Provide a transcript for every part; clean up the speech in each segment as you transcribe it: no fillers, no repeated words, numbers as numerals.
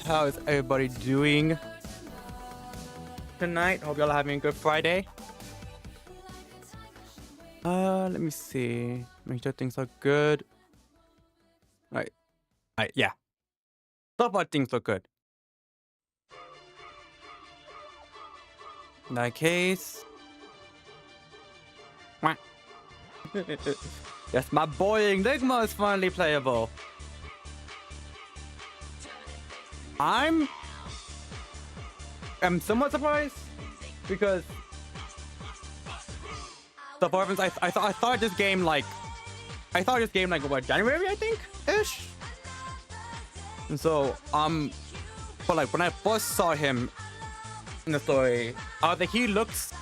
How is everybody doing tonight? Hope y'all are having a good Friday. Let me see. Make sure things are good. Alright, yeah. So far things look good. In that case, yes, my boy Enigma is finally playable. I'm somewhat surprised because the performance I thought this game like what, January I think ish. And so but like when I first saw him in the story, I was like, he looks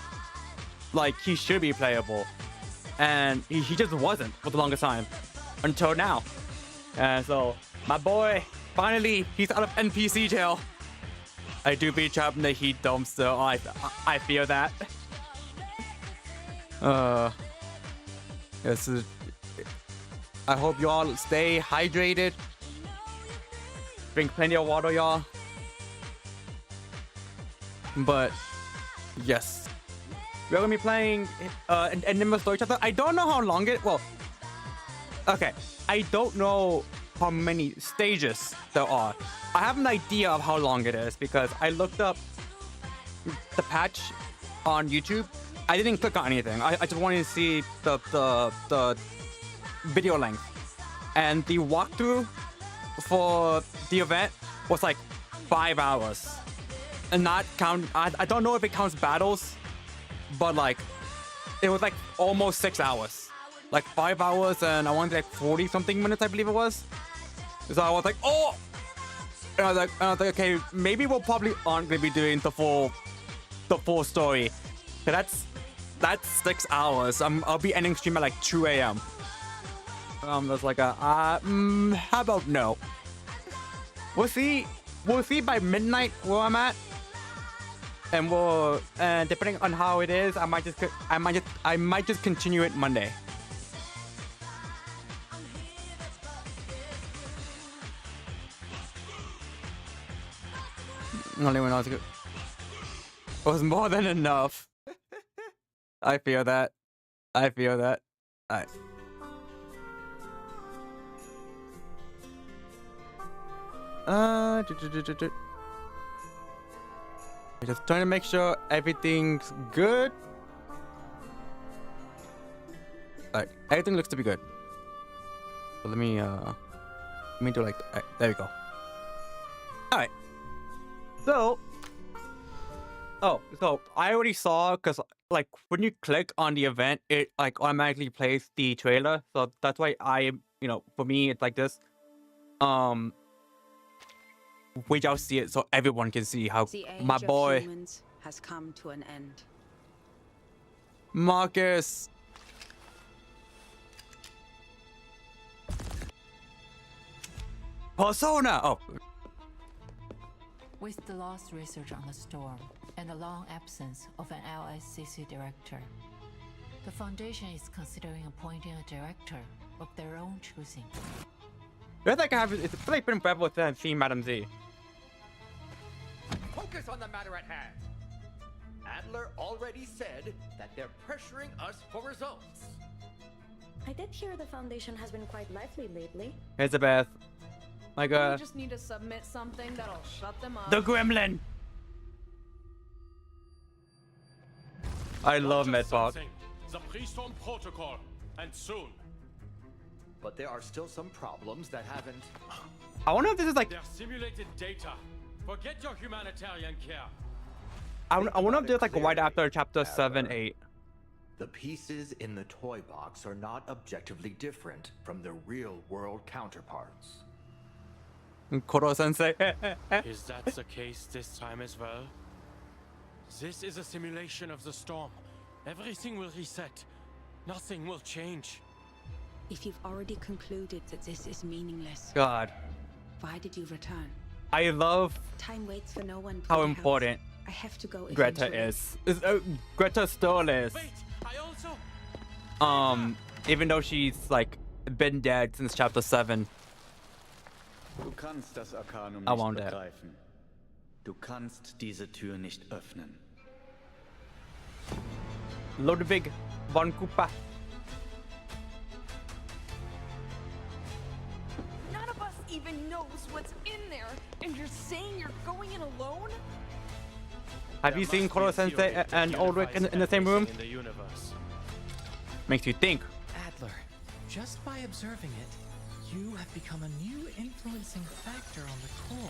like he should be playable, and he just wasn't for the longest time until now. And so my boy, finally, he's out of NPC jail. I do be trapped in the heat dome still. I feel that. Yes. I hope y'all stay hydrated. Drink plenty of water, y'all. But yes, we're gonna be playing Enigma story chapter. I don't know how long it. Well, okay, I don't know how many stages there are. I have an idea of how long it is because I looked up the patch on YouTube. I didn't click on anything. I just wanted to see the video length, and the walkthrough for the event was like 5 hours, and not count. I don't know if it counts battles, but like it was like almost 6 hours, like 5 hours, and I wanted like 40 something minutes, I believe it was. So I was like, oh, and I was like, okay, maybe we'll probably aren't gonna be doing the full story. That's 6 hours. I'll be ending stream at like 2 a.m. That's like how about no? We'll see by midnight where I'm at, and depending on how it is, I might just continue it Monday. Only when I was good. It was more than enough. I feel that. Alright. Just trying to make sure everything's good. Alright, everything looks to be good. So let me do like there we go. Alright. So I already saw, because like when you click on the event, it like automatically plays the trailer. So that's why for me it's like this. Wait, I'll see it so everyone can see how my boy has come to an end. Marcus. Persona. Oh. With the lost research on the storm and the long absence of an LSCC director, the Foundation is considering appointing a director of their own choosing. I think it's pretty been forever since I've seen Madam Z. Focus on the matter at hand. Adler already said that they're pressuring us for results. I did hear the Foundation has been quite lively lately. Elizabeth. Like we just need to submit something that'll shut them up. The Gremlin. I love Medfog. The pre-storm protocol, and soon. But there are still some problems that haven't. I wonder if this is like. They're simulated data. Forget your humanitarian care. I wonder if there's like right after chapter 7, 8. The pieces in the toy box are not objectively different from their real-world counterparts. Koro-sensei. Is that the case this time as well? This is a simulation of the storm. Everything will reset. Nothing will change. If you've already concluded that this is meaningless, God. Why did you return? I love Time waits for no one. how important I have to go. Greta is. Greta still is. Wait! I also. Even though she's like been dead since chapter 7. Du kannst das Arkanum I nicht won't have. begreifen. Du kannst diese Tür nicht öffnen. Ludwig von Koopa. None of us even knows what's in there, and you're saying you're going in alone? Have you seen Koro Sensei and Ulrich in the same room? In the universe. Makes you think. Adler, just by observing it, you have become a new influencing factor on the core.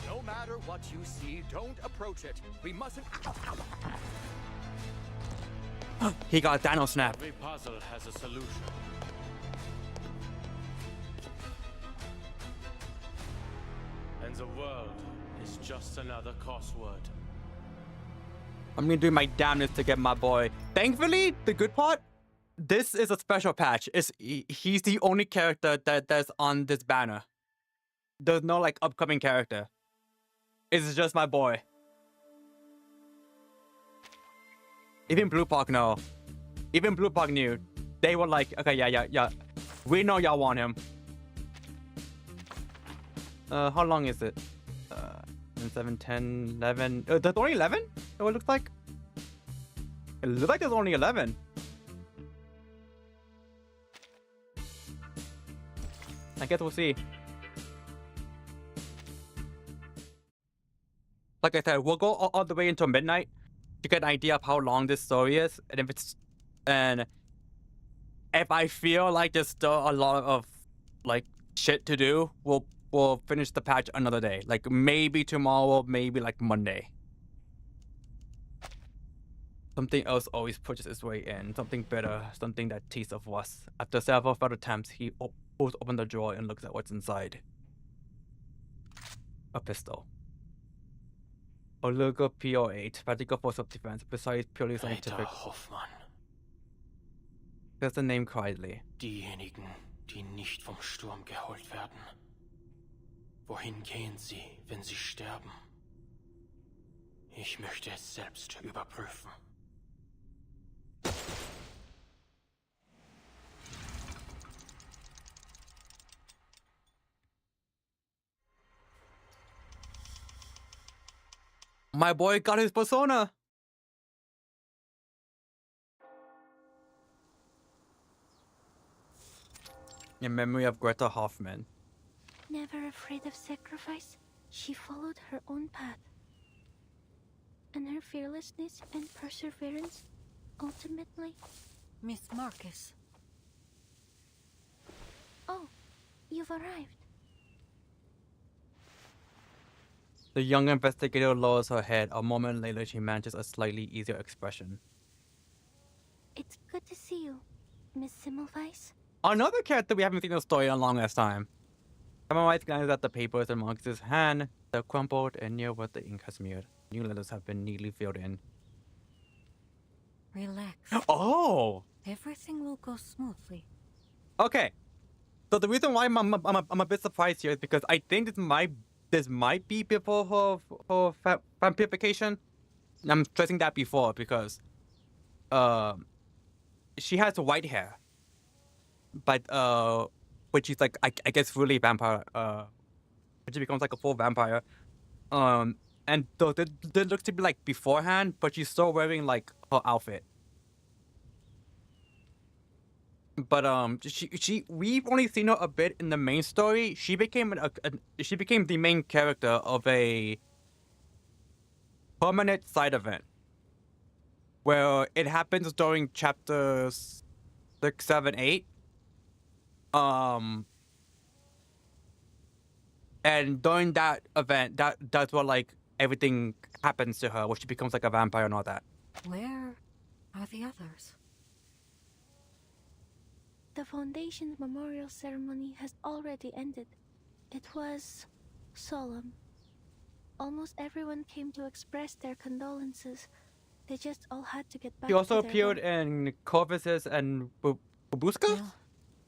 No matter what you see, don't approach it. We mustn't. He got Dino Snap. Every puzzle has a solution. And the world is just another crossword. I'm gonna do my damnedest to get my boy. Thankfully, the good part, this is a special patch. He's the only character that's on this banner. There's no like upcoming character. It's just my boy. Even Blue Park know. Even Blue Park knew. They were like, okay, yeah. We know y'all want him. How long is it? 7, 10, 11. There's only 11? Oh, it looks like. It looks like there's only 11. I guess we'll see. Like I said, we'll go all the way until midnight to get an idea of how long this story is, and if I feel like there's still a lot of like shit to do, we'll finish the patch another day. Like maybe tomorrow, maybe like Monday. Something else always pushes its way in. Something better, something that tastes of rust. After several failed attempts, he pulls open the drawer and looks at what's inside. A pistol. Oligo PO8, practical for self-defense, besides purely scientific. Hoffmann. That's the name quietly. Diejenigen, die nicht vom Sturm geholt werden. Wohin gehen sie, wenn sie sterben? Ich möchte es selbst überprüfen. My boy got his persona! In memory of Greta Hoffman. Never afraid of sacrifice, she followed her own path. And her fearlessness and perseverance ultimately... Miss Marcus. Oh, you've arrived. The young investigator lowers her head. A moment later, she manages a slightly easier expression. It's good to see you, Miss Semmelweis. Another character we haven't seen in the story in a long ass time. Semmelweis glances at the papers in Marcus's hand. They're crumpled and near where the ink has smeared. New letters have been neatly filled in. Relax. Oh! Everything will go smoothly. Okay. So the reason why I'm a bit surprised here is because I think this might be before her vampirification. I'm stressing that before because she has white hair, but which she's like I guess really vampire. When she becomes like a full vampire. And though this looks to be like beforehand, but she's still wearing like her outfit. But we've only seen her a bit in the main story. She became the main character of a permanent side event, where it happens during chapters 6, 7, 8. And during that event, that's where like everything happens to her, where she becomes like a vampire and all that. Where are the others? The Foundation's memorial ceremony has already ended. It was solemn. Almost everyone came to express their condolences. They just all had to get back She also to their appeared work. in Corvus's and Babuska Well,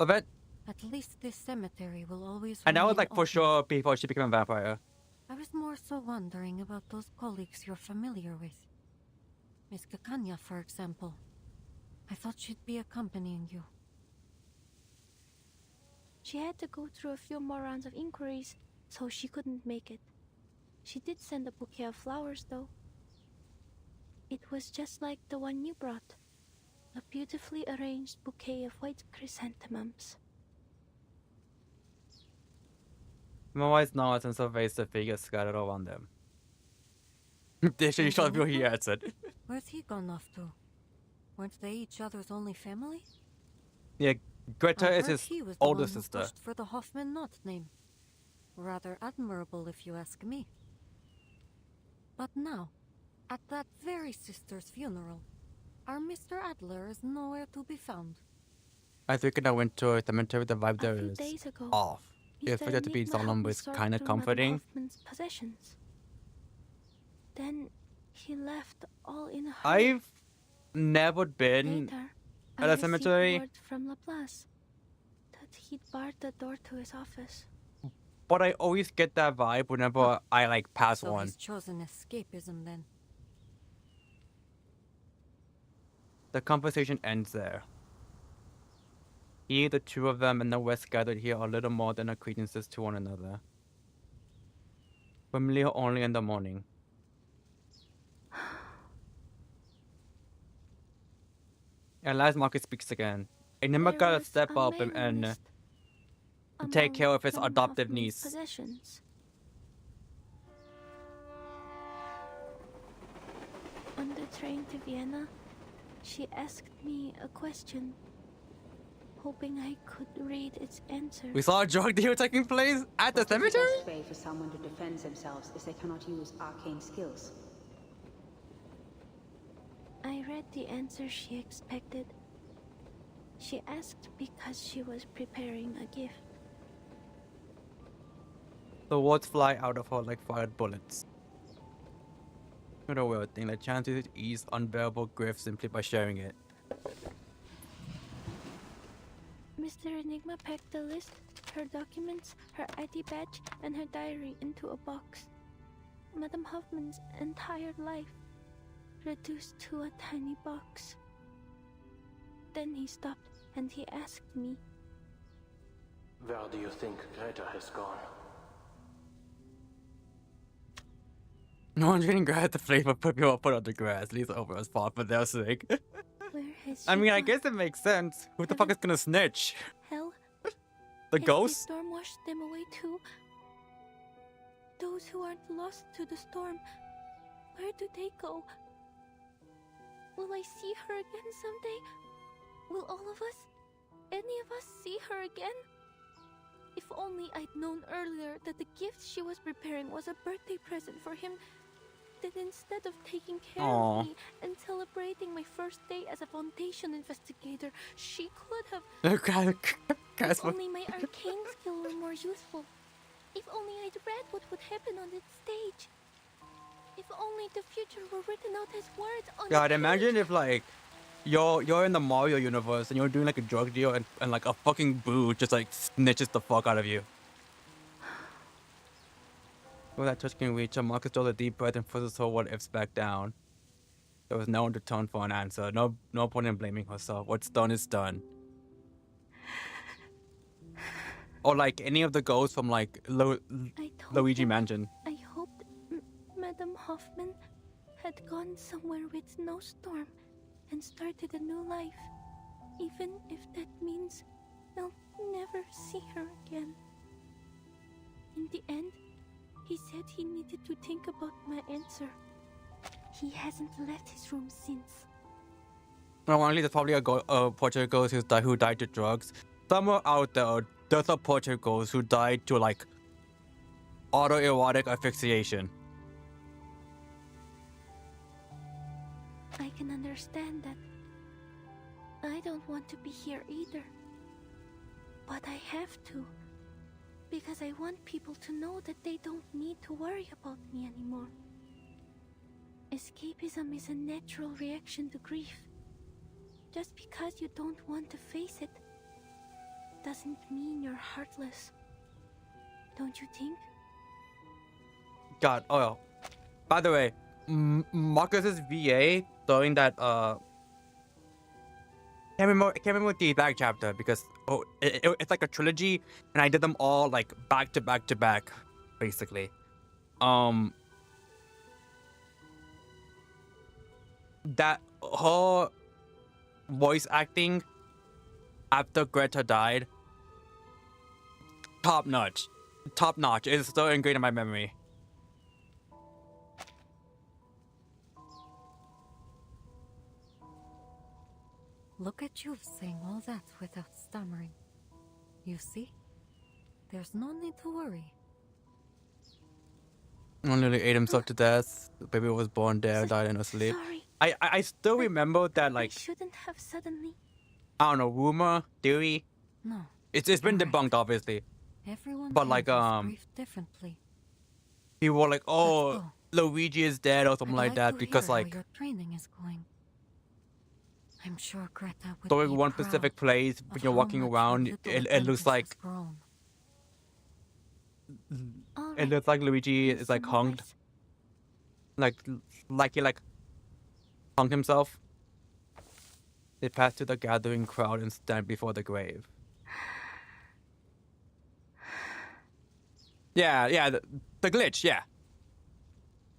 event, at least this cemetery will always and that was remain like for open. sure before she became a vampire. I was more so wondering about those colleagues you're familiar with. Miss Kakanya, for example. I thought she'd be accompanying you. She had to go through a few more rounds of inquiries, so she couldn't make it. She did send a bouquet of flowers, though. It was just like the one you brought. A beautifully arranged bouquet of white chrysanthemums. My wife's nose and surveys the figures scattered around them. They should show you he answered. Where's he gone off to? Weren't they each other's only family? Yeah, Greta I is heard his he was the older one who sister. pushed for the Hoffman Knott name. Rather admirable, if you ask me. But now, at that very sister's funeral, our Mr. Adler is nowhere to be found. I think when I went to a cemetery, the vibe there A few is days ago, off. Mr. If it to be Enigma solemn helped me was sort kind of through Madame comforting. Hoffman's possessions. Then he left all in a hurry. I've never been Later, at I a received cemetery, word from Laplace that he'd barred the door to his office. but I always get that vibe whenever I like pass So one. he's chosen escapism then. The conversation ends there. He, the two of them, and the West gathered here are little more than acquaintances to one another. Familiar only in the morning. At last, Marcus speaks again. Enigma There gotta was step a up and mailing list take among care of his Madame adoptive Hoffman's niece. Possessions. On the train to Vienna, she asked me a question, hoping I could read its answer. We saw a drug deal taking place at the cemetery? The best way for someone to defend themselves is they cannot use arcane skills. I read the answer she expected. She asked because she was preparing a gift. The words fly out of her like fired bullets. What a weird thing, the chances to ease unbearable grief simply by sharing it. Mr. Enigma packed the list, her documents, her ID badge, and her diary into a box. Madame Hoffman's entire life reduced to a tiny box. Then he stopped and he asked me, Where do you think Greta has gone? No one's getting glad the flavor put people put on the grass, leaves over as far for their sake. where has I she mean, I gone? guess it makes sense. Who the fuck is gonna snitch? Hell? The Has ghost? the storm washed them away too? Those who aren't lost to the storm, where do they go? Will I see her again someday? Will all of us, any of us, see her again? If only I'd known earlier that the gift she was preparing was a birthday present for him, then instead of taking care Aw. of me and celebrating my first day as a Foundation investigator, she could have... If only my arcane skill were more useful. If only I'd read what would happen on its stage. If only the future were written out as words on God, a imagine page. if like you're in the Mario universe and you're doing like a drug deal and like a fucking boo just like snitches the fuck out of you. When that touch can reach her, Marcus draws a deep breath and forces her what ifs back down. There was no one to turn for an answer. No point in blaming herself. What's done is done. Or like any of the ghosts from like I told Luigi them Mansion. I hoped Madame Hoffman had gone somewhere with no storm and started a new life, even if that means I'll never see her again. In the end, he said he needed to think about my answer. He hasn't left his room since. Ironically, there's probably a portrait ghost who died to drugs. Somewhere out there, there's a portrait ghost who died to like autoerotic asphyxiation. I can understand that. I don't want to be here either. But I have to. Because I want people to know that they don't need to worry about me anymore. Escapism is a natural reaction to grief. Just because you don't want to face it doesn't mean you're heartless. Don't you think? God, oh, by the way, Marcus's VA during that can't remember the exact chapter because it's like a trilogy, and I did them all like back to back to back, basically. That whole voice acting after Greta died, top notch. It's still ingrained in my memory. Look at you saying all that without stammering. You see? There's no need to worry. Nearly ate himself to death. The baby was born dead, died in his sleep. Sorry. I still remember that, like, I shouldn't have suddenly. I don't know, rumor, theory. No. It's been debunked, obviously. Everyone But like grief differently. people were like, oh, Luigi is dead or something like that to because hear how like your training is going. I'm sure Greta would during be one proud specific place when of you're how walking much around, your little it looks apprentice like has grown. it looks like Luigi is like hunged, like he like hung himself. They pass through the gathering crowd and stand before the grave. Yeah, the glitch, yeah.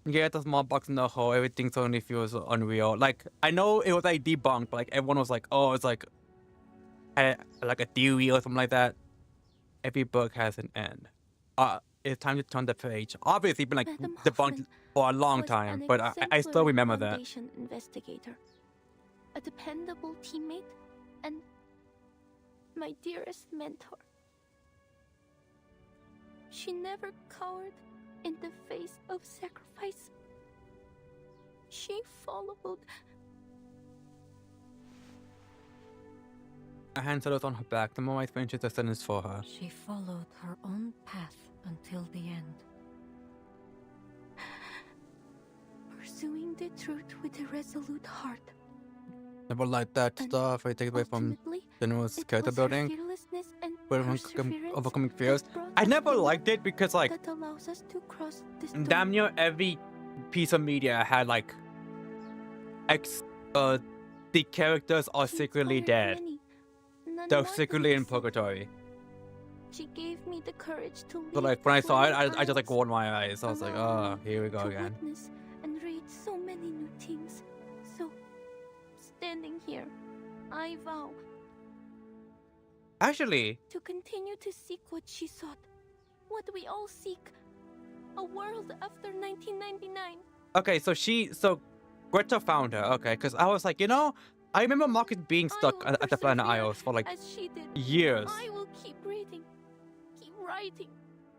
You get the small box in the hole, everything suddenly feels unreal. Like, I know it was like debunked, but like everyone was like, oh, it's like a theory or something like that. Every book has an end. It's time to turn the page. Obviously, been like Madam debunked Hoffman for a long was time, an but I still exemplary remember that. Foundation investigator, a dependable teammate, and my dearest mentor. She never cowered in the face of sacrifice. She followed. A hand settles on her back. The Moonlight finishes the sentence for her. She followed her own path until the end. Pursuing the truth with a resolute heart. Never like that stuff. I take it away from General's character building. Fearlessness and But overcoming fears. I never liked it because like that allows us to cross this damn near every piece of media had like the characters are secretly dead. They're secretly in purgatory. She gave me the courage to So like when I saw it, I just like rolled my eyes. I was like, oh, here we go again. witness and read so many new things. So, standing here, I vow Actually, to continue to seek what she sought, what we all seek, a world after 1999. okay, so Greta found her. Okay, because I was like, you know, I remember Marcus being stuck at the planet Isles for like As she did, years. I will keep reading, keep writing,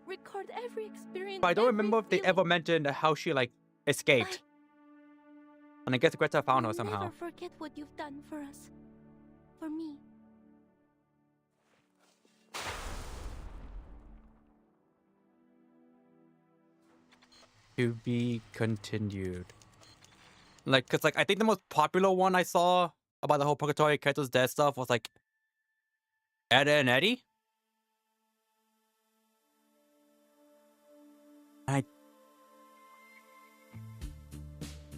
record every experience. But I don't every remember if they feeling. ever mentioned how she like escaped. And I guess Greta found her I'll somehow. never forget what you've done for us, for me. To be continued. Like, cause like I think the most popular one I saw about the whole Purgatory characters dead stuff was like Etta and Eddie.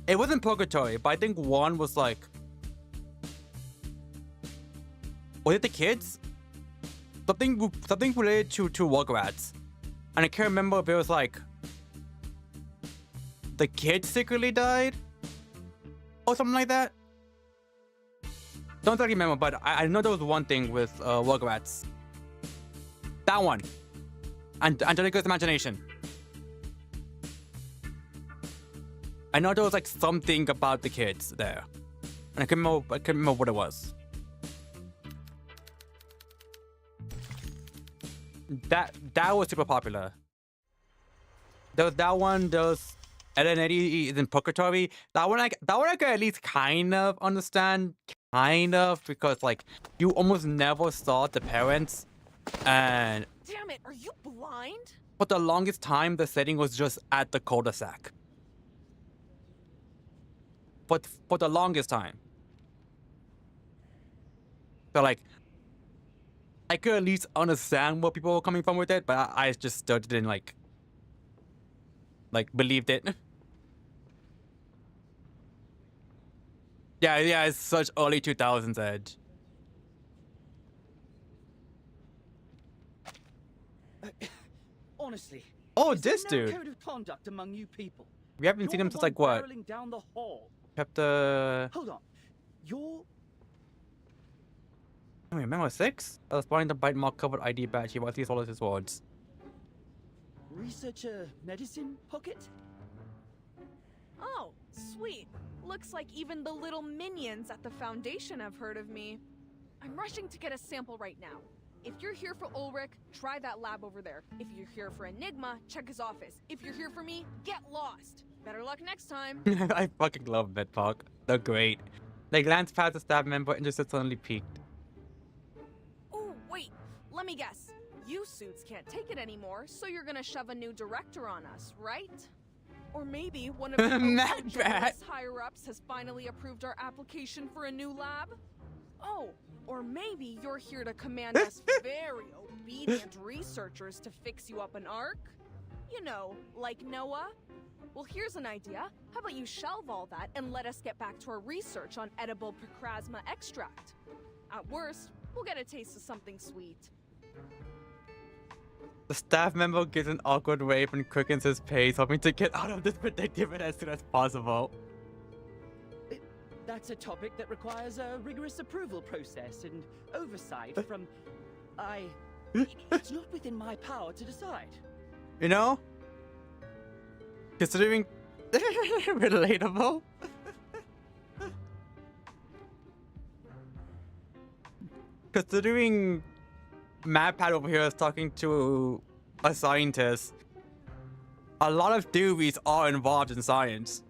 It wasn't Purgatory, but I think one was like, was it the kids? Something related to Rugrats, and I can't remember if it was like the kids secretly died or something like that. Don't exactly remember, but I know there was one thing with Rugrats. That one. And Angelica's Imagination. I know there was like something about the kids there. And I couldn't remember what it was. That was super popular. There was that one, there was Ed and Eddie is in Purgatory. That one I could at least kind of understand. Kind of, because like you almost never saw the parents, and Damn it, are you blind? for the longest time the setting was just at the cul-de-sac. But for the longest time. So like I could at least understand where people were coming from with it, but I just still didn't like believed it. Yeah, it's such early 2000s Edge. honestly. Oh, is there this no dude. code of conduct among you people? We haven't seen You're him the since one like what? barreling down the hall. Chapter. Hold on. You're I remember 6? I was finding the bite mark covered ID badge. He was all of his words. researcher medicine pocket? Oh, sweet. Looks like even the little minions at the Foundation have heard of me. I'm rushing to get a sample right now. If you're here for Ulrich, try that lab over there. If you're here for Enigma, check his office. If you're here for me, get lost. Better luck next time. I fucking love Medpark. They're great. They glance past the staff member and just suddenly peeked. Ooh, wait. Let me guess. You suits can't take it anymore, so you're gonna shove a new director on us, right? Or maybe one of the higher-ups has finally approved our application for a new lab? Oh, or maybe you're here to command us very obedient researchers to fix you up an arc? You know, like Noah? Well, here's an idea. How about you shelve all that and let us get back to our research on edible Pogchamp extract? At worst, we'll get a taste of something sweet. The staff member gives an awkward wave and quickens his pace, hoping to get out of this predicament as soon as possible. That's a topic that requires a rigorous approval process and oversight from... It's not within my power to decide. You know? Considering... relatable? Considering... MadPat over here is talking to a scientist. A lot of theories are involved in science.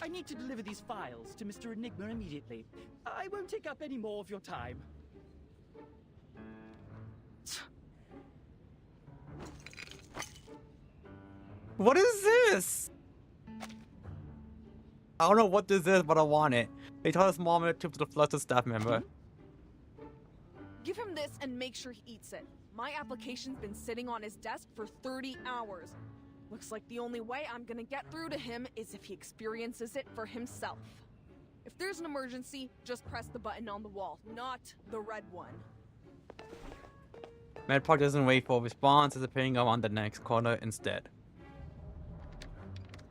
I need to deliver these files to Mr. Enigma immediately. I won't take up any more of your time. What is this? I don't know what this is, but I want it. They told us mom to the flustered staff member. Give him this and make sure he eats it. My application's been sitting on his desk for 30 hours. Looks like the only way I'm gonna get through to him is if he experiences it for himself. If there's an emergency, just press the button on the wall, not the red one. Medpark doesn't wait for a response, is appearing around the next corner instead.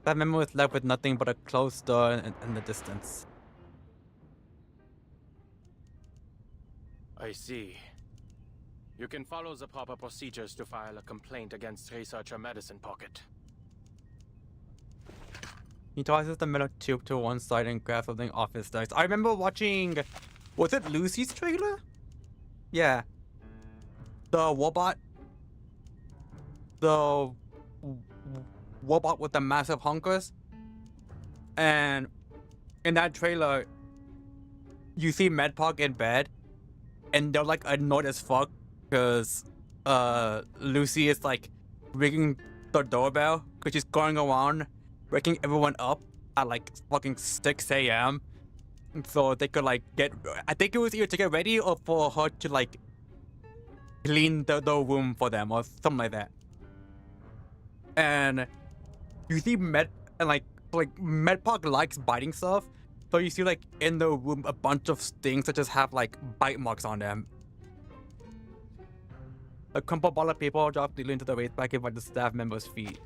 That member was left with nothing but a closed door in the distance. I see. You can follow the proper procedures to file a complaint against Researcher Medicine Pocket. He tosses the metal tube to one side and grabs something off his desk. I remember watching... Was it Lucy's trailer? Yeah. The robot. The... robot with the massive hunkers. And... in that trailer... you see Medpark in bed. And they're like annoyed as fuck. Because... Lucy is like... ringing the doorbell. Because she's going around... waking everyone up at like fucking 6 a.m. So they could like get... I think it was either to get ready or for her to like... clean the room for them or something like that. And... you see Medpark likes biting stuff. So you see like in the room a bunch of things that just have like bite marks on them. A crumpled ball of paper dropped neatly into the wastebasket by the staff member's feet.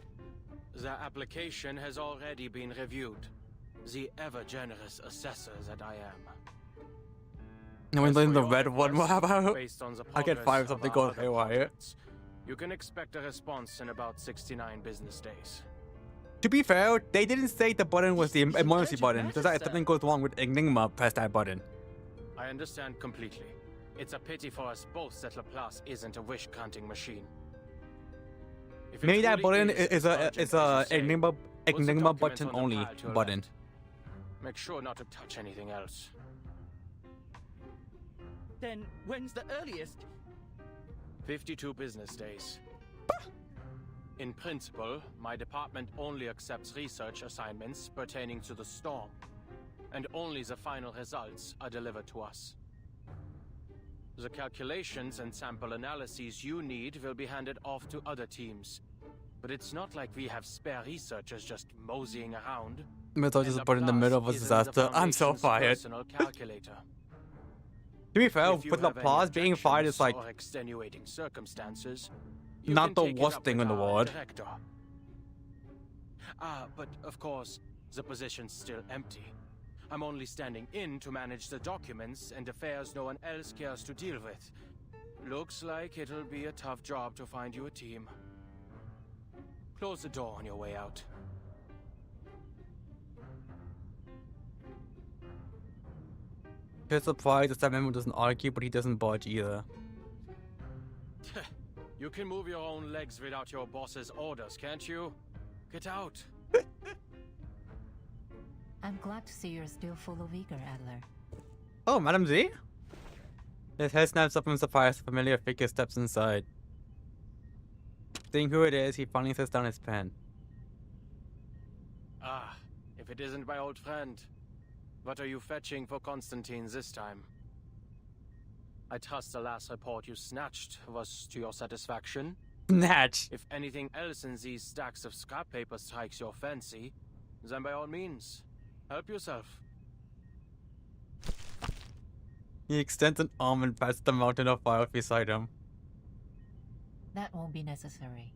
The application has already been reviewed. The ever-generous assessor that I am. And when the red one, based on the I get 5 if something goes haywire. You can expect a response in about 69 business days. To be fair, they didn't say the button was the emergency button. Just that if something goes wrong with Enigma, press that button. I understand completely. It's a pity for us both that Laplace isn't a wish-granting machine. Maybe that button is a Enigma button only button. Make sure not to touch anything else. Then when's the earliest? 52 business days. In principle, my department only accepts research assignments pertaining to the storm, and only the final results are delivered to us. The calculations and sample analyses you need will be handed off to other teams. But it's not like we have spare researchers just moseying around. Metal just put in the middle of a disaster. I'm so fired. To be fair, with Laplace being fired, it's like... or extenuating circumstances, You not can the take it worst up thing with in the our world. director. But of course, the position's still empty. I'm only standing in to manage the documents and affairs no one else cares to deal with. Looks like it'll be a tough job to find you a team. Close the door on your way out. His surprise is that Memo doesn't argue, but he doesn't budge either. You can move your own legs without your boss's orders, can't you? Get out. I'm glad to see you're still full of vigor, Adler. Oh, Madam Z? His head snaps up in surprise. A familiar figure steps inside. Seeing who it is, he finally sets down his pen. Ah, if it isn't my old friend. What are you fetching for Constantine this time? I trust the last report you snatched was to your satisfaction. Snatch! If anything else in these stacks of scrap paper strikes your fancy, then by all means, help yourself. He extends an arm and pats the mountain of files beside him. That won't be necessary.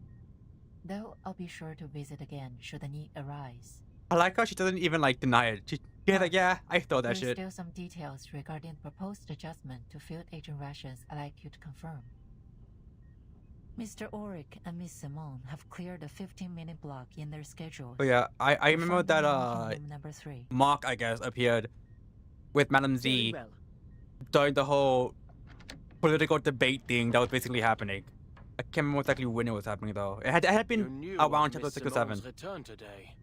Though I'll be sure to visit again should the need arise. I like how she doesn't even like deny it. She's like, yeah, I thought that There's shit. still some details regarding the proposed adjustment to field agent rations I'd like you to confirm. Mr. Ulrich and Miss Simone have cleared a 15-minute block in their schedules. Oh yeah, I remember that Number 3. Mark, I guess, appeared with Madam Z Very well. during the whole political debate thing that was basically happening. I can't remember exactly when it was happening though. It had been around chapter 6 or 7. Return today.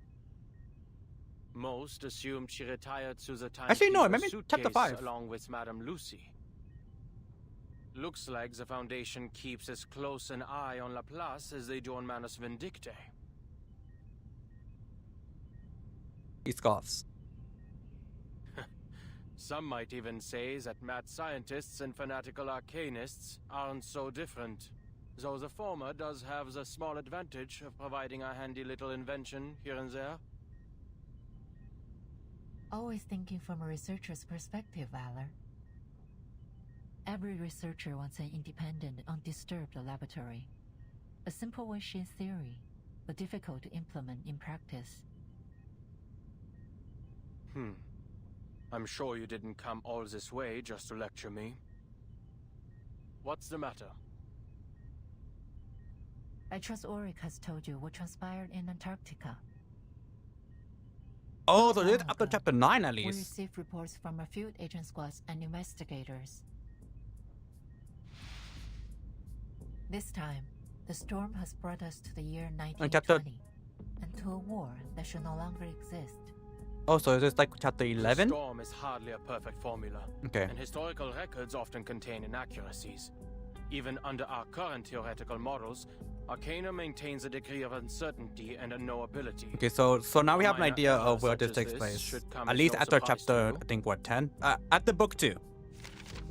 Most assumed she retired to the time. Actually, no, I meant chapter 5. Along with Madame Lucy. Looks like the Foundation keeps as close an eye on Laplace as they do on Manus Vindictae. He scoffs. Some might even say that mad scientists and fanatical arcanists aren't so different, though the former does have the small advantage of providing a handy little invention here and there. Always thinking from a researcher's perspective, Valor. Every researcher wants an independent, undisturbed laboratory. A simple wish in theory, but difficult to implement in practice. I'm sure you didn't come all this way just to lecture me. What's the matter? I trust Ulrich has told you what transpired in Antarctica. Oh, so this is after chapter 9 at We least. received reports from our field agent squads and investigators. This time, the storm has brought us to the year 1920, and to a war that should no longer exist. Oh, so is this like chapter 11? The storm is hardly a perfect formula. Okay. And historical records often contain inaccuracies. Even under our current theoretical models, Arcana maintains a degree of uncertainty and unknowability. Okay, so now we have an Minor idea of errors where such this as takes this place. should come At as least no after surprise to chapter, you. I think, what, 10? At the book 2.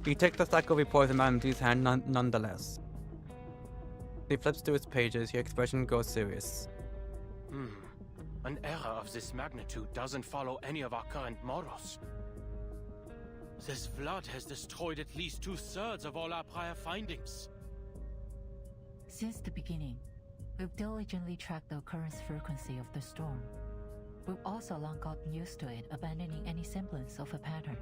He takes the stack of reports in Madame D's hand nonetheless. He flips through his pages, your expression goes serious. An error of this magnitude doesn't follow any of our current models. This flood has destroyed at least 2/3 of all our prior findings. Since the beginning, we've diligently tracked the occurrence frequency of the storm. We've also long gotten used to it, abandoning any semblance of a pattern.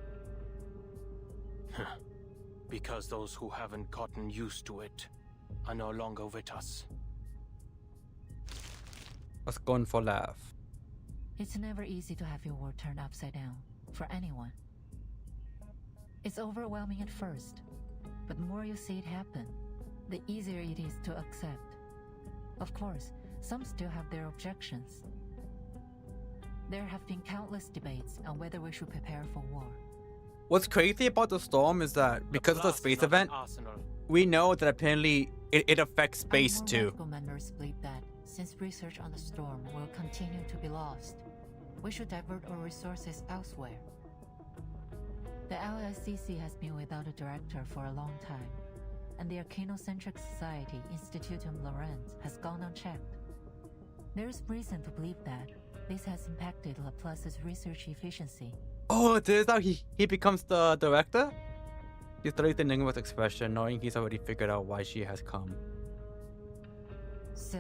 Because those who haven't gotten used to it are no longer with us. Let's go in for laugh. It's never easy to have your world turned upside down, for anyone. It's overwhelming at first, but the more you see it happen, the easier it is to accept. Of course, some still have their objections. There have been countless debates on whether we should prepare for war. What's crazy about the storm is that because of the space event, we know that apparently it affects space too. Medical members believe that since research on the storm will continue to be lost, we should divert our resources elsewhere. The LICC has been without a director for a long time, and the Arcanocentric Society Institutum Laurens has gone unchecked. There is reason to believe that this has impacted Laplace's research efficiency. Oh, this is how he becomes the director? He studies the Enigma's expression, knowing he's already figured out why she has come. So,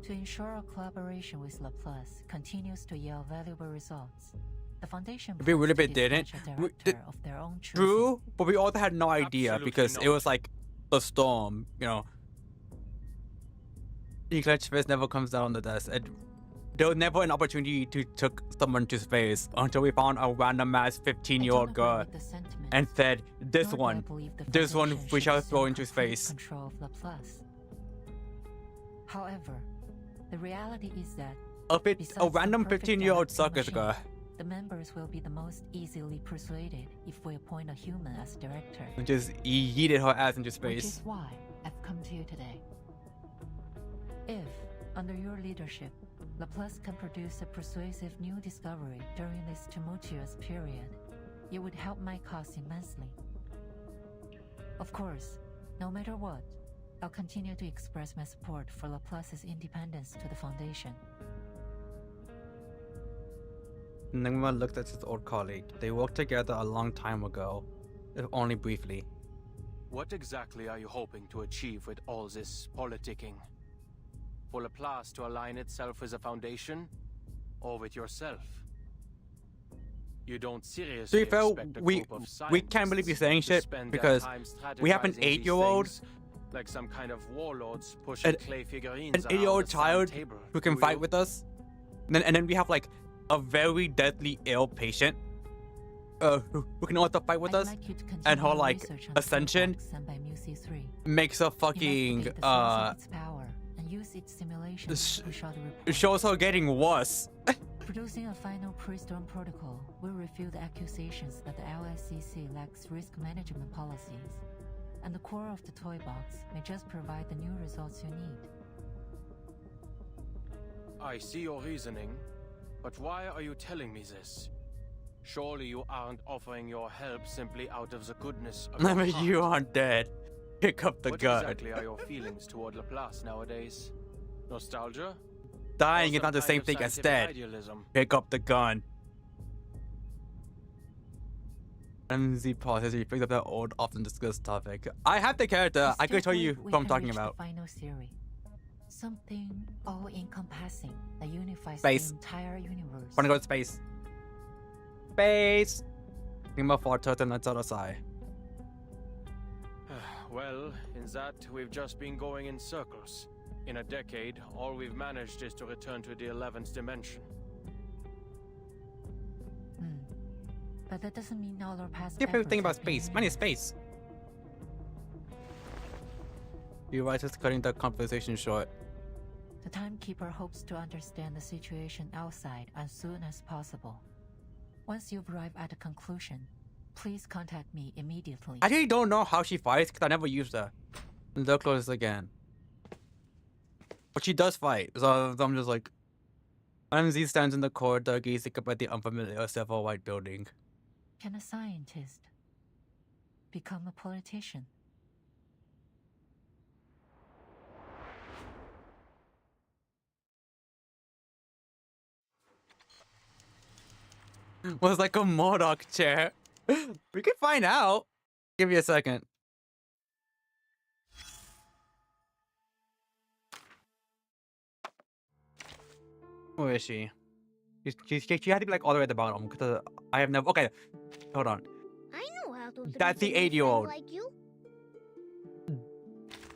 to ensure our collaboration with Laplace continues to yield valuable results, the Foundation we really plans to didn't. dispatch a director of their own choosing. True, but we also had no idea Absolutely because not. it was like the storm, you know. Eclipse space never comes down on the desk. And there was never an opportunity to take someone to space until we found a random ass 15-year-old girl and said, this one we shall throw into space. Control of Laplace. However, the reality is that A random 15-year-old circus girl. the members will be the most easily persuaded if we appoint a human as director. Just yeeted her ass into Which space. is why I've come to you today. If, under your leadership, Laplace can produce a persuasive new discovery during this tumultuous period, it would help my cause immensely. Of course, no matter what, I'll continue to express my support for Laplace's independence to the Foundation. Enigma looked at his old colleague. They worked together a long time ago, if only briefly. What exactly are you hoping to achieve with all this politicking? For Laplace to align itself with the Foundation, or with yourself? You don't To seriously be fair, expect a we group of can't really be scientists saying to shit spend their because time we have an strategizing these 8-year-old, things like some kind of warlords pushing clay figurines an around 8-year-old a sand child table, who can do fight you? with us, and then we have like a very deadly ill patient who can also fight with I'd us, like you to continue and her your like research on the ascension toolbox sent by Mu-C3. makes her fucking Investigate the source of its power and use its simulations to push out the it report. shows her getting worse. Producing a final pre-storm protocol will refute the accusations that the LSCC lacks risk management policies, and the core of the toy box may just provide the new results you need. I see your reasoning, but why are you telling me this? Surely you aren't offering your help simply out of the goodness of your heart. You aren't dead. Pick up the What gun. exactly are your feelings toward Laplace nowadays? Nostalgia? Dying Or is not the some same kind thing of as scientific dead. idealism? Pick up the gun. MZ pauses. He picks up that old, often discussed topic. I have the character. I could tell you We who I'm can talking reach about. The final theory. Something all-encompassing that unifies Space. the entire universe. Wanna go to space? Space. Enigma faltered and lets out a sigh. Well, in that, we've just been going in circles. In a decade, all we've managed is to return to the 11th dimension. But that doesn't mean all our past Different efforts thing about have been space. Mine is space. You writers cutting the conversation short. The Timekeeper hopes to understand the situation outside as soon as possible. Once you've arrived at a conclusion, please contact me immediately. I really don't know how she fights because I never used her. Look close again. But she does fight, so I'm just like... MZ stands in the corridor gazing up at the unfamiliar silver white building. Can a scientist become a politician? Was like a Modoc chair. We can find out. Give me a second. Where is she? She had to be like all the way at the bottom because I have never. Okay, hold on. I know how to. That's the 8-year-old. Like you.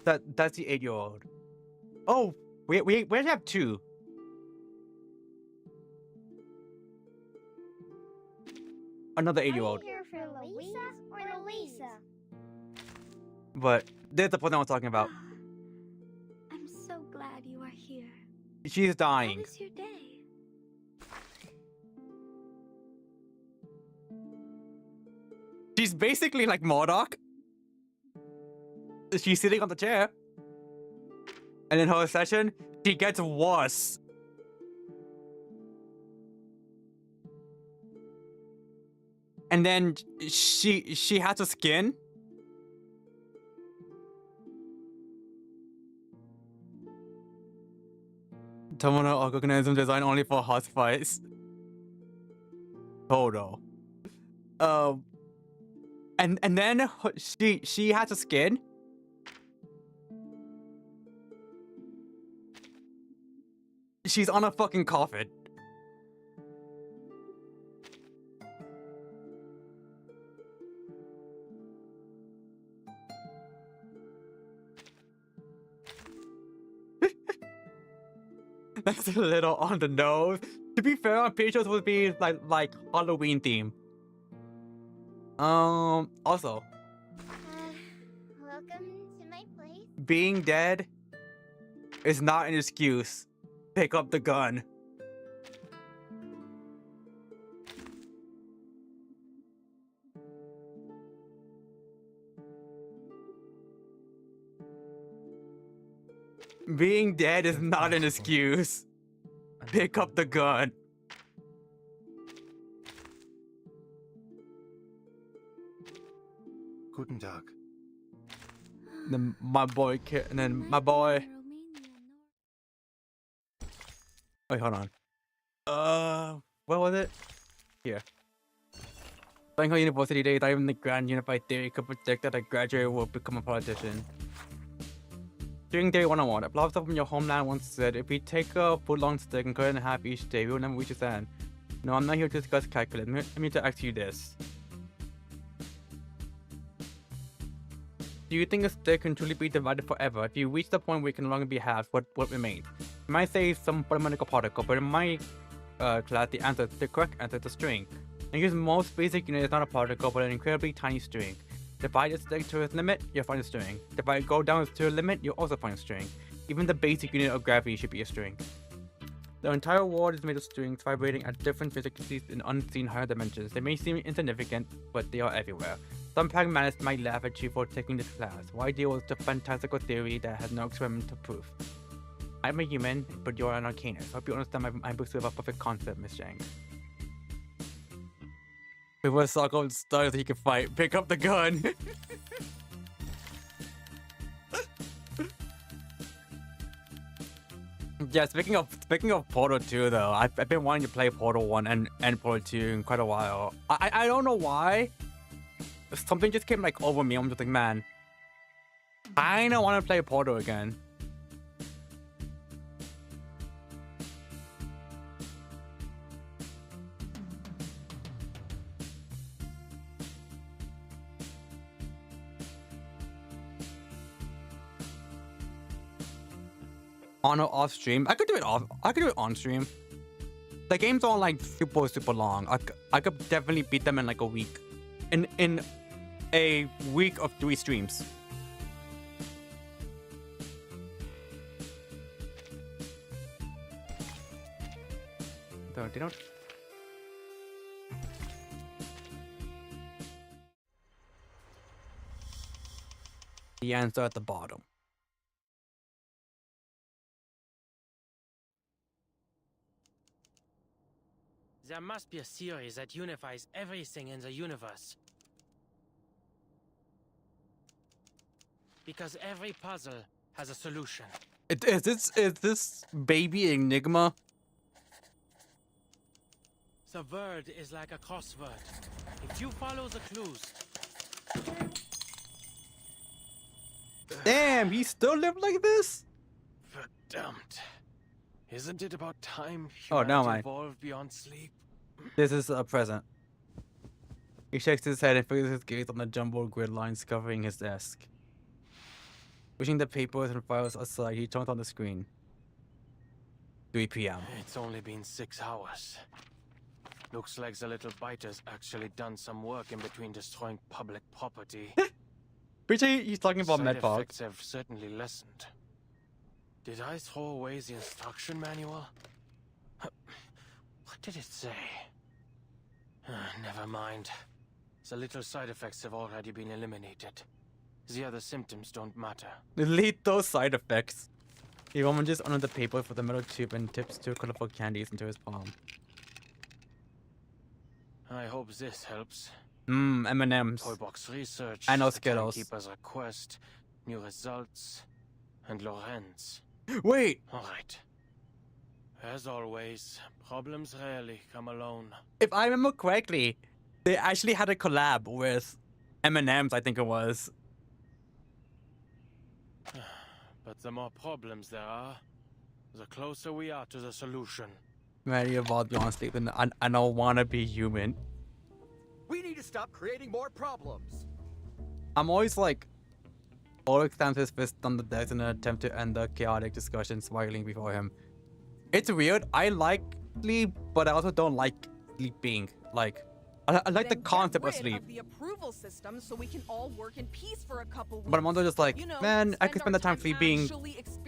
That's the 8-year-old. Oh, we actually have 2. Another 8-year-old. Are you here for Louisa or Louisa? But there's the person I was talking about. I'm so glad you are here. She's dying. How was your day? She's basically like Modoc. She's sitting on the chair. And in her session, she gets worse. And then she has a skin. Terminal organism designed only for house fights. Total. And then she has a skin. She's on a fucking coffin. That's a little on the nose. To be fair, I'm pretty sure it would be like Halloween theme. Also, Welcome to my place. being dead is not an excuse. Pick up the gun. Being dead is not an excuse. Pick up the gun. Guten Tag. Then my boy, and then my boy. Wait, hold on. What was it? Here. During her university days, not even the grand unified theory could predict that a graduate will become a politician. During day 101, a philosopher from your homeland once said, if we take a foot-long stick and cut it in half each day, we will never reach its end. No, I'm not here to discuss calculus. I mean to ask you this. Do you think a stick can truly be divided forever? If you reach the point where it can no longer be halved, what remains? You might say some fundamental particle, but in my class, the correct answer is a string. In its most basic unit, it's not a particle, but an incredibly tiny string. Divide a stick to its limit, you'll find a string. If I go down to a limit, you'll also find a string. Even the basic unit of gravity should be a string. The entire world is made of strings vibrating at different frequencies in unseen higher dimensions. They may seem insignificant, but they are everywhere. Some pragmatists might laugh at you for taking this class. Why deal with a fantastical theory that has no experimental proof? I'm a human, but you're an arcanist. I hope you understand my pursuit of a perfect concept, Miss Zhang. Before Sokol starts, he can fight. Pick up the gun. Yeah, speaking of Portal 2 though, I've been wanting to play Portal 1 and Portal 2 in quite a while. I don't know why. Something just came like over me. I'm just like, man, I don't want to play Portal again. On or off stream? I could do it off. I could do it on stream. The games aren't like super long. I could definitely beat them in like a week. In a week of 3 streams. So they don't. The answer at the bottom. There must be a theory that unifies everything in the universe. Because every puzzle has a solution. Is this baby Enigma? The world is like a crossword. If you follow the clues... Damn, he still lived like this? Verdammt. Isn't it about time Oh, no, humanity evolved beyond sleep? This is a present. He shakes his head and fixes his gaze on the jumbled grid lines covering his desk. Pushing the papers and files aside, he turns on the screen. 3 p.m. It's only been 6 hours. Looks like the little biter's actually done some work in between destroying public property. Pretty sure he's talking about Side medfog. effects have certainly lessened. Did I throw away the instruction manual? What did it say? Never mind. The little side effects have already been eliminated. The other symptoms don't matter. Delete those side effects. He rummages under the paper for the metal tube and tips 2 colorful candies into his palm. I hope this helps. M&M's. Toybox research. I know the Skittles. Timekeeper's request. New results. And Lorenz. Wait! Alright. As always, problems rarely come alone. If I remember correctly, they actually had a collab with M&M's, I think it was. But the more problems there are, the closer we are to the solution. Many of all beyond sleep, and I don't want to be human. We need to stop creating more problems. I'm always like, Ulrich stamps his fist on the desk in an attempt to end the chaotic discussion swirling before him. It's weird. I like sleep, but I also don't like sleeping. Like, I like the concept of sleep. Of the approval system so we can all work in peace for a couple weeks. But I'm also just like, you know, man, I could spend the time sleeping,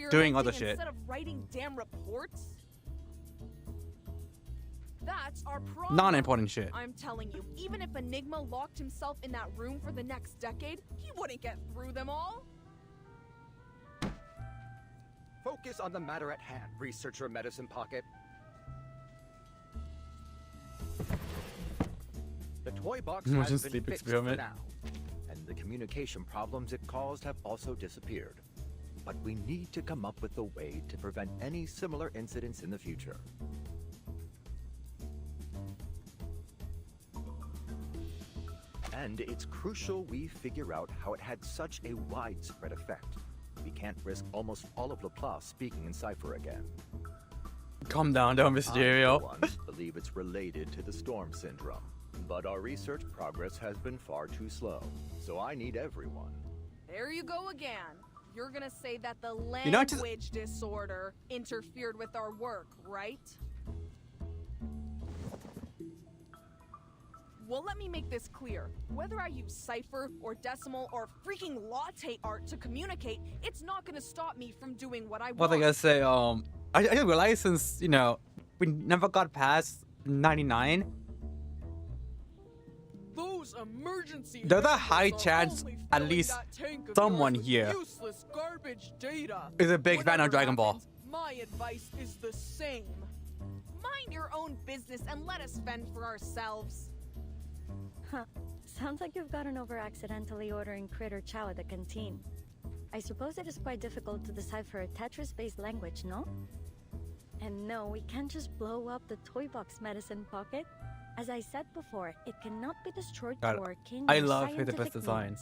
doing other shit. Instead of writing damn reports. That's our problem. Non-important shit. I'm telling you, even if Enigma locked himself in that room for the next decade, he wouldn't get through them all. Focus on the matter at hand, researcher Medicine Pocket. The toy box has been fixed for now, and the communication problems it caused have also disappeared. But we need to come up with a way to prevent any similar incidents in the future. And it's crucial we figure out how it had such a widespread effect. We can't risk almost all of Laplace speaking in cipher again. Calm down, Don Mysterio. I, for one, believe it's related to the storm syndrome. But our research progress has been far too slow, so I need everyone. There you go again. You're gonna say that the language disorder interfered with our work, right? Well, let me make this clear. Whether I use cipher or decimal or freaking latte art to communicate, it's not gonna stop me from doing what I want. What I gotta say, I didn't realize since, you know, we never got past 99. Those emergency There's a high chance at least someone here is a big fan of Dragon Ball. My advice is the same. Mind your own business and let us fend for ourselves. Huh. Sounds like you've gotten over accidentally ordering critter chow at the canteen. I suppose it is quite difficult to decipher a Tetris-based language, no? And no, we can't just blow up the toy box, Medicine Pocket. As I said before, it cannot be destroyed to working. I love the best design.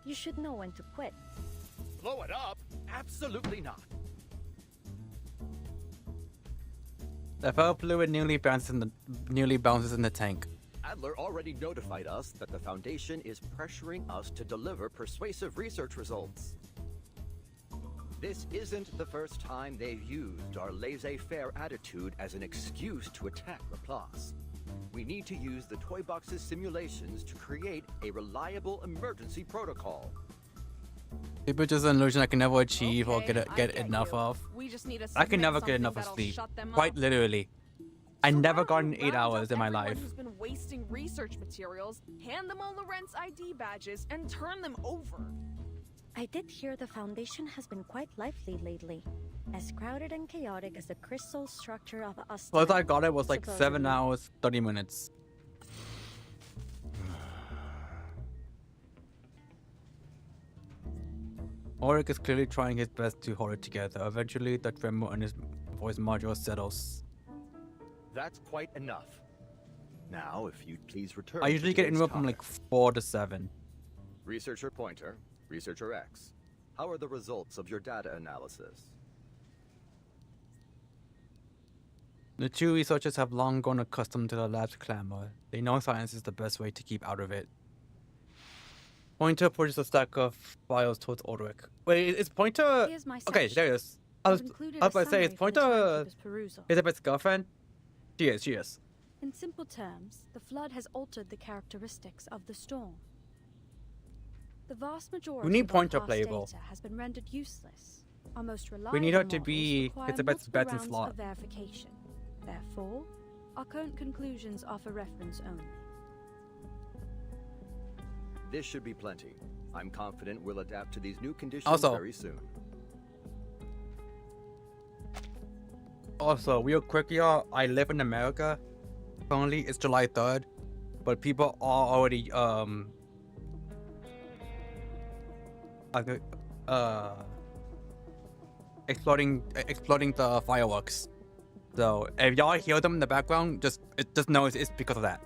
You should know when to quit. Blow it up? Absolutely not. The felt fluid nearly bounces in the tank. Adler already notified us that the Foundation is pressuring us to deliver persuasive research results. This isn't the first time they've used our laissez-faire attitude as an excuse to attack Laplace. We need to use the toy box's simulations to create a reliable emergency protocol. Sleep is just an illusion I can never achieve or get enough of. I can never get enough of sleep. Quite literally. I never gotten 8 hours in my life. Who's been wasting research materials, hand them all Lorentz ID badges and turn them over. I did hear the Foundation has been quite lively lately. As crowded and chaotic as the crystal structure of us. First I got it was like 7 hours, 30 minutes. Ulrich is clearly trying his best to hold it together. Eventually, the tremor in his voice module settles. That's quite enough. Now, if you'd please return. I usually get anywhere from like 4 to 7. Researcher Pointer, Researcher X, how are the results of your data analysis? The two researchers have long grown accustomed to the lab's clamor. They know science is the best way to keep out of it. Pointer pushes a stack of files towards Ulrich. Wait, is Pointer... Okay, there it is. I was about to say, is Pointer Elizabeth's girlfriend? She is. In simple terms, the flood has altered the characteristics of the storm. The vast majority we need of Pointer past playable. data has been rendered useless. Our most reliable We need her to models be require Elizabeth's multiple bet and rounds slot. of verification. Therefore, our current conclusions are for reference only. This should be plenty. I'm confident we'll adapt to these new conditions very soon. Also, real quick, y'all, I live in America. Currently, it's July 3rd, but people are already exploding the fireworks. So if y'all hear them in the background, just know it's because of that.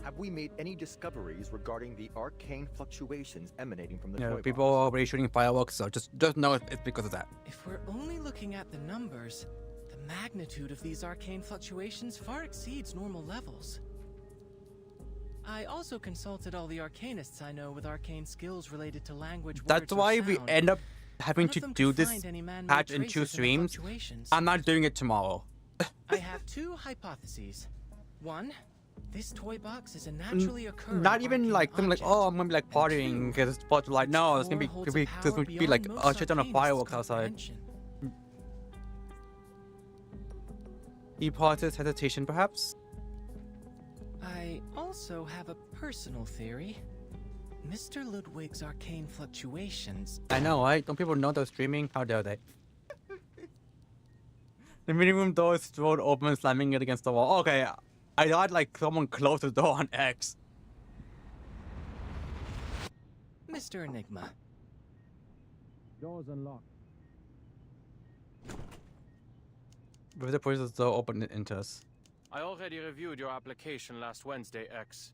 Have we made any discoveries regarding the arcane fluctuations emanating from the You know, toy people are already shooting fireworks, so just know it's because of that. If we're only looking at the numbers, the magnitude of these arcane fluctuations far exceeds normal levels. I also consulted all the arcanists I know with arcane skills related to language. That's why we end up having to do this patch in 2 streams. I'm not doing it tomorrow. I have 2 hypotheses. One, this toy box is a naturally occurring. Not even like them like, oh, I'm gonna be like partying because it's 4th of July. No, it's gonna be like a shit ton of fireworks outside. He pauses, hesitation perhaps. I also have a personal theory. Mr. Ludwig's arcane fluctuations. I know, right? Don't people know they're streaming? How dare they? The meeting room door is thrown open, slamming it against the wall. Okay, I thought like someone closed the door on X. Mr. Enigma. Doors unlocked. Visitor pushes the door open into us. I already reviewed your application last Wednesday, X.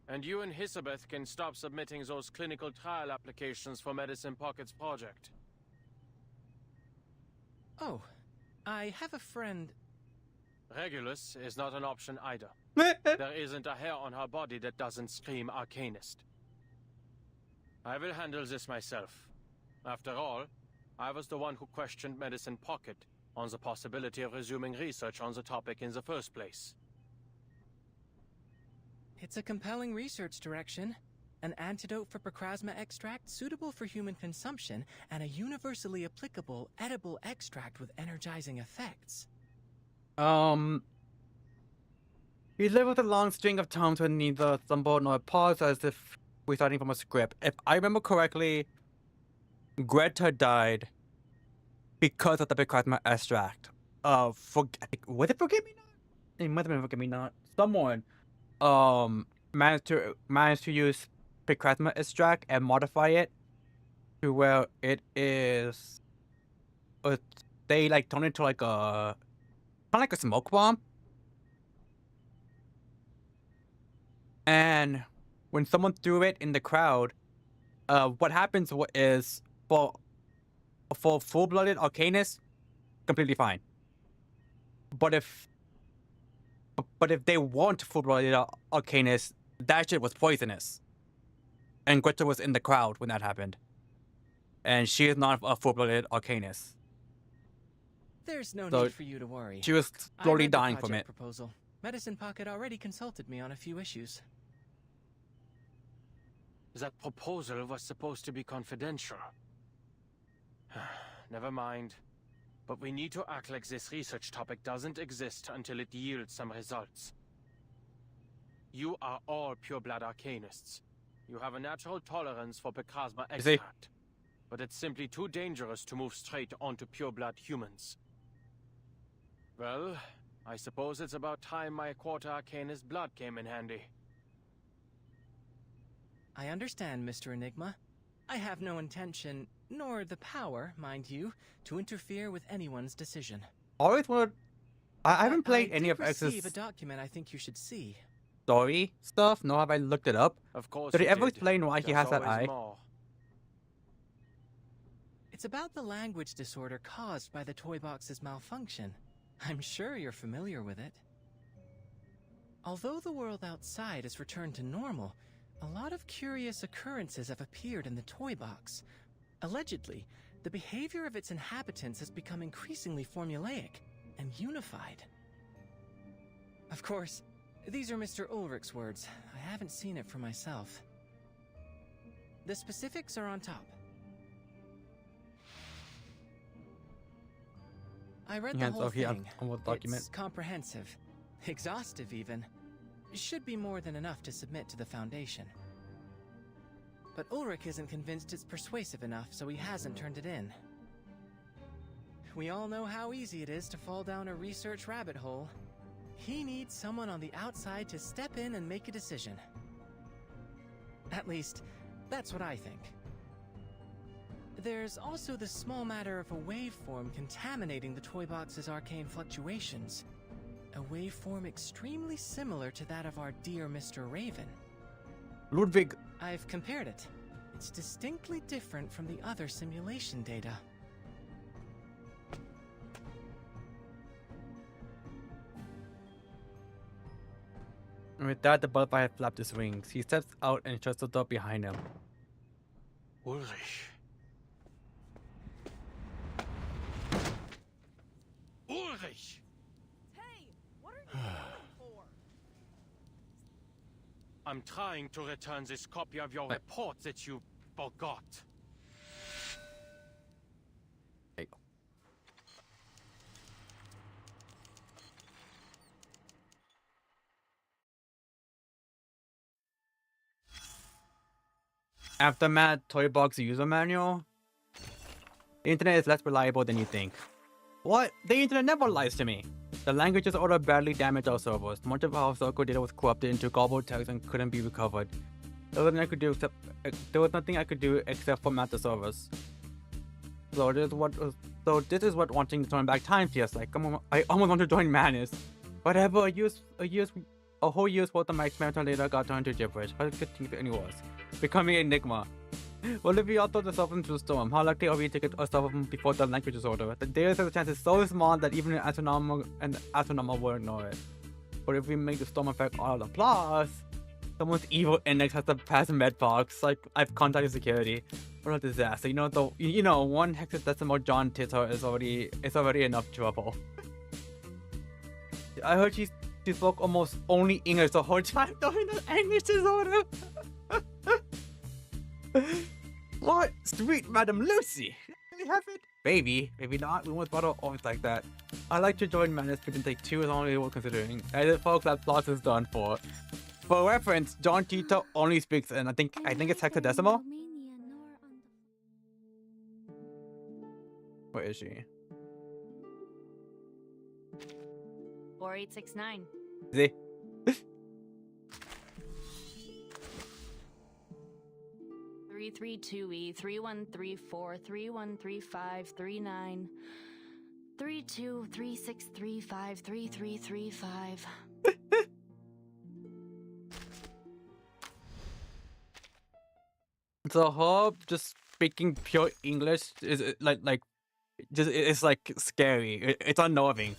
And you and Elizabeth can stop submitting those clinical trial applications for Medicine Pocket's project. Oh, I have a friend. Regulus is not an option either. There isn't a hair on her body that doesn't scream Arcanist. I will handle this myself. After all, I was the one who questioned Medicine Pocket on the possibility of resuming research on the topic in the first place. It's a compelling research direction. An antidote for Pogchamp extract suitable for human consumption, and a universally applicable edible extract with energizing effects. You live with a long string of times when neither stumble nor pause, as if reciting from a script. If I remember correctly, Greta died because of the Pogchamp extract. Was it Forgive Me Not? It might have been Forgive Me Not. Someone managed to use Pogchamp extract and modify it to where it is. They like turn it into like a kind of like a smoke bomb. And when someone threw it in the crowd, what happens is for full-blooded Arcanists, completely fine. But if they weren't full-blooded Arcanists, that shit was poisonous. And Greta was in the crowd when that happened. And she is not a full-blooded Arcanist. There's no need for you to worry. She was slowly dying from it. Proposal. Medicine Pocket already consulted me on a few issues. That proposal was supposed to be confidential. Never mind. But we need to act like this research topic doesn't exist until it yields some results. You are all pure-blood Arcanists. You have a natural tolerance for Pogchamp extract. But it's simply too dangerous to move straight onto pure-blood humans. Well, I suppose it's about time my quarter Arcanist blood came in handy. I understand, Mr. Enigma. I have no intention, nor the power, mind you, to interfere with anyone's decision. Always wanted. I haven't played any of X's. I did receive a document I think you should see. Story stuff? Nor have I looked it up. Of course. Did he ever explain why he has that eye? More. It's about the language disorder caused by the toy box's malfunction. I'm sure you're familiar with it. Although the world outside has returned to normal, a lot of curious occurrences have appeared in the toy box. Allegedly, the behavior of its inhabitants has become increasingly formulaic and unified. Of course, these are Mr. Ulrich's words. I haven't seen it for myself. The specifics are on top. I read the whole thing. It's comprehensive. Exhaustive, even. Should be more than enough to submit to the Foundation. But Ulrich isn't convinced it's persuasive enough, so he hasn't turned it in. We all know how easy it is to fall down a research rabbit hole. He needs someone on the outside to step in and make a decision. At least, that's what I think. There's also the small matter of a waveform contaminating the toy box's arcane fluctuations. a waveform extremely similar to that of our dear Mr. Raven. Ludwig. I've compared it. It's distinctly different from the other simulation data. And with that, the butterfly had flapped his wings. He steps out and shuts the door behind him. Ulrich. Ulrich! Hey, what are you waiting for? I'm trying to return this copy of your report that you forgot. There you go. Aftermath Toy Box User Manual. The internet is less reliable than you think. What? The internet never lies to me. The languages order badly damaged our servers. Much of our circle data was corrupted into garbled text and couldn't be recovered. There was nothing I could do except format the servers. So this is what wanting to turn back time feels like. I almost want to join Manus. Whatever, a whole year's worth of my experimental data got turned to gibberish. How good thing it was. Becoming Enigma. What if we all throw the server into the storm? How likely are we to get a server before the language disorder? The data set chance is so small that even an astronomical will ignore it. But if we make the storm effect all applause, someone's evil index has to pass medbox. Like, I've contacted security. What a disaster. One hexadecimal John Titter is already enough trouble. I heard she spoke almost only English the whole time during the English disorder. What? Sweet Madam Lucy. Really have it? Maybe not. We won't bottle always like that. I like to join Manus, but it can take 2 is only worth considering. Edit folks, that plot is done for. For reference, John Tito only speaks in I think it's hexadecimal. Where is she? 4869. See? 332E 3134 3135 39 323635 3335. So her just speaking pure English is it's like scary. It's unnerving.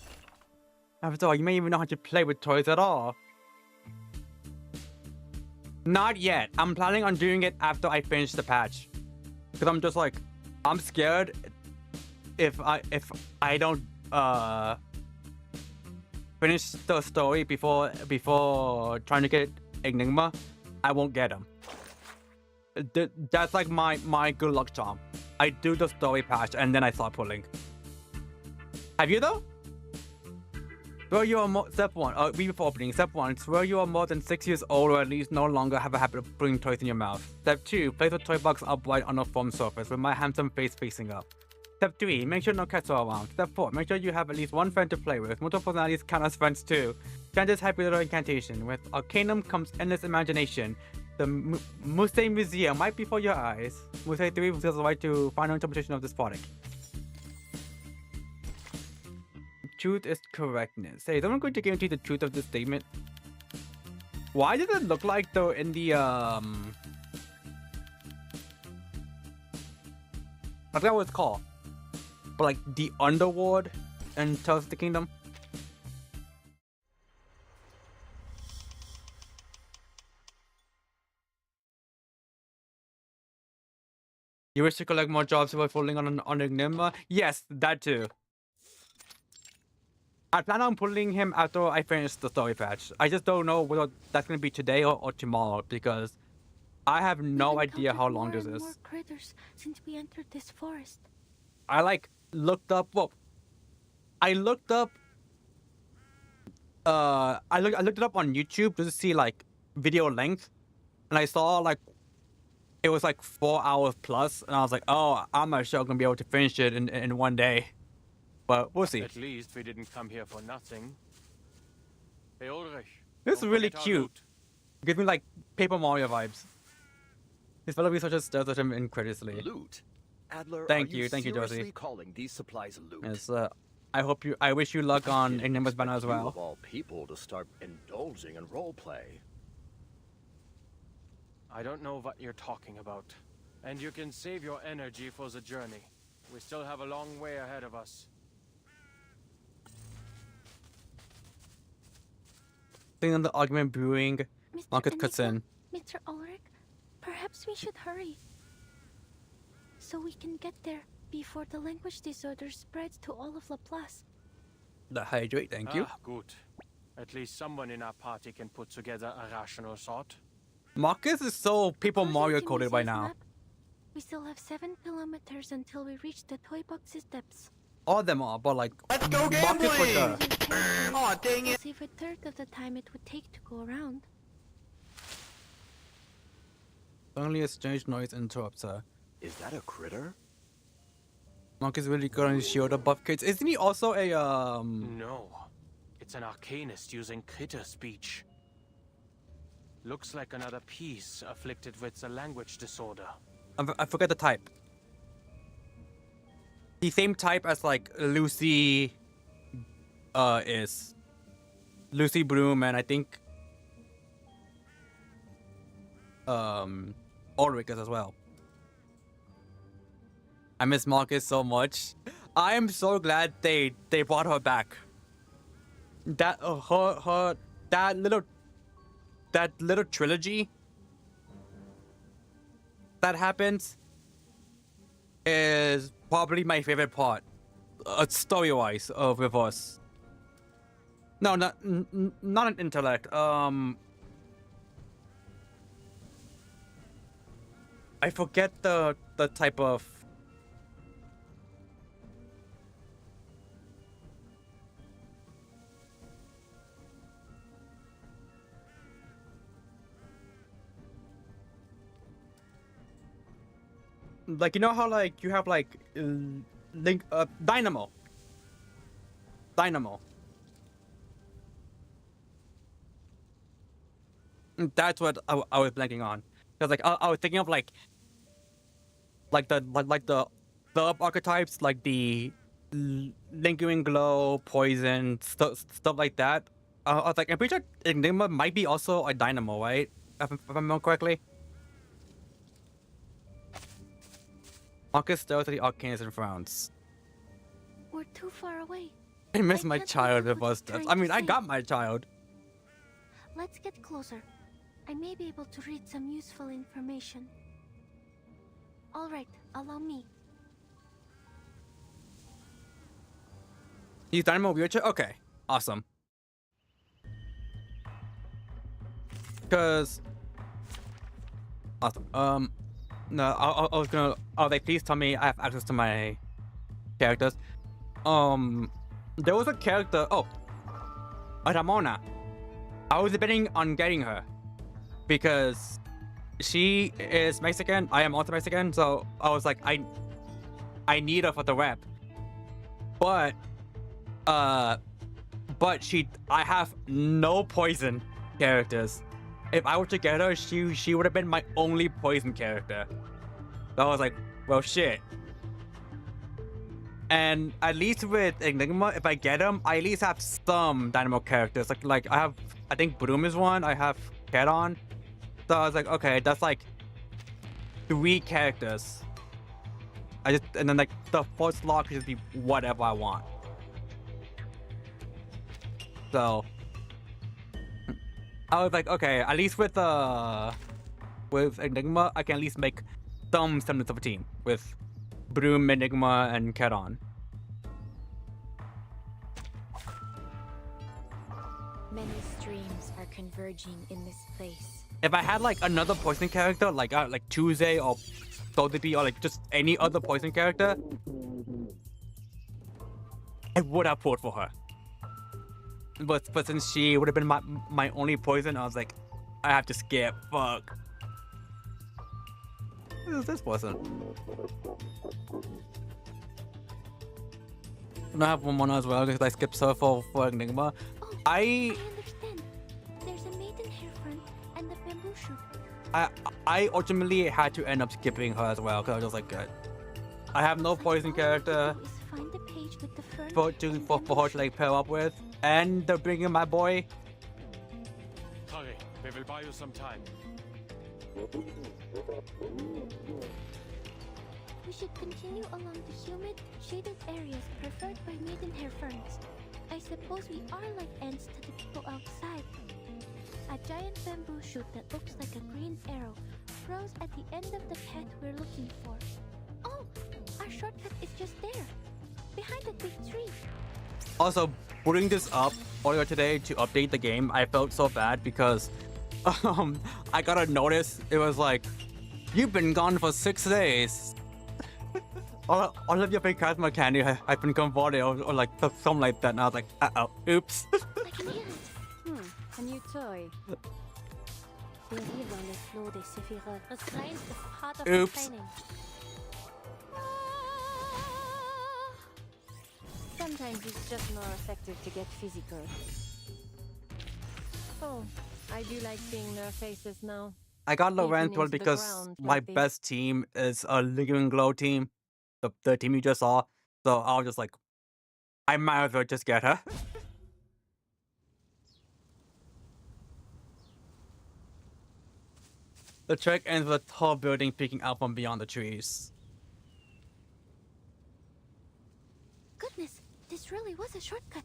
After all, you may even know how to play with toys at all. Not yet. I'm planning on doing it after I finish the patch. Because I'm just like, I'm scared if I don't finish the story before trying to get Enigma, I won't get him. That's like my good luck charm. I do the story patch and then I start pulling. Have you though? Where you are step 1, before opening. Step 1, it's where you are more than 6 years old or at least no longer have a habit of putting toys in your mouth. Step 2, place the toy box upright on a foam surface with my handsome face facing up. Step 3, make sure no cats are around. Step 4, make sure you have at least one friend to play with. Multiple personalities count as friends too. Chant this happy little incantation. With Arcanum comes endless imagination. The Musei Museum might be for your eyes. Musei 3 reserves the right to final interpretation of this product. Truth is correctness. Hey, is someone going to guarantee the truth of this statement? Why does it look like though in the I forgot what it's called, but like the underworld in Tales of the Kingdom? You wish to collect more jobs by falling on Enigma? Yes, that too. I plan on pulling him after I finish the story patch. I just don't know whether that's going to be today or tomorrow because I have no idea how long this is. More critters since we entered this forest. I looked up. Well, I looked up. I looked it up on YouTube just to see like video length, and I saw like it was like 4 hours plus, and I was like, oh, I'm not sure I'm gonna be able to finish it in one day. But we'll see. At least we didn't come here for nothing. Hey Ulrich. This is really cute. Gives me like Paper Mario vibes. His fellow researchers stares at him incredulously. Loot? Adler, thank you, seriously Josie. calling these supplies loot? Yes, I wish you luck on Enigma's banner as You well. of all people to start indulging in roleplay. I don't know what you're talking about. And you can save your energy for the journey. We still have a long way ahead of us. Seeing the argument brewing, Marcus cuts in. Mr. Ulrich, perhaps we should hurry. So we can get there before the language disorder spreads to all of Laplace. The hydrate, thank you. Good. At least someone in our party can put together a rational thought. Marcus is so Paper Mario coded by Museum's now. map. We still have 7 kilometers until we reach the toy box's depths. All of them are, but like, Let's go Marcus with gambling! the... Aw, dang We'll it! save a third of the time it would take to go around. Only a strange noise interrupts her. Is that a critter? Marcus really good on his shield above kids. Isn't he also a No. It's an arcanist using critter speech. Looks like another piece afflicted with a language disorder. I forget the type. The same type as like Lucy is. Lucy Broom and I think Ulrich is as well. I miss Marcus so much. I am so glad they brought her back. That that little trilogy that happens is probably my favorite part, story-wise, of Reverse. No, not an intellect. I forget the type of. Like, you know how like you have like Dynamo. That's what I was blanking on. Cause like I was thinking of like the archetypes, like the lingering glow, poison, stuff like that. I was like, I'm pretty sure Enigma might be also a Dynamo, right? If I remember correctly. Marcus stares at the arcanist and frowns. We're too far away. I miss my can't child believe with what us. he's trying I mean, to I say. got my child. Let's get closer. I may be able to read some useful information. All right, allow me. Use Dynamo wheelchair? Okay, awesome. Cause awesome. No, I was gonna. Oh, they please tell me I have access to my characters. There was a character. Oh, Ramona. I was debating on getting her because she is Mexican. I am also Mexican, so I was like, I need her for the rep. But I have no poison characters. If I were to get her, she would have been my only poison character. So I was like, well, shit. And at least with Enigma, if I get him, I at least have some Dynamo characters. Like I think Broom is one. I have Keron. So I was like, okay, that's like 3 characters. And then like the first slot could just be whatever I want. So I was like, okay, at least with Enigma, I can at least make some semblance of a team with Broom, Enigma, and Keron. Many streams are converging in this place. If I had like another poison character, like Tuesday or Sotheby's or like just any other poison character, I would have fought for her. But since she would have been my only poison, I was like, I have to skip. Fuck. Who is this person? And I have one more as well because I skipped so for Enigma. Oh, I understand. There's a maiden hair front and the bamboo shoot. I ultimately had to end up skipping her as well because I was just like, I have no poison character. find the page with the fern. For her to like pair up with, and they're bringing my boy. Hurry, we will buy you some time. We should continue along the humid, shaded areas preferred by maidenhair ferns. I suppose we are like ants to the people outside. A giant bamboo shoot that looks like a green arrow grows at the end of the path we're looking for. Oh, our shortcut is just there, behind that big tree. Also, putting this up earlier today to update the game, I felt so bad because I got a notice. It was like, you've been gone for 6 days. all of your charisma candy have been converted or like something like that. And I was like, uh-oh, oops. A new toy. Oops. Sometimes it's just more effective to get physical. Oh, I do like seeing their faces now. I got Lorenz Beaten into the because ground, my like they- best team is a Living Glow team, the team you just saw. So I was just like, I might as well just get her. The trek ends with a tall building peeking out from beyond the trees. Goodness, this really was a shortcut.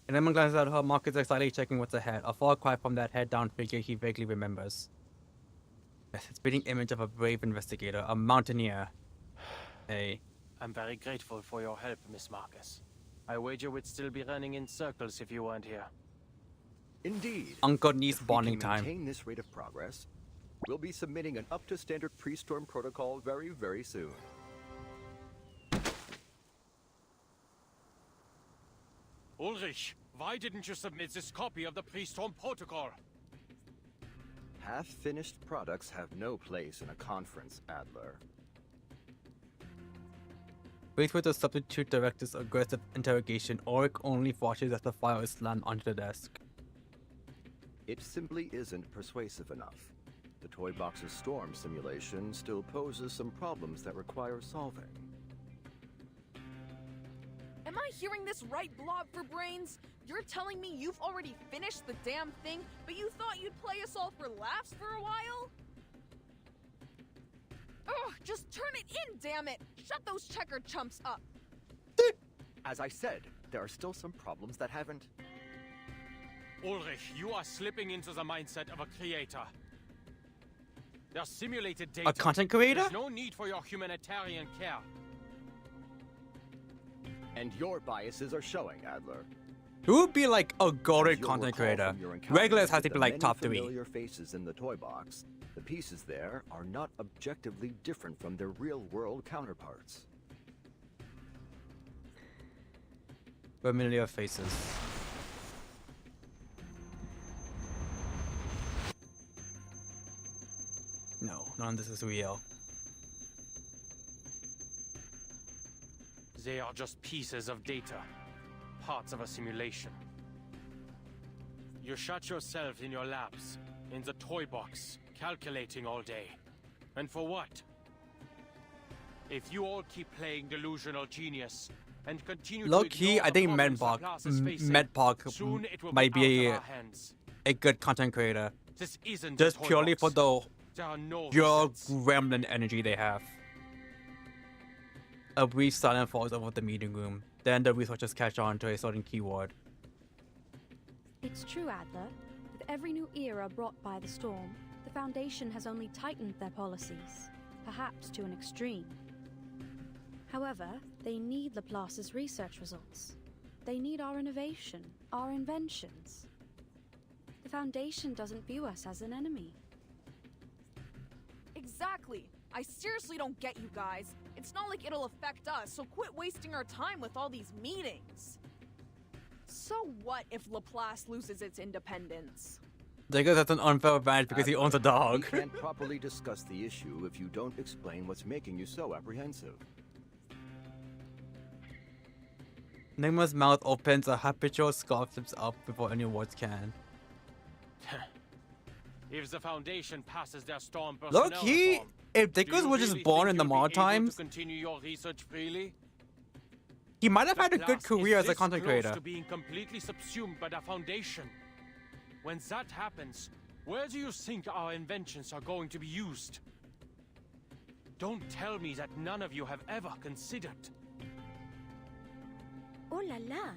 And Emma glances at her, Mark is excitedly checking what's ahead. A far cry from that head-down figure he vaguely remembers. Yes, it's a fitting image of a brave investigator, a mountaineer. I'm very grateful for your help, Miss Marcus. I wager we'd still be running in circles if you weren't here. Indeed. Uncle niece If we bonding can time. maintain this rate of progress, we'll be submitting an up-to-standard pre-storm protocol very, very soon. Ulrich, why didn't you submit this copy of the pre-storm protocol? Half-finished products have no place in a conference, Adler. Wait for the substitute director's aggressive interrogation. Ulrich only watches as the file is slammed onto the desk. It simply isn't persuasive enough. The toy box's storm simulation still poses some problems that require solving. Am I hearing this right, Blob for Brains? You're telling me you've already finished the damn thing, but you thought you'd play us all for laughs for a while? Ugh, just turn it in, damn it! Shut those checker chumps up! As I said, there are still some problems that haven't... Ulrich, you are slipping into the mindset of a creator. They're simulated data. A content creator? There's no need for your humanitarian care. And your biases are showing, Adler. Who would be like a goated As you'll content recall creator? from your encounter Regulars has to with be the like many top 3. familiar faces in the toy box. The pieces there are not objectively different from their real-world counterparts. Familiar faces. No, none of this is real. They are just pieces of data, parts of a simulation. You shut yourself in your labs, in the toy box, calculating all day. And for what? If you all keep playing delusional genius and continue Low to key, ignore I the think problems the class is facing, Medpog soon it will might be out of our hands. a good content creator. This isn't Just a toy purely box. for the There are no pure resets. gremlin energy they have. A brief silence falls over the meeting room. Then the researchers catch on to a certain keyword. It's true, Adler. With every new era brought by the storm, the Foundation has only tightened their policies, perhaps to an extreme. However, they need Laplace's research results. They need our innovation, our inventions. The Foundation doesn't view us as an enemy. Exactly! I seriously don't get you guys. It's not like it'll affect us, so quit wasting our time with all these meetings. So what if Laplace loses its independence? I guess that's an unfair advantage because he owns a dog. We can't properly discuss the issue if you don't explain what's making you so apprehensive. Enigma's mouth opens, a habitual scoff slips up before any words can. If the Foundation passes their storm personnel Low-key, reform, if Dickus was just born in the mod times, continue your research freely? he might have had a good Laplace career is as a this content close creator. to being completely subsumed by the Foundation. When that happens, where do you think our inventions are going to be used? Don't tell me that none of you have ever considered. Oh la la!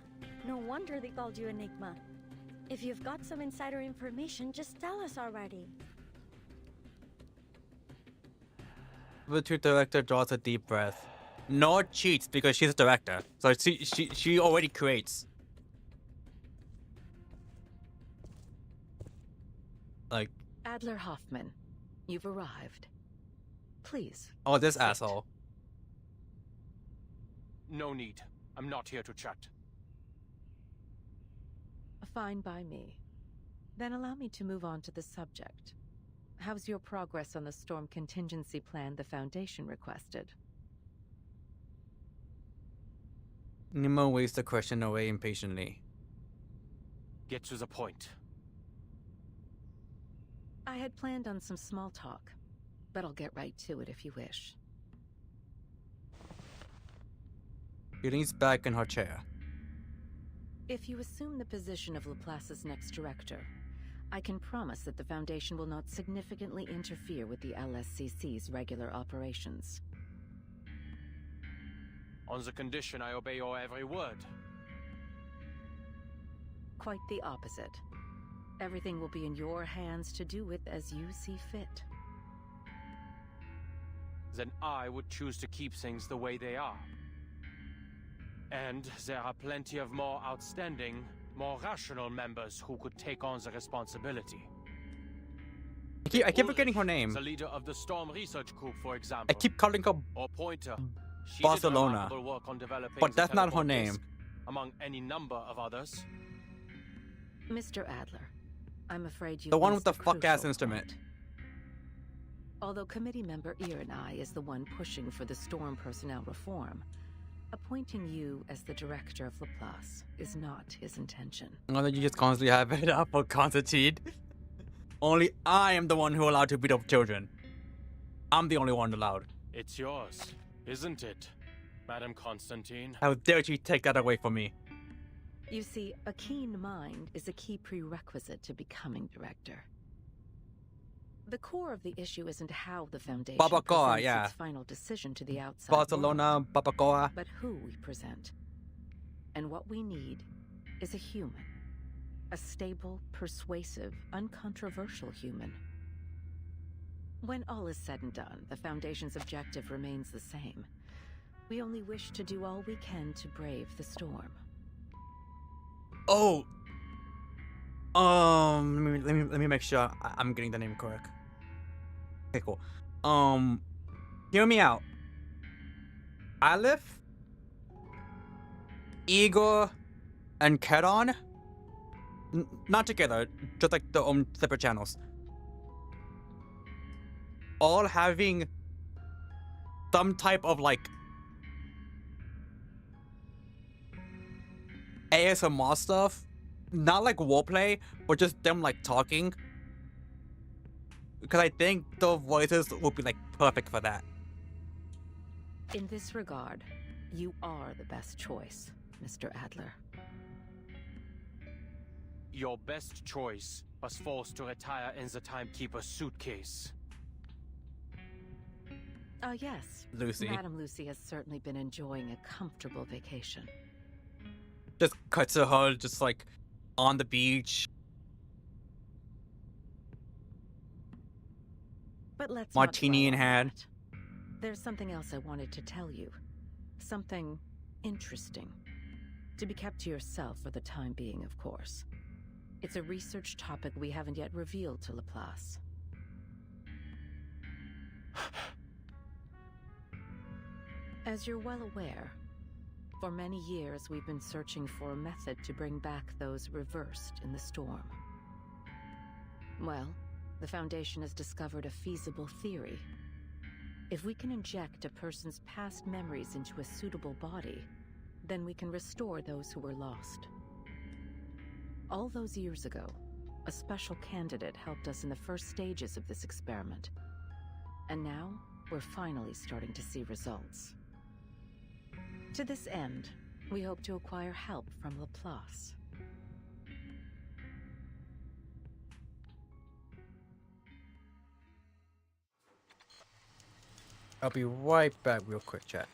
No wonder they called you Enigma. If you've got some insider information, just tell us already. The two director draws a deep breath. No cheats because she's a director, so she already creates. Like, Adler Hoffman, you've arrived. Please. oh, this sit. asshole. No need. I'm not here to chat. Fine by me. Then allow me to move on to the subject. How's your progress on the storm contingency plan the Foundation requested? Nemo waves the question away impatiently. Get to the point. I had planned on some small talk, but I'll get right to it if you wish. She leans back in her chair. If you assume the position of Laplace's next director, I can promise that the Foundation will not significantly interfere with the LSCC's regular operations. On the condition I obey your every word. Quite the opposite. Everything will be in your hands to do with as you see fit. Then I would choose to keep things the way they are. And there are plenty of more outstanding, more rational members who could take on the responsibility. I keep forgetting her name. The leader of the Storm Research Group, for example. I keep calling her Or Pointer. She Barcelona. did remarkable work on developing But the that's not her teleport name. disk, among any number of others. Mr. Adler, I'm afraid you the one missed with the a fuck-ass crucial instrument. point. Although committee member Irenai is the one pushing for the Storm personnel reform, appointing you as the director of Laplace is not his intention. Now that you just constantly have it up for Constantine. Only I am the one who allowed to beat up children. I'm the only one allowed. It's yours, isn't it, Madam Constantine? How dare you take that away from me? You see, a keen mind is a key prerequisite to becoming director. The core of the issue isn't how the Foundation Babacoa, presents yeah. its final decision to the outside Barcelona, world, Babacoa. but who we present. And what we need is a human. A stable, persuasive, uncontroversial human. When all is said and done, the Foundation's objective remains the same. We only wish to do all we can to brave the storm. Oh. Let me make sure I'm getting the name correct. Okay, cool. Hear me out. Aleph, Igor, and Keron. Not together, just like their own separate channels. All having some type of like ASMR stuff. Not like roleplay, but just them like talking. Because I think the voices would be like perfect for that. In this regard, you are the best choice, Mr. Adler. Your best choice was forced to retire in the Timekeeper's suitcase. Yes. Lucy. Madam Lucy has certainly been enjoying a comfortable vacation. Just cuts to her just like on the beach. But let's Martini in not dwell on hand. that. There's something else I wanted to tell you. Something interesting. To be kept to yourself for the time being, of course. It's a research topic we haven't yet revealed to Laplace. As you're well aware, for many years we've been searching for a method to bring back those reversed in the storm. Well, the Foundation has discovered a feasible theory. If we can inject a person's past memories into a suitable body, then we can restore those who were lost. All those years ago, a special candidate helped us in the first stages of this experiment. And now, we're finally starting to see results. To this end, we hope to acquire help from Laplace. I'll be right back real quick, chat.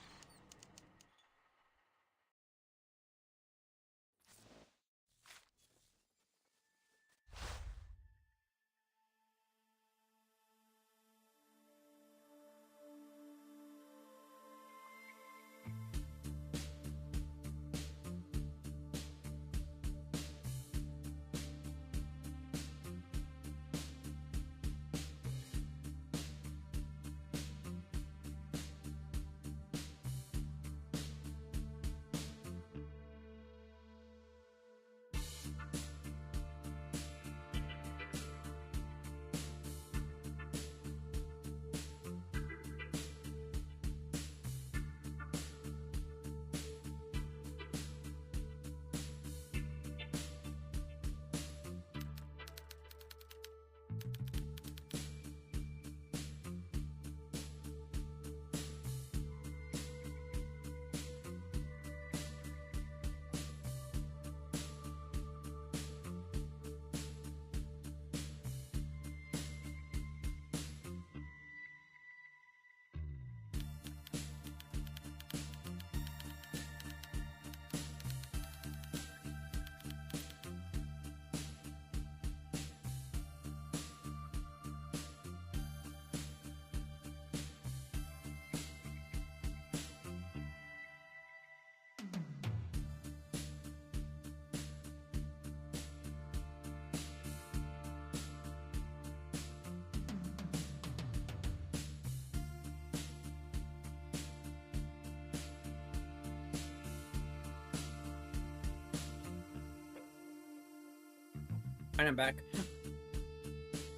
I am back.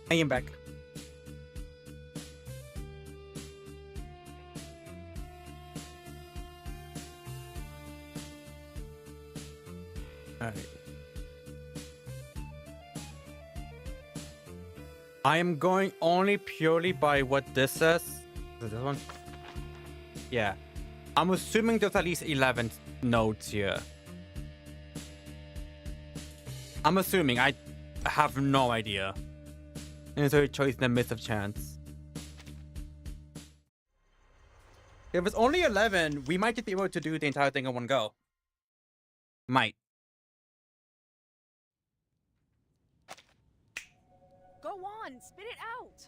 I am back. Alright. I am going only purely by what this says. Is it this one? Yeah. I'm assuming there's at least 11 nodes here. I'm assuming. I have no idea. And it's a choice in the midst of chance. If it's only 11, we might be able to do the entire thing in one go. Might. Go on, spit it out!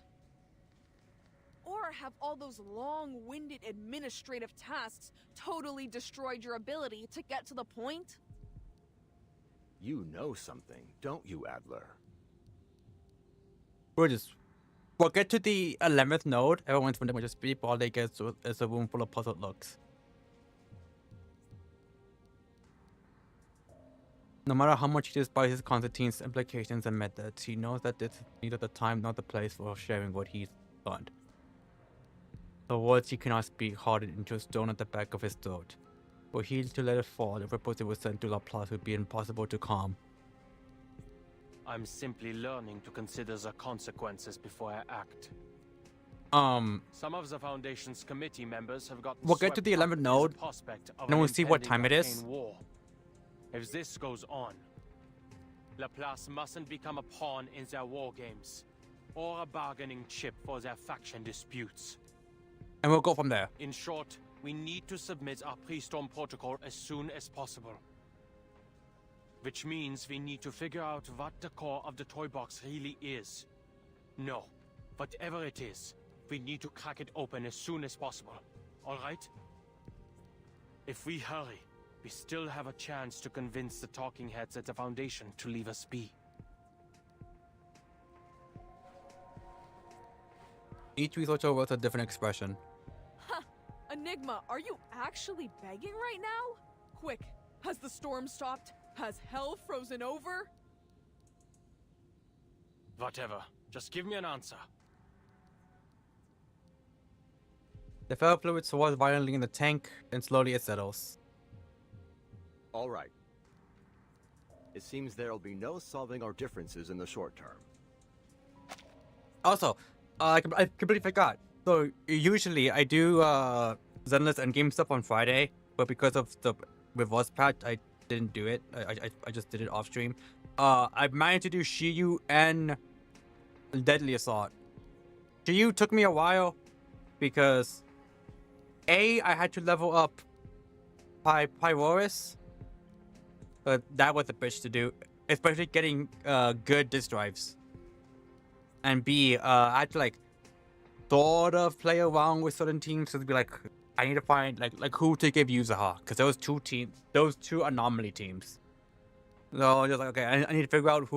Or have all those long-winded administrative tasks totally destroyed your ability to get to the point? You know something, don't you, Adler? We'll get to the 11th node. Everyone's from them will just beep. All they get is a room full of puzzled looks. No matter how much he despises Constantine's implications and methods, he knows that this is neither the time nor the place for sharing what he's learned. The words he cannot speak hardened into a stone at the back of his throat. Were he to let it fall, the ripples it was sent to Laplace would be impossible to calm. I'm simply learning to consider the consequences before I act. Some of the Foundation's committee members have got. We'll get to the 11th node, and we'll see what time it is. War. If this goes on, Laplace mustn't become a pawn in their war games, or a bargaining chip for their faction disputes. And we'll go from there. In short, we need to submit our pre-storm protocol as soon as possible. Which means we need to figure out what the core of the toy box really is. No, whatever it is, we need to crack it open as soon as possible. Alright? If we hurry, we still have a chance to convince the talking heads at the Foundation to leave us be. Each researcher was a different expression. Huh. Enigma, are you actually begging right now? Quick, has the storm stopped? Has hell frozen over? Whatever. Just give me an answer. The fell fluid swirls violently in the tank, and slowly it settles. All right. It seems there'll be no solving our differences in the short term. Also, I completely forgot. So usually I do Zenless endgame stuff on Friday, but because of the reverse patch, I didn't do it. I just did it off stream. I managed to do Shiyu and Deadly Assault. Shiyu took me a while because I had to level up Pyroris. That was a bitch to do, especially getting good disk drives. And B, I had to like sort of play around with certain teams to be like, I need to find like who to give Yuzaha, because those two anomaly teams. So I was just like, okay, I need to figure out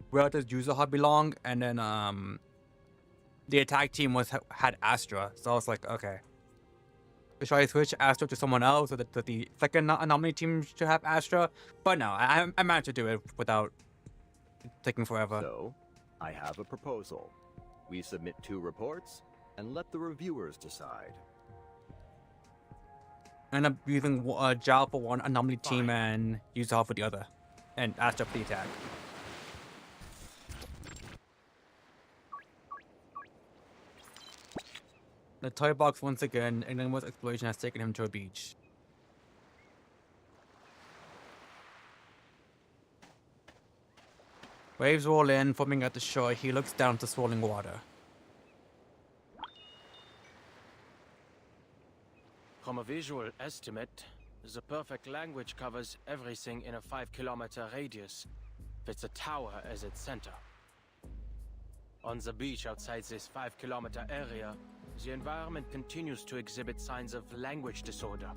where does Yuzaha belong, and then the attack team had Astra, so I was like, okay, should I switch Astra to someone else, so that the second anomaly team should have Astra? But no, I managed to do it without taking forever. So, I have a proposal. We submit 2 reports and let the reviewers decide. I end up using Jal for one anomaly team and Yuzaha for the other, and Astra for the attack. The toy box once again, Enigma's explosion has taken him to a beach. Waves roll in, foaming at the shore. He looks down at the swirling water. From a visual estimate, the perfect language covers everything in a 5-kilometer radius, with the tower as its center. On the beach outside this 5-kilometer area, the environment continues to exhibit signs of language disorder,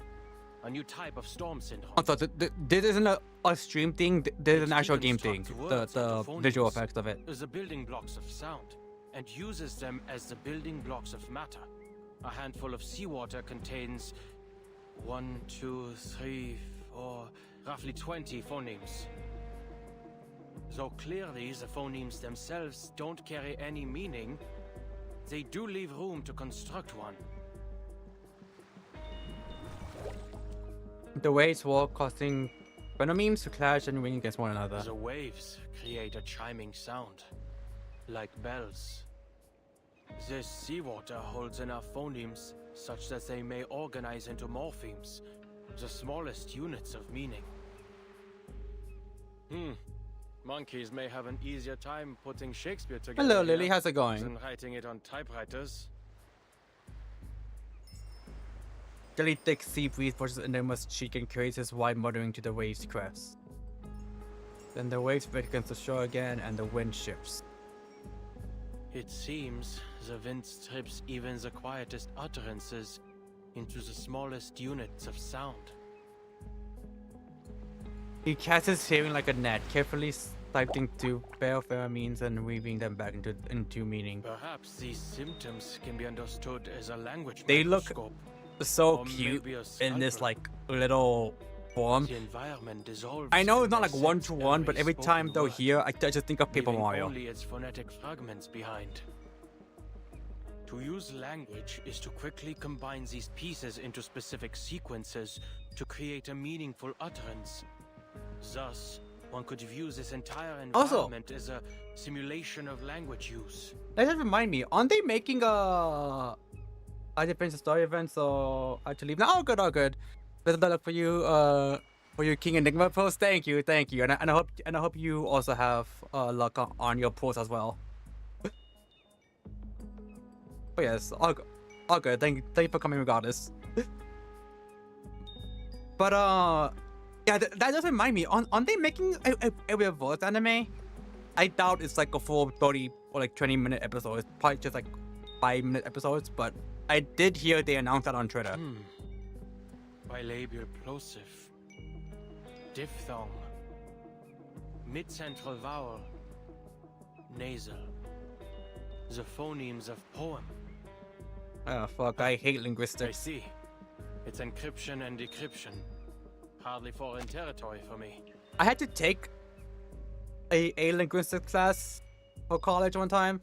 a new type of storm syndrome. I thought this isn't a stream thing, this is an actual game thing, the visual effects of it. The building blocks of sound, and uses them as the building blocks of matter. A handful of seawater contains 1, 2, 3, 4, roughly 20 phonemes. Though clearly the phonemes themselves don't carry any meaning, they do leave room to construct one. The waves swirl, causing phonemes to clash and ring against one another. The waves create a chiming sound, like bells. This seawater holds enough phonemes such that they may organize into morphemes, the smallest units of meaning. Monkeys may have an easier time putting Shakespeare together. Hello, Lily. How's it going? Than writing it on typewriters. Jelly thick sea breeze pushes Enigma's cheek and carries his wide muttering to the waves' crest. Then the waves break against the shore again, and the wind shifts. It seems the wind strips even the quietest utterances into the smallest units of sound. He casts his hearing like a net, carefully sifting through bare pheromones and weaving them back into meaning. Perhaps these symptoms can be understood as a language They look microscope, so cute in this like little form. The environment dissolves. I know it's not like one-to-one, but every time they're here, I just think of Paper Mario. Only its phonetic fragments behind. To use language is to quickly combine these pieces into specific sequences to create a meaningful utterance. Thus, one could view this entire environment as a simulation of language use. That just remind me, aren't they making a different story event? So I have to leave now. All good. Best of luck for you, King Enigma post. Thank you, and I hope you also have luck on your post as well. But yes, all good. Thank you for coming regardless. But yeah, that does remind me. Aren't they making a reverse anime? I doubt it's like a full 30 or like 20-minute episode. It's probably just like 5-minute episodes. But I did hear they announced that on Twitter. Bilabial plosive, diphthong, mid-central vowel, nasal, the phonemes of poem. Oh fuck, I hate linguistics. I see. It's encryption and decryption. Hardly foreign territory for me. I had to take a linguistics class for college one time,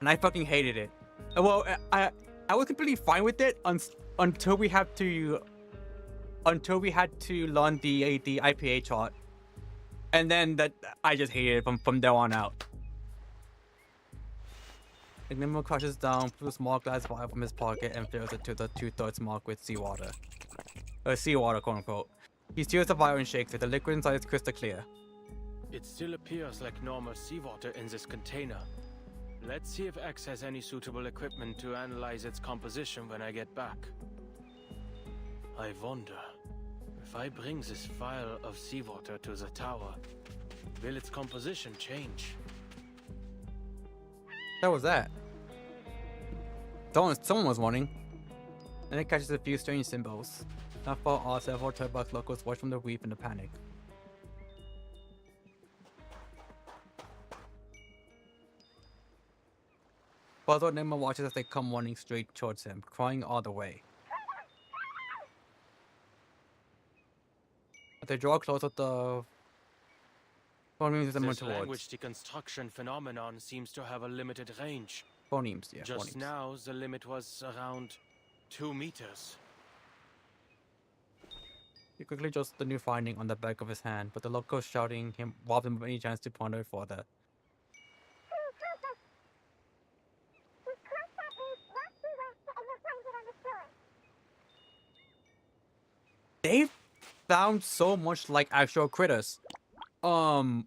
and I fucking hated it. Well, I was completely fine with it until we had to learn the IPA chart, and then I just hated it from there on out. Enigma crushes down, pulls a small glass vial from his pocket, and fills it to the 2/3 mark with seawater. Seawater, quote unquote. He steers the vial and shakes it. The liquid inside is crystal clear. It still appears like normal seawater in this container. Let's see if X has any suitable equipment to analyze its composition when I get back. I wonder, if I bring this vial of seawater to the tower, will its composition change? That was that. Someone was warning. Then it catches a few strange symbols. Not far off, several toy box locals watch from the reef in a panic. Puzzled, Enigma watches as they come running straight towards him, crying all the way. As they draw closer, the phonemes them This towards. language deconstruction phenomenon seems to have a limited range. Phonemes, yeah. Just phonemes. now, the limit was around 2 meters. He quickly jots the new finding on the back of his hand, but the locals shouting him robbed him of any chance to ponder it further. They sound so much like actual critters. On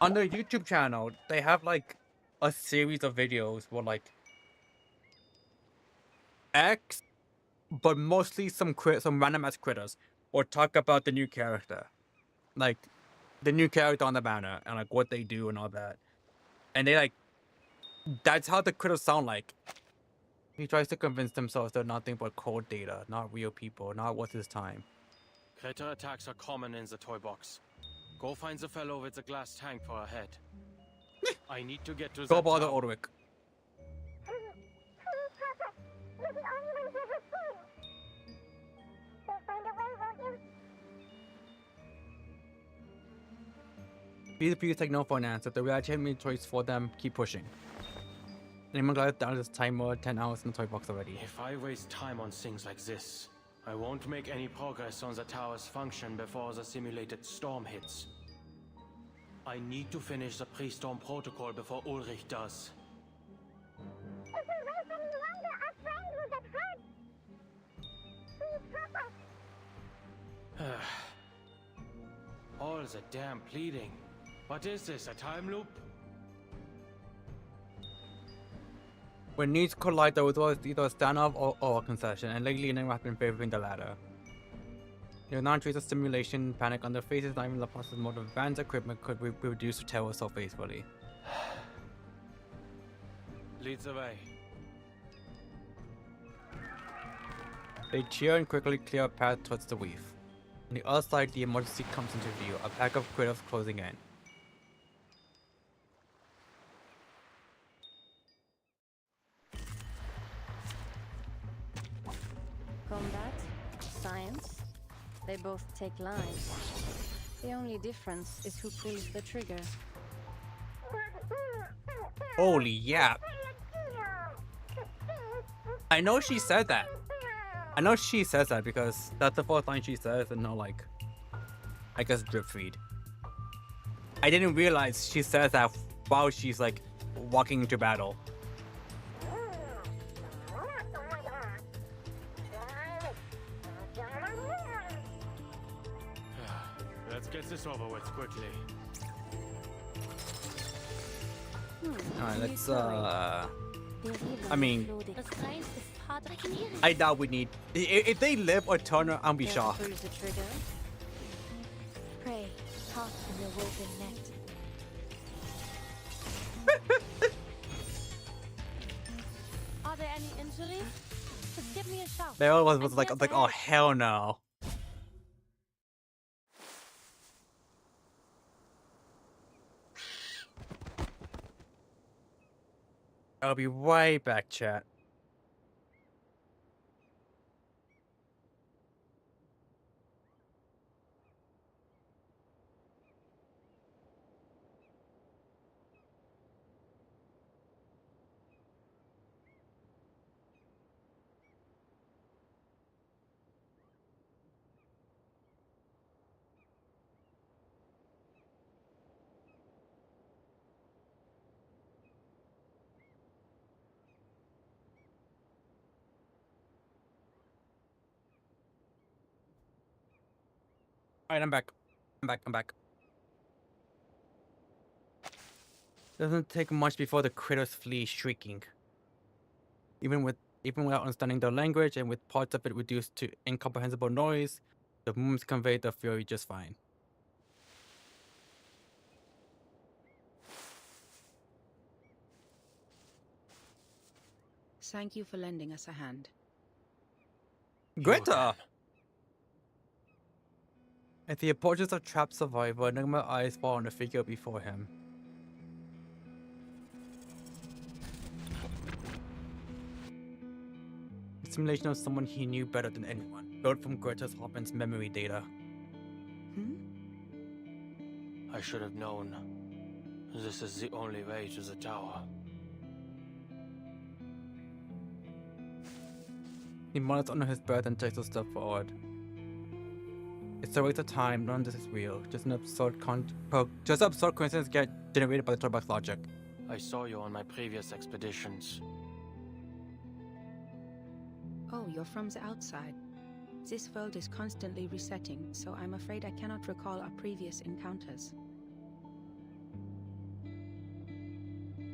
their YouTube channel, they have like a series of videos where like X, but mostly some random ass critters, or talk about the new character, like the new character on the banner and like what they do and all that. And they like, that's how the critters sound like. He tries to convince themselves they're nothing but cold data, not real people, not worth his time. Critter attacks are common in the toy box. Go find the fellow with the glass tank for a head. I need to get to Go the bother tower. Ulrich. These appears take no for an answer. The reality had made a choice for them. Keep pushing. Enigma glides down this timer, 10 hours in the toy box already. If I waste time on things like this, I won't make any progress on the tower's function before the simulated storm hits. I need to finish the pre-storm protocol before Ulrich does. All the damn pleading. What is this, a time loop? When needs collide, there was always either a standoff or a concession, and lately Enigma has been favoring the latter. There are non-trace of stimulation, panic on their faces, not even the process mode of advanced equipment could be reduced to terror so faithfully. Leads the way. They cheer and quickly clear a path towards the reef. On the other side, the emergency comes into view, a pack of critters closing in. Combat, science, they both take lives. The only difference is who pulls the trigger. Holy yap. I know she said that. I know she says that because that's the first line she says and no like, I guess drip feed. I didn't realize she says that while she's like walking into battle. Let's get this over with quickly. Alright, let's I mean, I doubt we need. If they live or turn, I'll be shocked. Pulls the trigger. Pray, caught in your woven net. Are there any injuries? Just give me a shout. They always was like, oh hell no. I'll be right back, chat. Alright, I'm back. I'm back. Doesn't take much before the critters flee shrieking. Even without understanding their language and with parts of it reduced to incomprehensible noise, the movements convey the fury just fine. Thank you for lending us a hand. Greta! As he approaches a trapped survivor, Enigma's eyes fall on the figure before him. A simulation of someone he knew better than anyone, built from Greta's Hoffman's memory data. I should have known. This is the only way to the tower. He mutters under his breath and takes a step forward. It's a waste of time, none of this is real. Just an absurd coincidence get generated by the Toybox logic. I saw you on my previous expeditions. Oh, you're from the outside. This world is constantly resetting, so I'm afraid I cannot recall our previous encounters.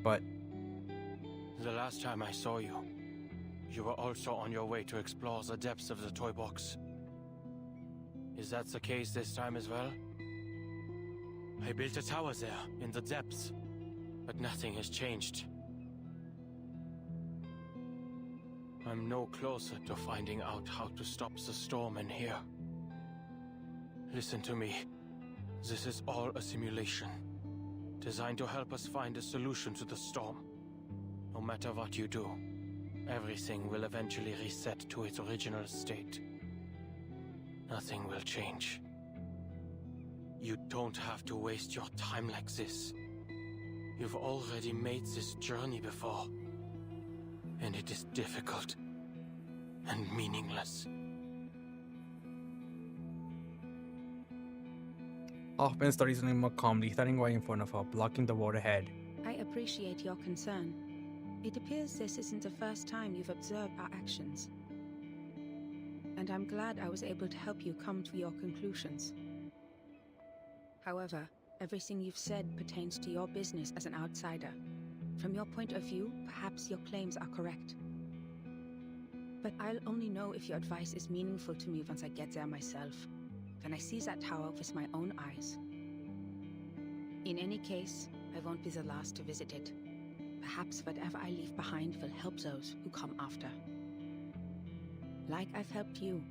But the last time I saw you, you were also on your way to explore the depths of the toy box. Is that the case this time as well? I built a tower there, in the depths, but nothing has changed. I'm no closer to finding out how to stop the storm in here. Listen to me. This is all a simulation, designed to help us find a solution to the storm. No matter what you do, everything will eventually reset to its original state. Nothing will change. You don't have to waste your time like this. You've already made this journey before, and it is difficult and meaningless. Hoffman studies Enigma calmly, standing right in front of her, blocking the road ahead. I appreciate your concern. It appears this isn't the first time you've observed our actions. And I'm glad I was able to help you come to your conclusions. However, everything you've said pertains to your business as an outsider. From your point of view, perhaps your claims are correct. But I'll only know if your advice is meaningful to me once I get there myself, when I see that tower with my own eyes. In any case, I won't be the last to visit it. Perhaps whatever I leave behind will help those who come after. Like I've helped you.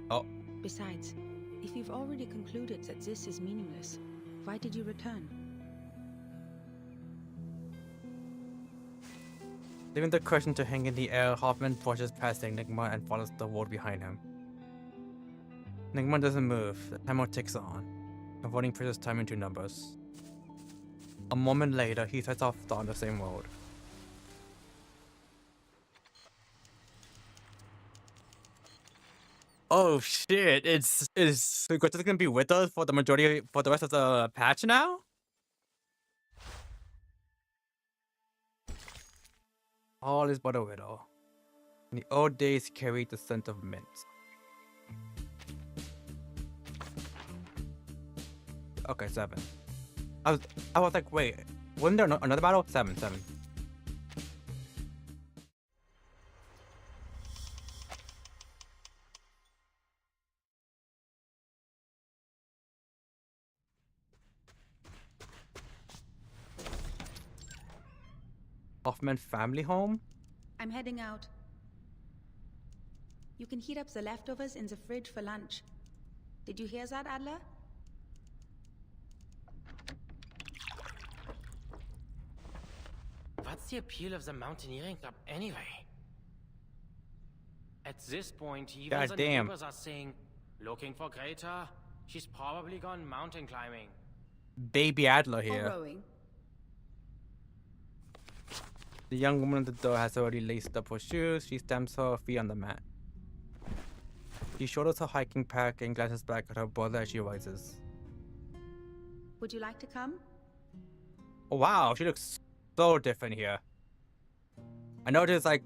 Oh. Besides, if you've already concluded that this is meaningless, why did you return? Leaving the question to hang in the air, Hoffman pushes past Enigma and follows the road behind him. Enigma doesn't move. The timer ticks on, converting precious time into numbers. A moment later, he sets off down the same road. Oh shit! Is Greta gonna be with us for the rest of the patch now? All is but a riddle. In the old days carried the scent of mint. Okay, 7. I was like, wait, wasn't there another battle? 7. Hoffman family home? I'm heading out. You can heat up the leftovers in the fridge for lunch. Did you hear that, Adler? What's the appeal of the mountaineering club anyway? At this point, even the neighbors are saying, looking for Greta? She's probably gone mountain climbing. Baby Adler here. Or rowing. The young woman at the door has already laced up her shoes. She stamps her feet on the mat. She shoulders her hiking pack and glances back at her brother as she rises. Would you like to come? Oh wow, she looks so different here. I noticed like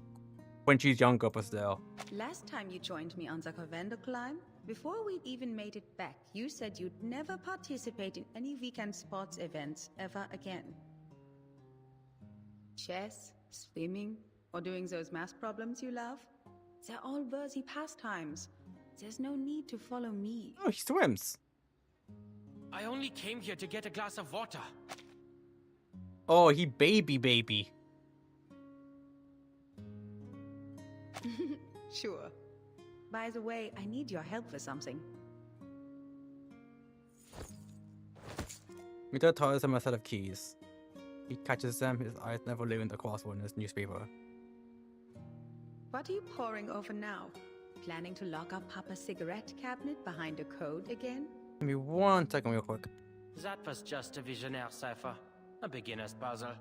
when she's younger, but still. Last time you joined me on the Covendo climb, before we'd even made it back, you said you'd never participate in any weekend sports events ever again. Chess, swimming, or doing those math problems you love? They're all worthy pastimes. There's no need to follow me. Oh, he swims. I only came here to get a glass of water. Oh, he baby. Sure. By the way, I need your help with something. Mito tells him a set of keys. He catches them, his eyes never leaving the crossword in his newspaper. What are you poring over now? Planning to lock up Papa's cigarette cabinet behind a code again? Give me 1 second real quick. That was just a visionaire cipher. A beginner's puzzle.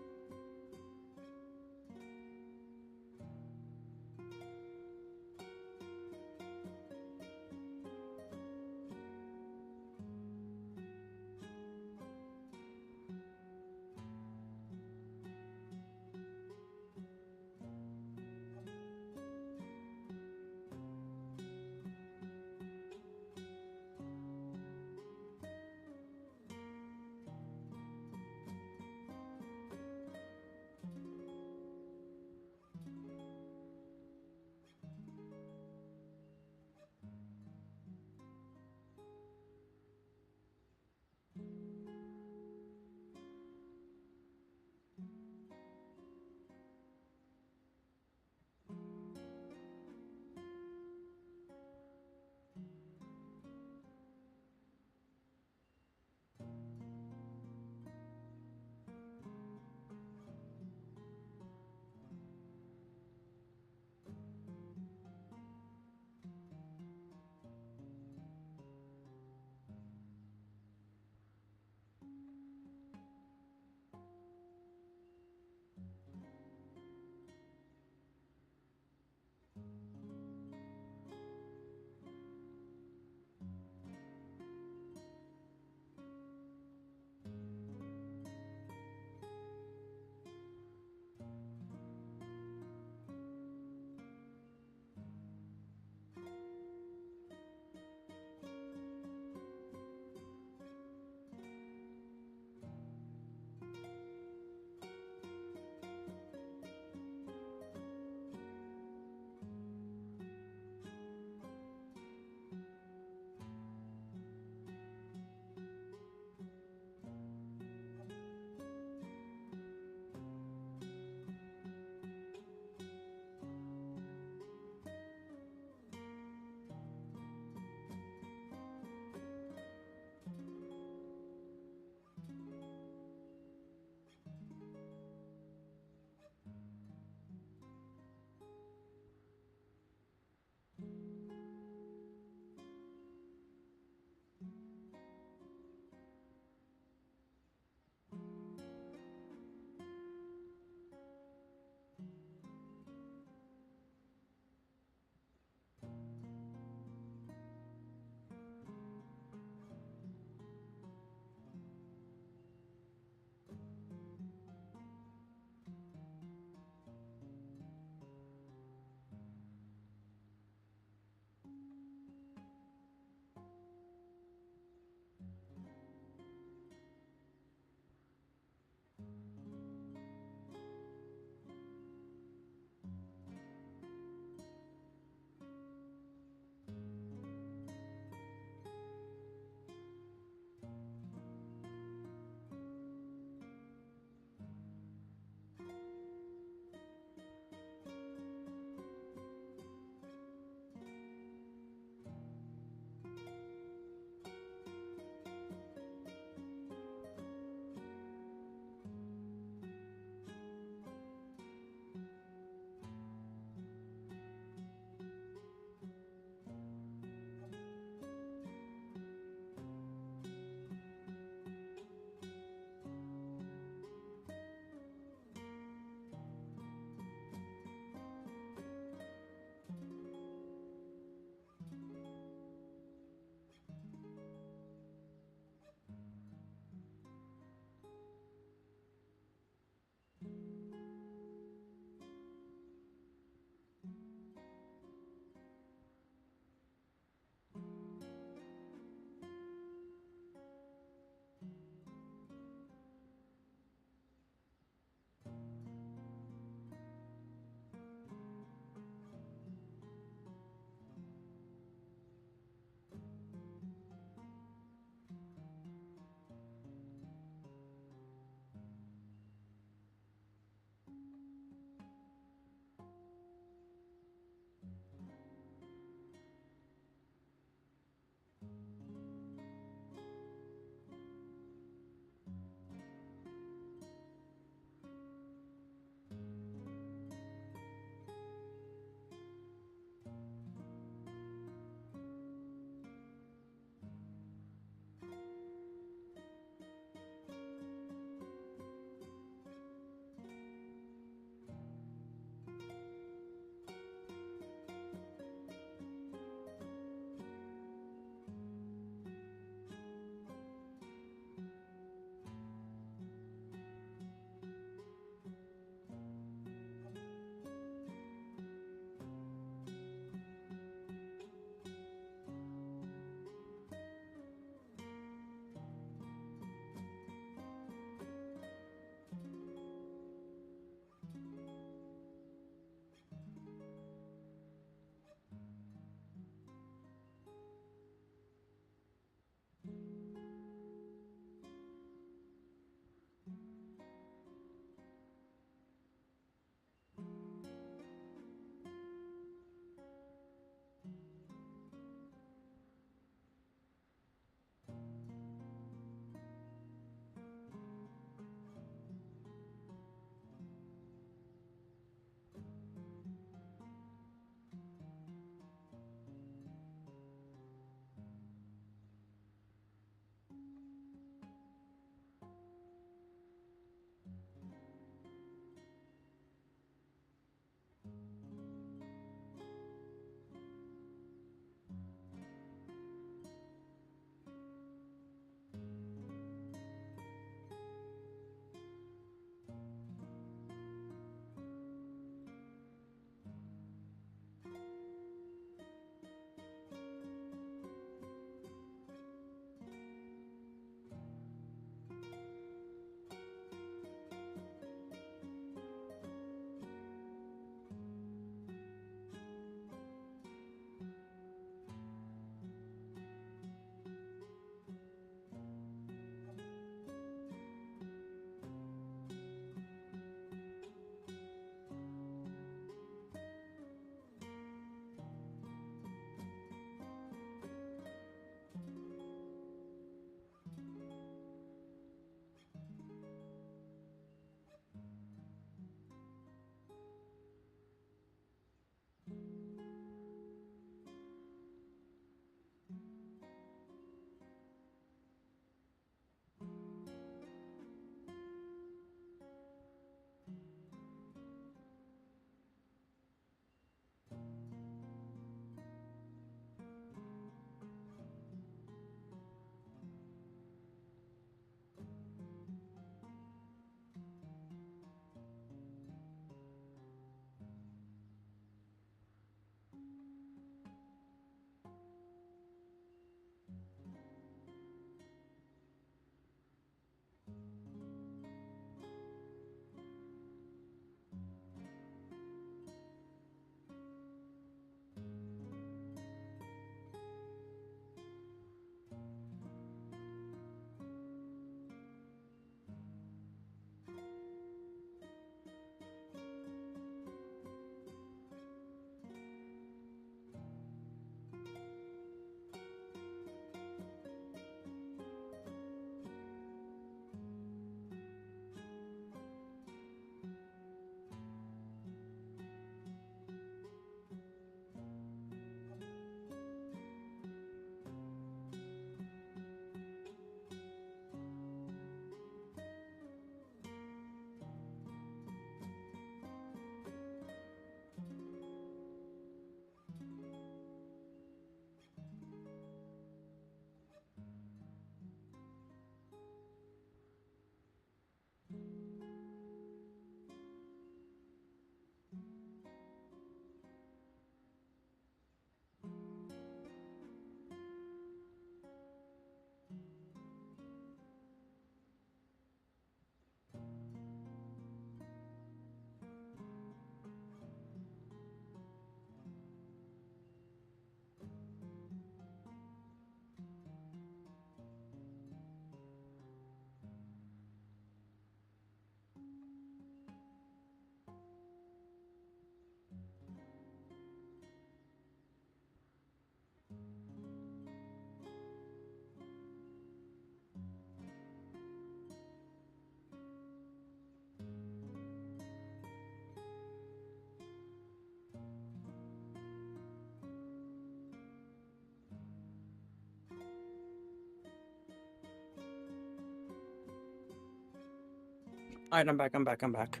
Alright, I'm back.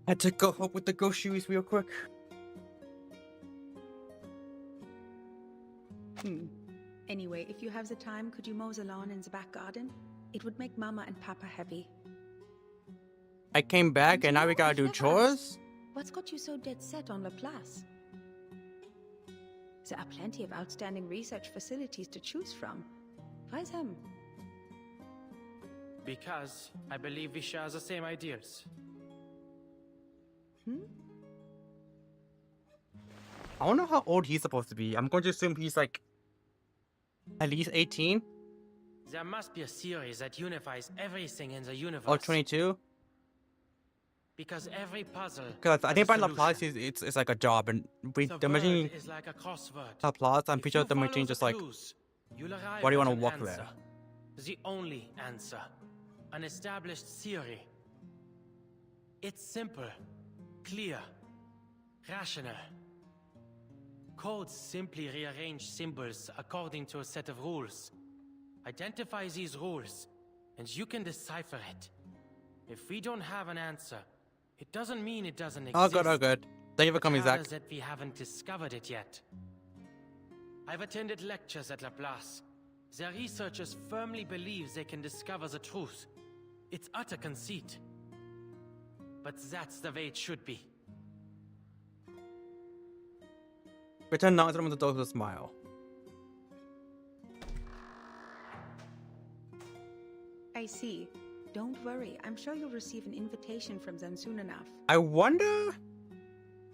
Had to go help with the groceries real quick. Anyway, if you have the time, could you mow the lawn in the back garden? It would make Mama and Papa happy. I came back and now we gotta do chores? What's got you so dead set on Laplace? There are plenty of outstanding research facilities to choose from. Why them? Because I believe we share the same ideals. I don't know how old he's supposed to be. I'm going to assume he's like at least 18. There must be a series that unifies everything in the universe. Or 22. Because every puzzle. Because I think by Laplace it's like a job, and the machine is like a crossword. Laplace, I'm pretty sure the machine just like, why do you want to walk there? The only answer, an established theory. It's simple, clear, rational. Codes simply rearrange symbols according to a set of rules. Identify these rules, and you can decipher it. If we don't have an answer, it doesn't mean it doesn't exist. Oh good. Thank you for coming, Zach. That we haven't discovered it yet. I've attended lectures at Laplace. Their researchers firmly believe they can discover the truth. It's utter conceit. But that's the way it should be. Pretend not to them with a smile. I see. Don't worry. I'm sure you'll receive an invitation from them soon enough. I wonder...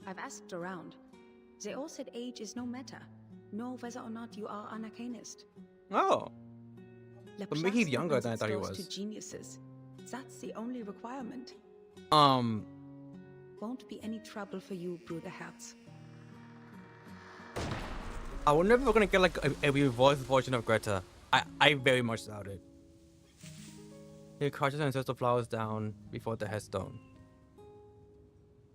I've asked around. They all said age is no matter, nor whether or not you are an arcanist. Oh. But maybe he's younger than I thought he was. was. To geniuses. That's the only requirement. Won't be any trouble for you, Bruderherz. I wonder if we're gonna get like a revised version of Greta. I very much doubt it. He crouches and sets the flowers down before the headstone.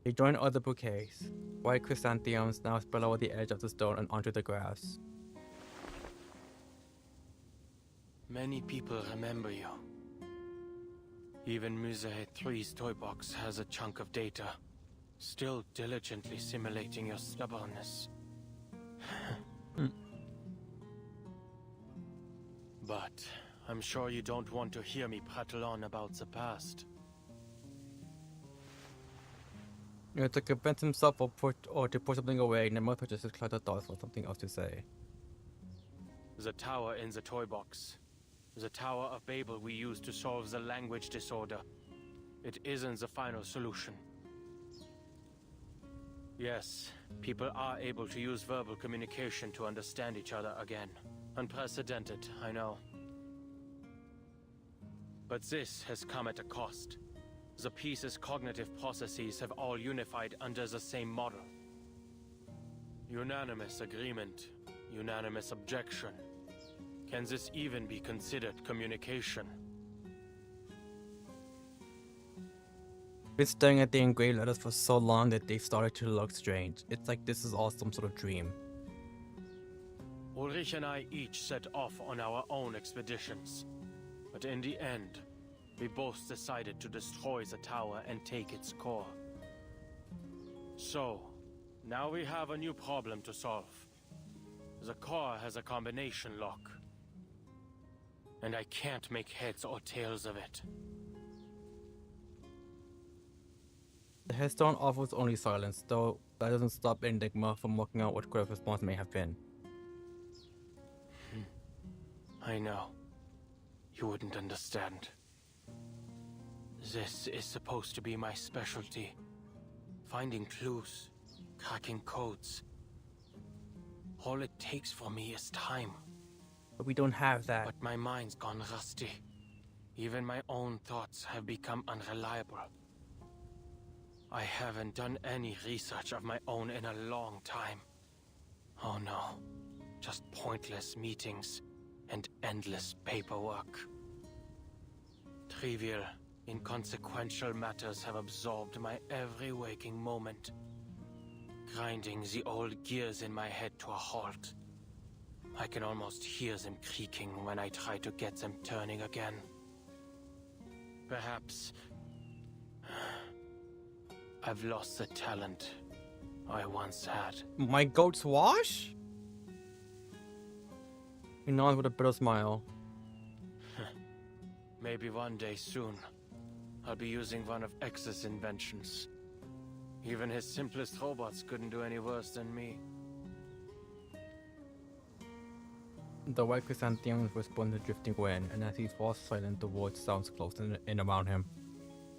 They join other bouquets. White chrysanthemums now spread over the edge of the stone and onto the grass. Many people remember you. Even Museet 3's toy box has a chunk of data, still diligently simulating your stubbornness. But I'm sure you don't want to hear me prattle on about the past. You have to convince himself or to put something away, Nemo touches his cluttered thoughts for something else to say. The tower in the toy box. The Tower of Babel we used to solve the language disorder. It isn't the final solution. Yes, people are able to use verbal communication to understand each other again. Unprecedented, I know. But this has come at a cost. The piece's cognitive processes have all unified under the same model. Unanimous agreement, unanimous objection. Can this even be considered communication? Been staring at the engraved letters for so long that they started to look strange. It's like this is all some sort of dream. Ulrich and I each set off on our own expeditions. But in the end, we both decided to destroy the tower and take its core. So, now we have a new problem to solve. The core has a combination lock. And I can't make heads or tails of it. The headstone offers only silence, though that doesn't stop Enigma from working out what Greta's response may have been. I know. You wouldn't understand. This is supposed to be my specialty. Finding clues, cracking codes. All it takes for me is time. But we don't have that. But my mind's gone rusty. Even my own thoughts have become unreliable. I haven't done any research of my own in a long time. Oh no, just pointless meetings and endless paperwork. Trivial, inconsequential matters have absorbed my every waking moment, grinding the old gears in my head to a halt. I can almost hear them creaking when I try to get them turning again. Perhaps I've lost the talent I once had. My goat's wash? He nods with a bitter smile. Maybe one day soon, I'll be using one of X's inventions. Even his simplest robots couldn't do any worse than me. The white chrysanthemums respond to drifting wind, and as he falls silent, the world sounds close in around him.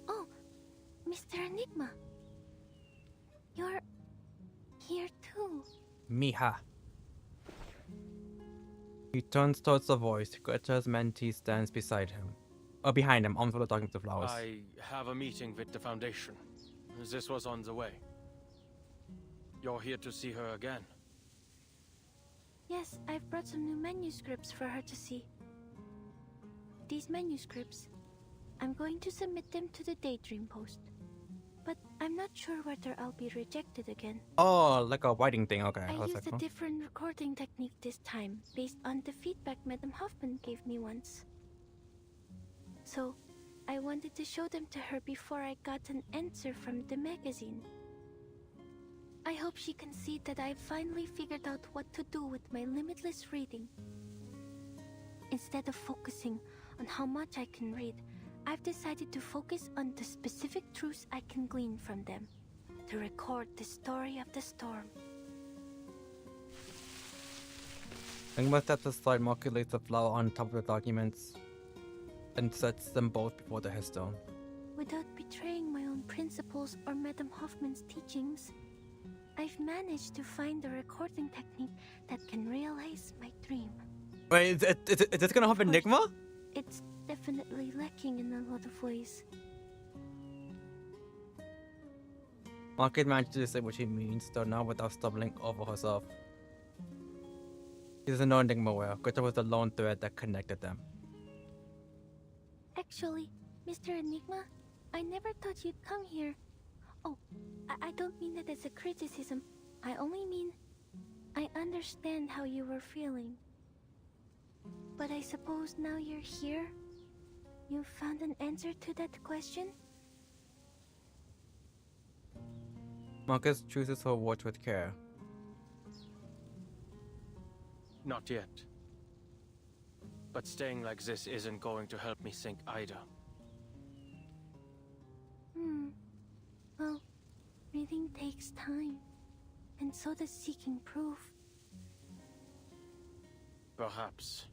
Oh, Mr. Enigma. You're here too. Mija. He turns towards the voice. Greta's mentee stands beside him. Behind him, arms full of talking to flowers. I have a meeting with the Foundation. This was on the way. You're here to see her again? Yes, I've brought some new manuscripts for her to see. These manuscripts, I'm going to submit them to the Daydream Post. But I'm not sure whether I'll be rejected again. Oh, like a writing thing, okay. I used a different recording technique this time, based on the feedback Madame Hoffman gave me once. So, I wanted to show them to her before I got an answer from the magazine. I hope she can see that I've finally figured out what to do with my limitless reading. Instead of focusing on how much I can read, I've decided to focus on the specific truths I can glean from them, to record the story of the storm. Enigma steps aside, Marky lays the flower on top of the documents and sets them both before the headstone. Without betraying my own principles or Madame Hoffman's teachings, I've managed to find a recording technique that can realize my dream. Wait, is this gonna have Enigma? It's definitely lacking in a lot of ways. Marky manages to say what she means, though now without stumbling over herself. She doesn't know Enigma well. Greta was the lone thread that connected them. Actually, Mr. Enigma, I never thought you'd come here. Oh, I don't mean that as a criticism. I only mean I understand how you were feeling. But I suppose now you're here, you've found an answer to that question? Marcus chooses her words with care. Not yet. But staying like this isn't going to help me think either. Well, reading takes time, and so does seeking proof. Perhaps.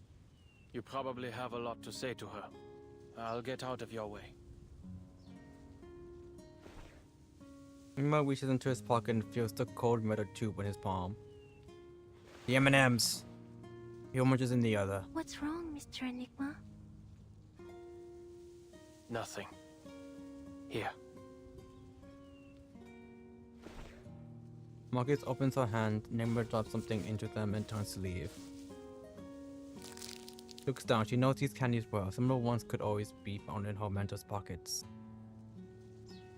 You probably have a lot to say to her. I'll get out of your way. Enigma reaches into his pocket and feels the cold metal tube in his palm. The M&Ms. He munches in the other. What's wrong, Mr. Enigma? Nothing. Here. Marcus opens her hand, Enigma drops something into them and turns to leave. Looks down, she knows these candies well. Similar ones could always be found in her mentor's pockets.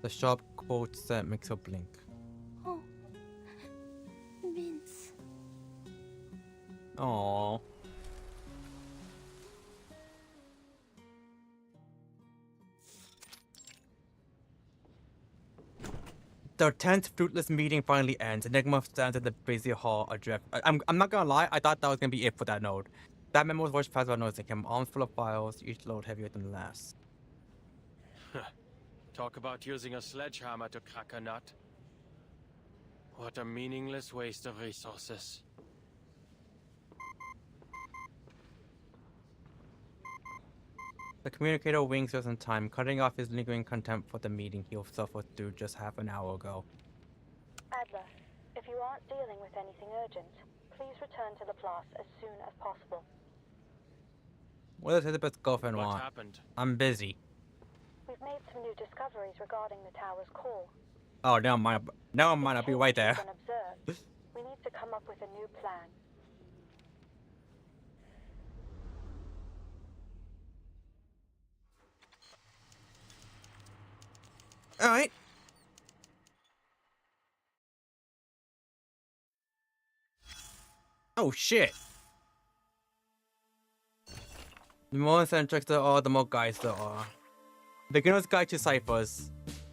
The sharp cold scent makes her blink. Oh, Vince. Aww. The tense, fruitless meeting finally ends. Enigma stands at the busy hall adrift. I'm not gonna lie, I thought that was gonna be it for that node. That memo was rushed past without noticing him, arms full of files, each load heavier than the last. Talk about using a sledgehammer to crack a nut. What a meaningless waste of resources. The communicator wings us in time, cutting off his lingering contempt for the meeting he suffered through just half an hour ago. Adler, if you aren't dealing with anything urgent, please return to Laplace as soon as possible. What does Elizabeth's girlfriend What want? happened? I'm busy. We've made some new discoveries regarding the tower's call. Oh, never mind. Never mind, I'll be right there. Unobserved. We need to come up with a new plan. Alright. Oh shit. The more eccentric there are, the more guys there are. Beginner's Guide to Ciphers.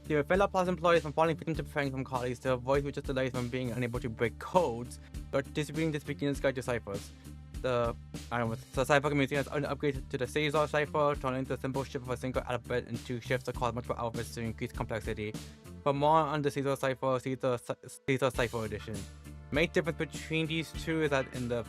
To fellow Plaza employees from falling victim to pranks from colleagues, to avoid future delays from being unable to break codes, or distributing this beginner's guide to ciphers. The cipher community has upgraded to the Caesar cipher, turning the simple shift of a single alphabet into shifts across multiple alphabets to increase complexity. For more on the Caesar cipher, see the Caesar cipher edition. The main difference between these two is that in the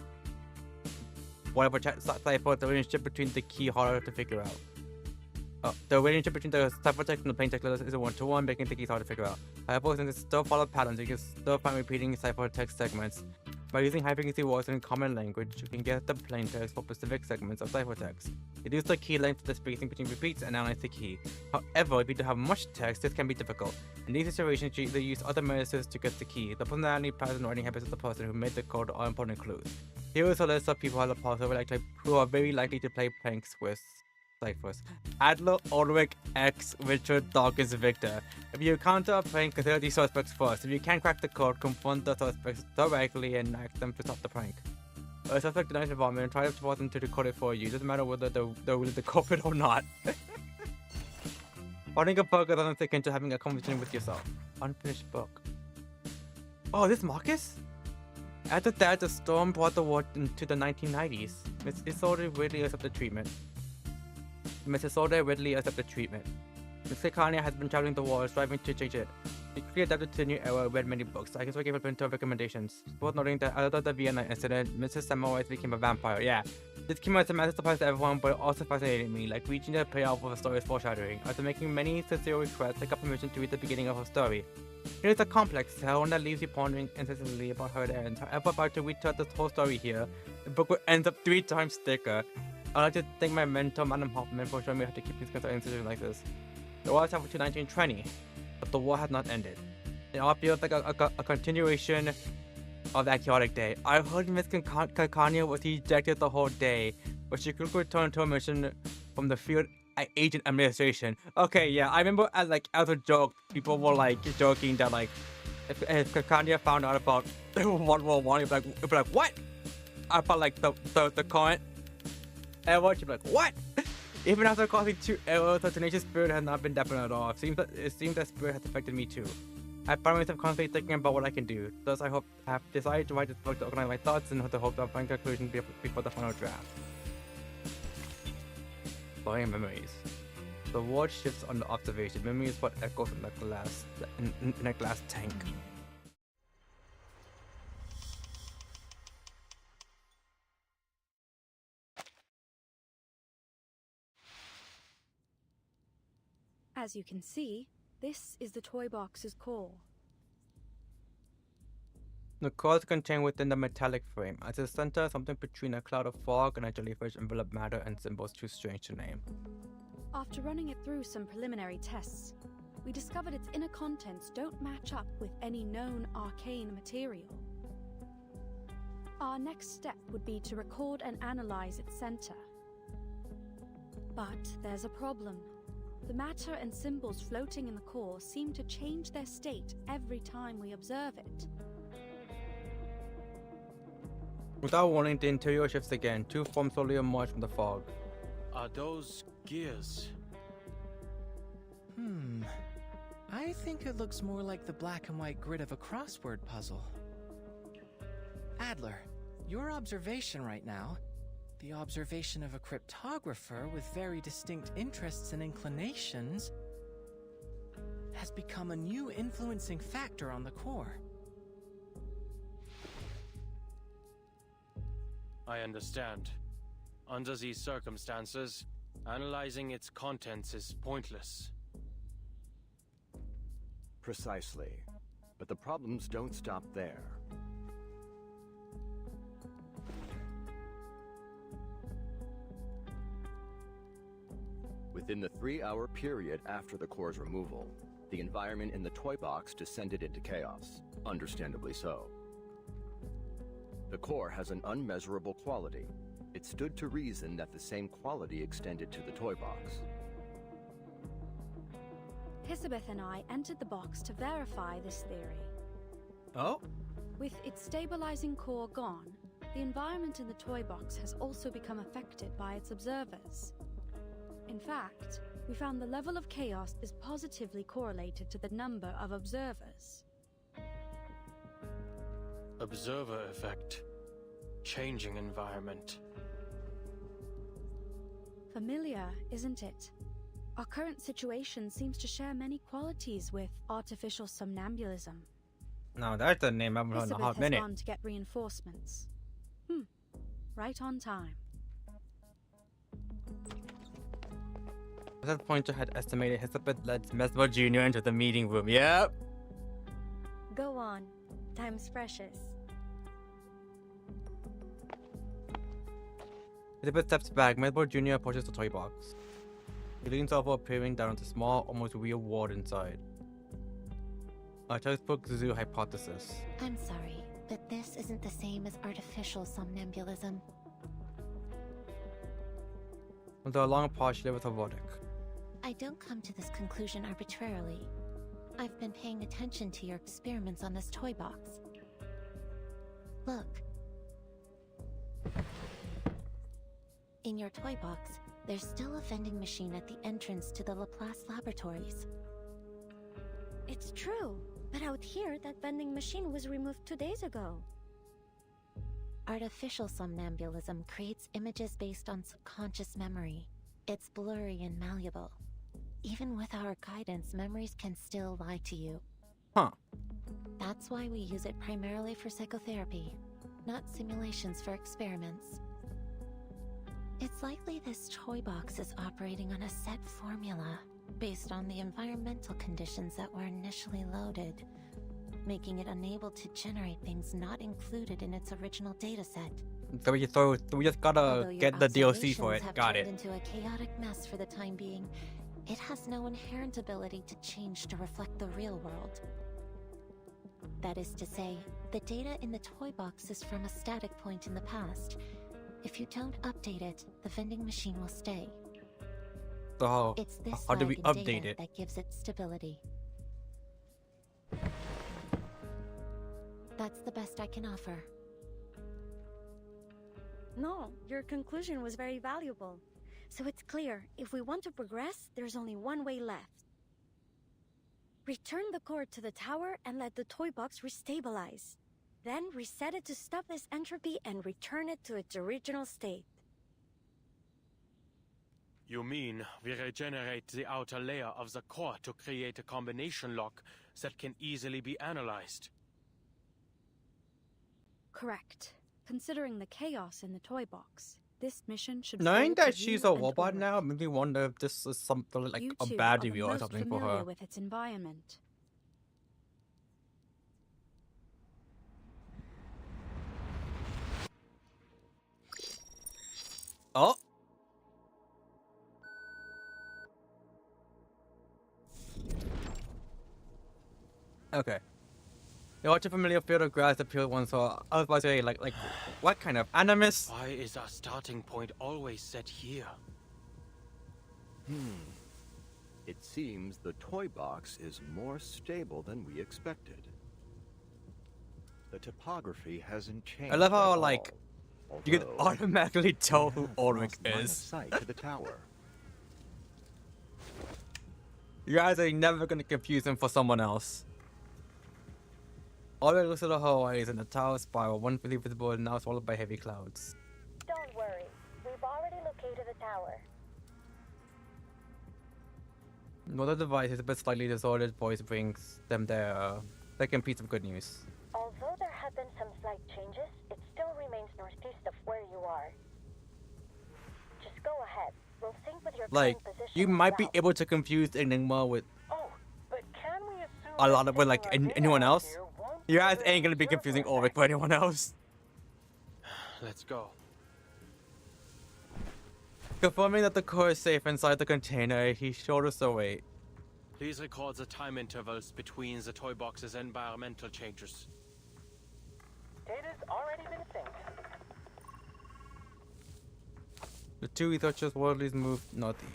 whatever cipher, the relationship between the key harder to figure out. The relationship between the ciphertext and the plain text letters is a one-to-one, making the keys hard to figure out. However, since it still follows patterns, you can still find repeating ciphertext segments. By using high-frequency words in common language, you can get the plain text for specific segments of ciphertext. Reduce the key length to the spacing between repeats and analyze the key. However, if you don't have much text, this can be difficult. In these situations, you either use other methods to get the key. The personality, pattern, and writing habits of the person who made the code are important clues. Here is a list of people who are very likely to play pranks with ciphers. Adler, Ulrich, X, Richard, Dawkins, Victor. If you encounter a prank, consider these suspects first. If you can't crack the code, confront the suspects directly and ask them to stop the prank. A suspect denies involvement and try to force them to decode it for you. It doesn't matter whether they're really the culprit or not. Finding a focus doesn't take into having a conversation with yourself. Unfinished book. Oh, this Marcus? After that, the storm brought the war into the 1990s. Miss Isolde readily accepted treatment. Mrs. Isolde readily accepted treatment. Miss Kekania has been traveling the world, striving to change it. She quickly adapted to the new era, read many books. I guess we gave a plenty of recommendations. Worth noting that after the Vienna incident, Mrs. Samowitz became a vampire. Yeah, this came as a massive surprise to everyone, but it also fascinated me, like reaching the payoff of a story's foreshadowing. After making many sincere requests, I got permission to read the beginning of her story. It is a complex tale, one that leaves you pondering incessantly about how it ends. However, if I were to retell this whole story here, the book would end up 3 times thicker. I'd like to thank my mentor, Madam Hoffman, for showing me how to keep things considered in situations like this. The war has happened to 1920, but the war has not ended. It all feels like a continuation of that chaotic day. I heard Miss Kekania was ejected the whole day, but she could return to a mission from the field agent administration. Okay, yeah, I remember as a joke, people were like joking that like if Kekania found out about World War I, it'd be like what? About like the current era, she'd be like what? Even after causing 2 errors, her tenacious spirit has not been dampened at all. It seems that spirit has affected me too. I find myself constantly thinking about what I can do. Thus, I have decided to write this book to organize my thoughts and to hope to find conclusion before the final draft. Story memories. The world shifts under observation. Memory is what echoes in a glass tank. As you can see, this is the toy box's core. The core is contained within the metallic frame. At the center, something between a cloud of fog and a jellyfish enveloped matter and symbols too strange to name. After running it through some preliminary tests, we discovered its inner contents don't match up with any known arcane material. Our next step would be to record and analyze its center. But there's a problem. The matter and symbols floating in the core seem to change their state every time we observe it. Without warning, the interior shifts again. 2 forms slowly emerge from the fog. Are those gears? I think it looks more like the black and white grid of a crossword puzzle. Adler, your observation right now, the observation of a cryptographer with very distinct interests and inclinations, has become a new influencing factor on the core. I understand. Under these circumstances, analyzing its contents is pointless. Precisely. But the problems don't stop there. Within the 3-hour period after the core's removal, the environment in the toy box descended into chaos, understandably so. The core has an unmeasurable quality. It stood to reason that the same quality extended to the toy box. Elizabeth and I entered the box to verify this theory. Oh? With its stabilizing core gone, the environment in the toy box has also become affected by its observers. In fact, we found the level of chaos is positively correlated to the number of observers. Observer effect. Changing environment. Familiar, isn't it? Our current situation seems to share many qualities with artificial somnambulism. No, that's the name I've heard in a hot Elizabeth has minute. gone to get reinforcements. Right on time. At that point, I had estimated Elizabeth led Mesmer Jr. into the meeting room. Yep. Go on. Time's precious. Elizabeth steps back. Mesmer Jr. approaches the toy box. He leans over, peering down at the small, almost real world inside. A textbook zoo hypothesis. I'm sorry, but this isn't the same as artificial somnambulism. After a long pause, she led with a verdict. I don't come to this conclusion arbitrarily. I've been paying attention to your experiments on this toy box. Look. In your toy box, there's still a vending machine at the entrance to the Laplace laboratories. It's true, but out here, that vending machine was removed 2 days ago. Artificial somnambulism creates images based on subconscious memory. It's blurry and malleable. Even with our guidance, memories can still lie to you. Huh. That's why we use it primarily for psychotherapy, not simulations for experiments. It's likely this toy box is operating on a set formula based on the environmental conditions that were initially loaded, making it unable to generate things not included in its original dataset. So we just gotta get the DLC for it. Got it. Into a chaotic mess for the time being, it has no inherent ability to change to reflect the real world. That is to say, the data in the toy box is from a static point in the past. If you don't update it, the vending machine will stay. So It's this how do we lag in update data it? that gives it stability. That's the best I can offer. No, your conclusion was very valuable. So it's clear, if we want to progress, there's only one way left. Return the core to the tower and let the toy box restabilize. Then reset it to stop this entropy and return it to its original state. You mean we regenerate the outer layer of the core to create a combination lock that can easily be analyzed? Correct. Considering the chaos in the toy box, this mission should Knowing fall to that she's you a and robot Ulrich. now, made me wonder if this is something like You a two bad are the review or most something for familiar her. with its environment. Oh. Okay. You're watching familiar field of grass appeared once, so I was about to say, like, what kind of animus? Why is our starting point always set here? It seems the toy box is more stable than we expected. The topography hasn't changed. I love how, at like, all, you can although automatically tell who Ulrich line of is. sight to the tower. You guys are never gonna confuse him for someone else. Ulrich looks at the hallways and the tower spiral, one fully visible and now swallowed by heavy clouds. Don't worry, we've already located the tower. Another device is a bit slightly disordered voice brings them their second piece of good news. Although there have been some slight changes, it still remains northeast of where you are. Just go ahead. We'll sync with your Like, current position you and might be route. able to confuse Enigma with Oh, but can we assume a lot that of, with like taking our anyone data out else. here won't You guys trigger ain't gonna be observer confusing effect? Ulrich for anyone else. Let's go. Confirming that the core is safe inside the container, he showed us the way. Please record the time intervals between the toy box's environmental changes. Data's already been synced. The two researchers worldlies moved northeast.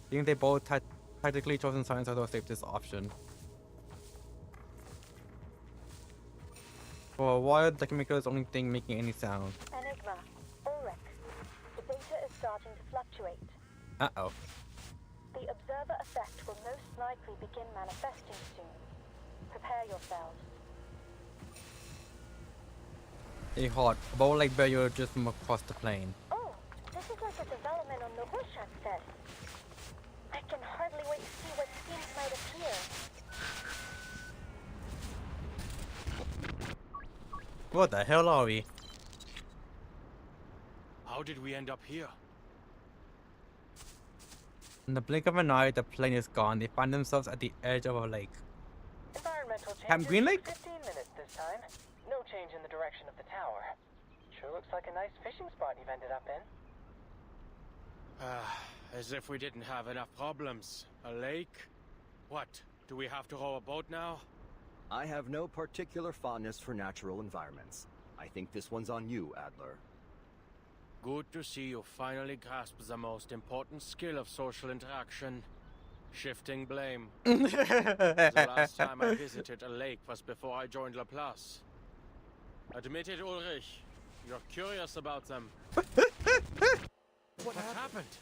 I think they both had tactically chosen science as the safest option. For a while, the chemical is the only thing making any sound. Enigma, starting to fluctuate. Uh-oh. The observer effect will most likely begin manifesting soon. Prepare yourselves. Hey, hot. About like where you're just from across the plane. Oh, this is like a development on the Pogchamp set. I can hardly wait to see what schemes might appear. What the hell are we? How did we end up here? In the blink of an eye, the plane is gone. They find themselves at the edge of a lake. Environmental changes. Camp Green Lake? 15 minutes this time. No change in the direction of the tower. Sure looks like a nice fishing spot you've ended up in. As if we didn't have enough problems. A lake? What? Do we have to row a boat now? I have no particular fondness for natural environments. I think this one's on you, Adler. Good to see you finally grasp the most important skill of social interaction. Shifting blame. The last time I visited a lake was before I joined Laplace. Admit it, Ulrich. You're curious about them. What happened?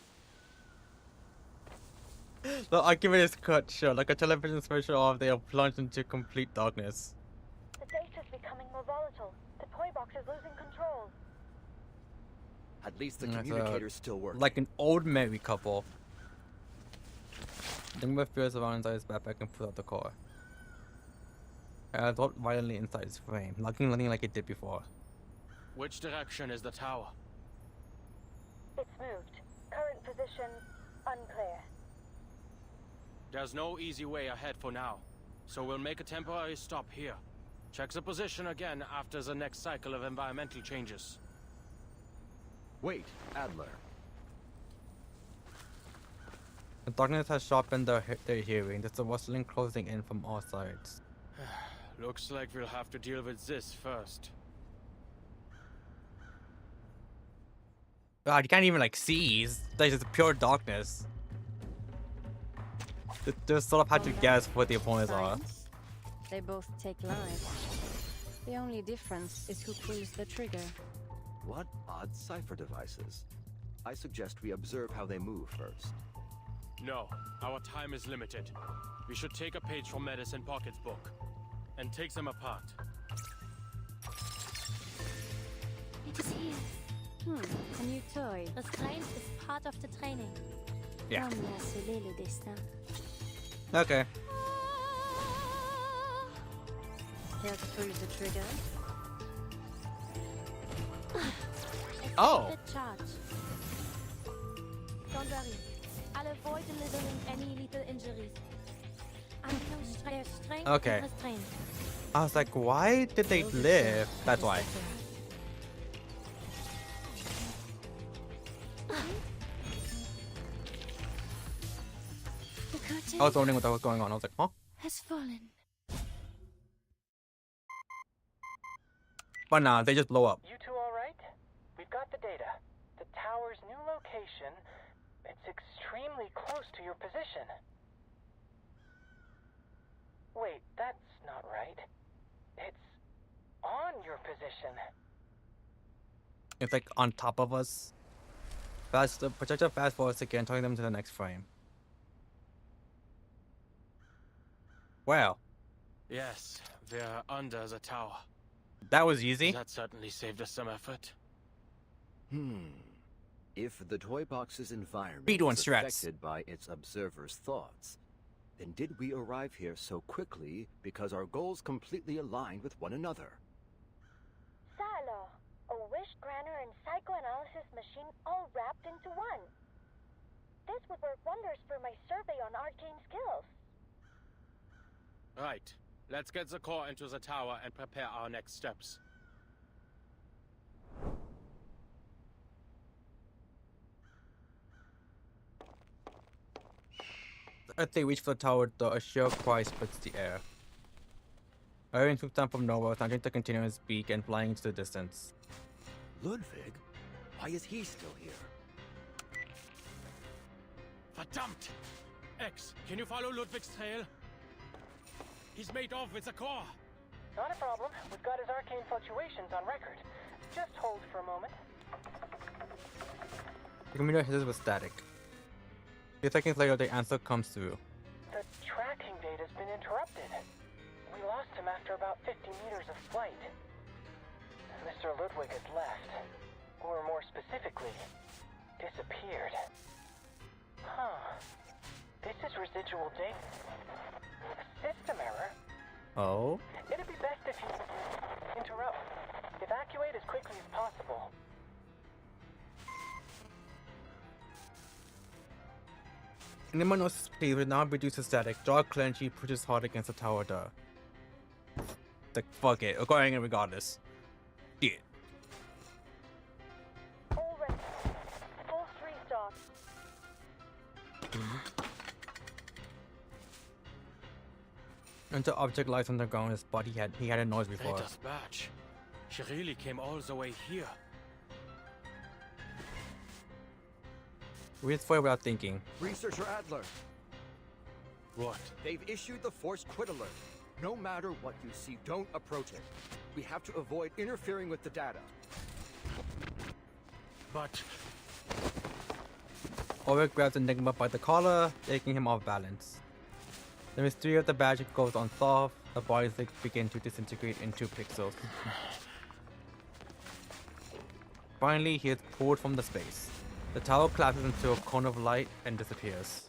The argument is cut short, like a television special of they are plunged into complete darkness. The data's becoming more volatile. The toy box is losing control. At least the communicator's still working. Like an old married couple. Enigma feels around inside his backpack and pulls out the core. I dropped violently inside his frame, knocking nothing like it did before. Which direction is the tower? It's moved. Current position, unclear. There's no easy way ahead for now, so we'll make a temporary stop here. Check the position again after the next cycle of environmental changes. Wait, Adler. The darkness has sharpened their hearing. There's a rustling closing in from all sides. Looks like we'll have to deal with this first. God, you can't even like see. There's just pure darkness. They sort of had to guess what the opponents are. They both take lives. The only difference is who pulls the trigger. What odd cipher devices? I suggest we observe how they move first. No, our time is limited. We should take a page from Medicine Pocket's book and take them apart. It is here. A new toy. Restraint is part of the training. Yeah. Comme la scellé le destin. Okay. Let's pull the trigger. Oh. Good charge. Don't worry. I'll avoid delivering any lethal injuries. I'm no strength Okay. and restraint. I was like, why did they live? That's why. The curtain I was wondering what was going on. I was like, huh? has fallen. But nah, they just blow up. You two all right? We've got the data. The tower's new location, it's extremely close to your position. Wait, that's not right. It's on your position. It's like on top of us. The projector fast forwards again, taking them to the next frame. Wow. Yes, we're under the tower. That was easy. That certainly saved us some effort. If the toy box's environment B1 is strats. affected by its observer's thoughts, then did we arrive here so quickly because our goals completely aligned with one another? Silo, a wish granter and psychoanalysis machine all wrapped into one. This would work wonders for my survey on arcane skills. Right. Let's get the core into the tower and prepare our next steps. As they reach for the tower, a sheer cry splits the air. Arian swoops down from nowhere, snatching the continuous beak and flying into the distance. Ludwig? Why is he still here? Verdammt! X, can you follow Ludwig's trail? He's made off with the core. Not a problem. We've got his arcane fluctuations on record. Just hold for a moment. The computer hits with static. A few seconds later, the answer comes through. The tracking data's been interrupted. We lost him after about 50 meters of flight. Mr. Ludwig has left. Or more specifically, disappeared. Huh. This is residual data. A system error? Oh? It'd be best if you interrupt. Evacuate as quickly as possible. Enigma knows speed will now reduce the static. Jaw clench, he pushes hard against the tower door. Like, fuck it. We're going in regardless. Shit. All ready. Force restart. And the object lies on the ground, his body he had a noise before. Rita's badge. She really came all the way here. We just fought without thinking. Researcher Adler. What? They've issued the force quit alert. No matter what you see, don't approach it. We have to avoid interfering with the data. But... Ulrich grabs Enigma by the collar, taking him off balance. The mystery of the badge goes unsolved. The body's legs begin to disintegrate into pixels. Finally, he is pulled from the space. The tower collapses into a cone of light and disappears.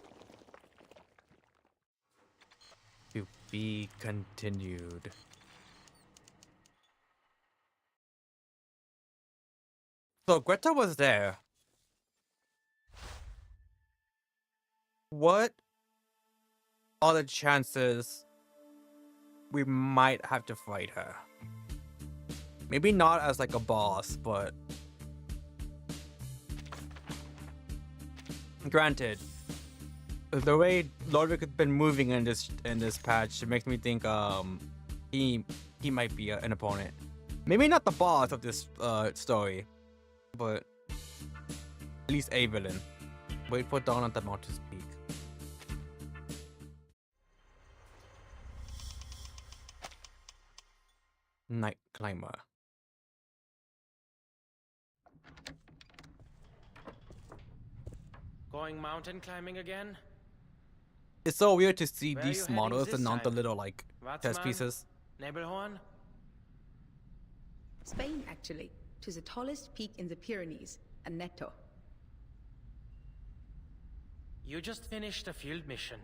To be continued. So Greta was there. What are the chances we might have to fight her? Maybe not as like a boss, but granted, the way Ludwig has been moving in this patch, it makes me think he might be an opponent. Maybe not the boss of this story, but at least a villain. Wait for Dawn at the Mount to speak. Night Climber. Going mountain climbing again? It's so weird to see Where these models and not the little like chess pieces. Nebelhorn? Spain, actually, to the tallest peak in the Pyrenees, Aneto. You just finished a field mission.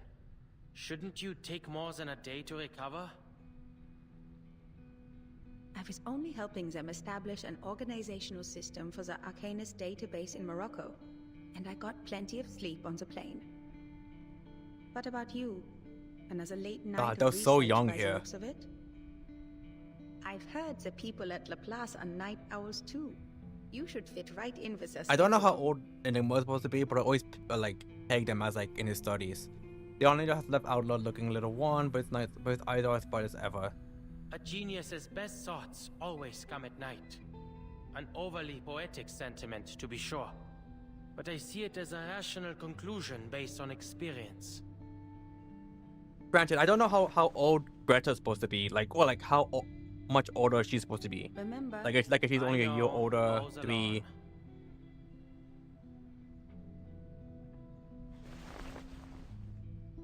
Shouldn't you take more than a day to recover? I was only helping them establish an organizational system for the Arcanist database in Morocco, and I got plenty of sleep on the plane. What about you? Another late night they're of so research young by the here. looks of it? I've heard the people at Laplace are night owls too. You should fit right in with us. I don't know how old Enigma is supposed to be, but I always like peg them as like in his studies. The only has left outlaw looking a little worn, but it's not, but it's either as bright as ever. A genius's best thoughts always come at night. An overly poetic sentiment, to be sure. But I see it as a rational conclusion based on experience. Granted, I don't know how old Greta's supposed to be, like, or like how much older she's supposed to be. Remember, like if she's only a year older to be.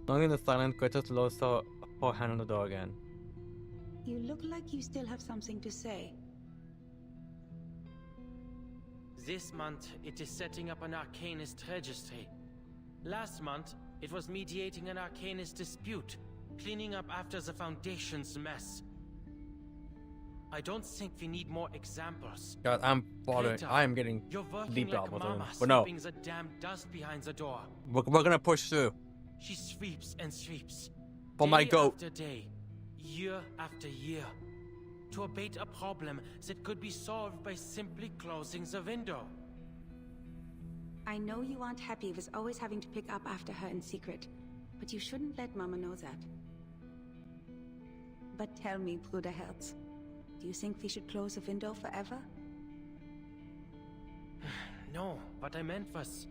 Knowing the silence, Greta slows her hand on the door again. you look like you still have something to say. This month, it is setting up an Arcanist registry. Last month, it was mediating an Arcanist dispute, cleaning up after the Foundation's mess. I don't think we need more examples. God, I'm bothering. Greta, I am getting you're working deep like out with Mama, but no, sweeping the damn dust behind the door. we're gonna push through. She sweeps and sweeps. For my day goat. after day, year after year, to abate a problem that could be solved by simply closing the window. I know you aren't happy with always having to pick up after her in secret, but you shouldn't let Mama know that. But tell me, Bruderherz, do you think we should close the window forever? No, what I meant was...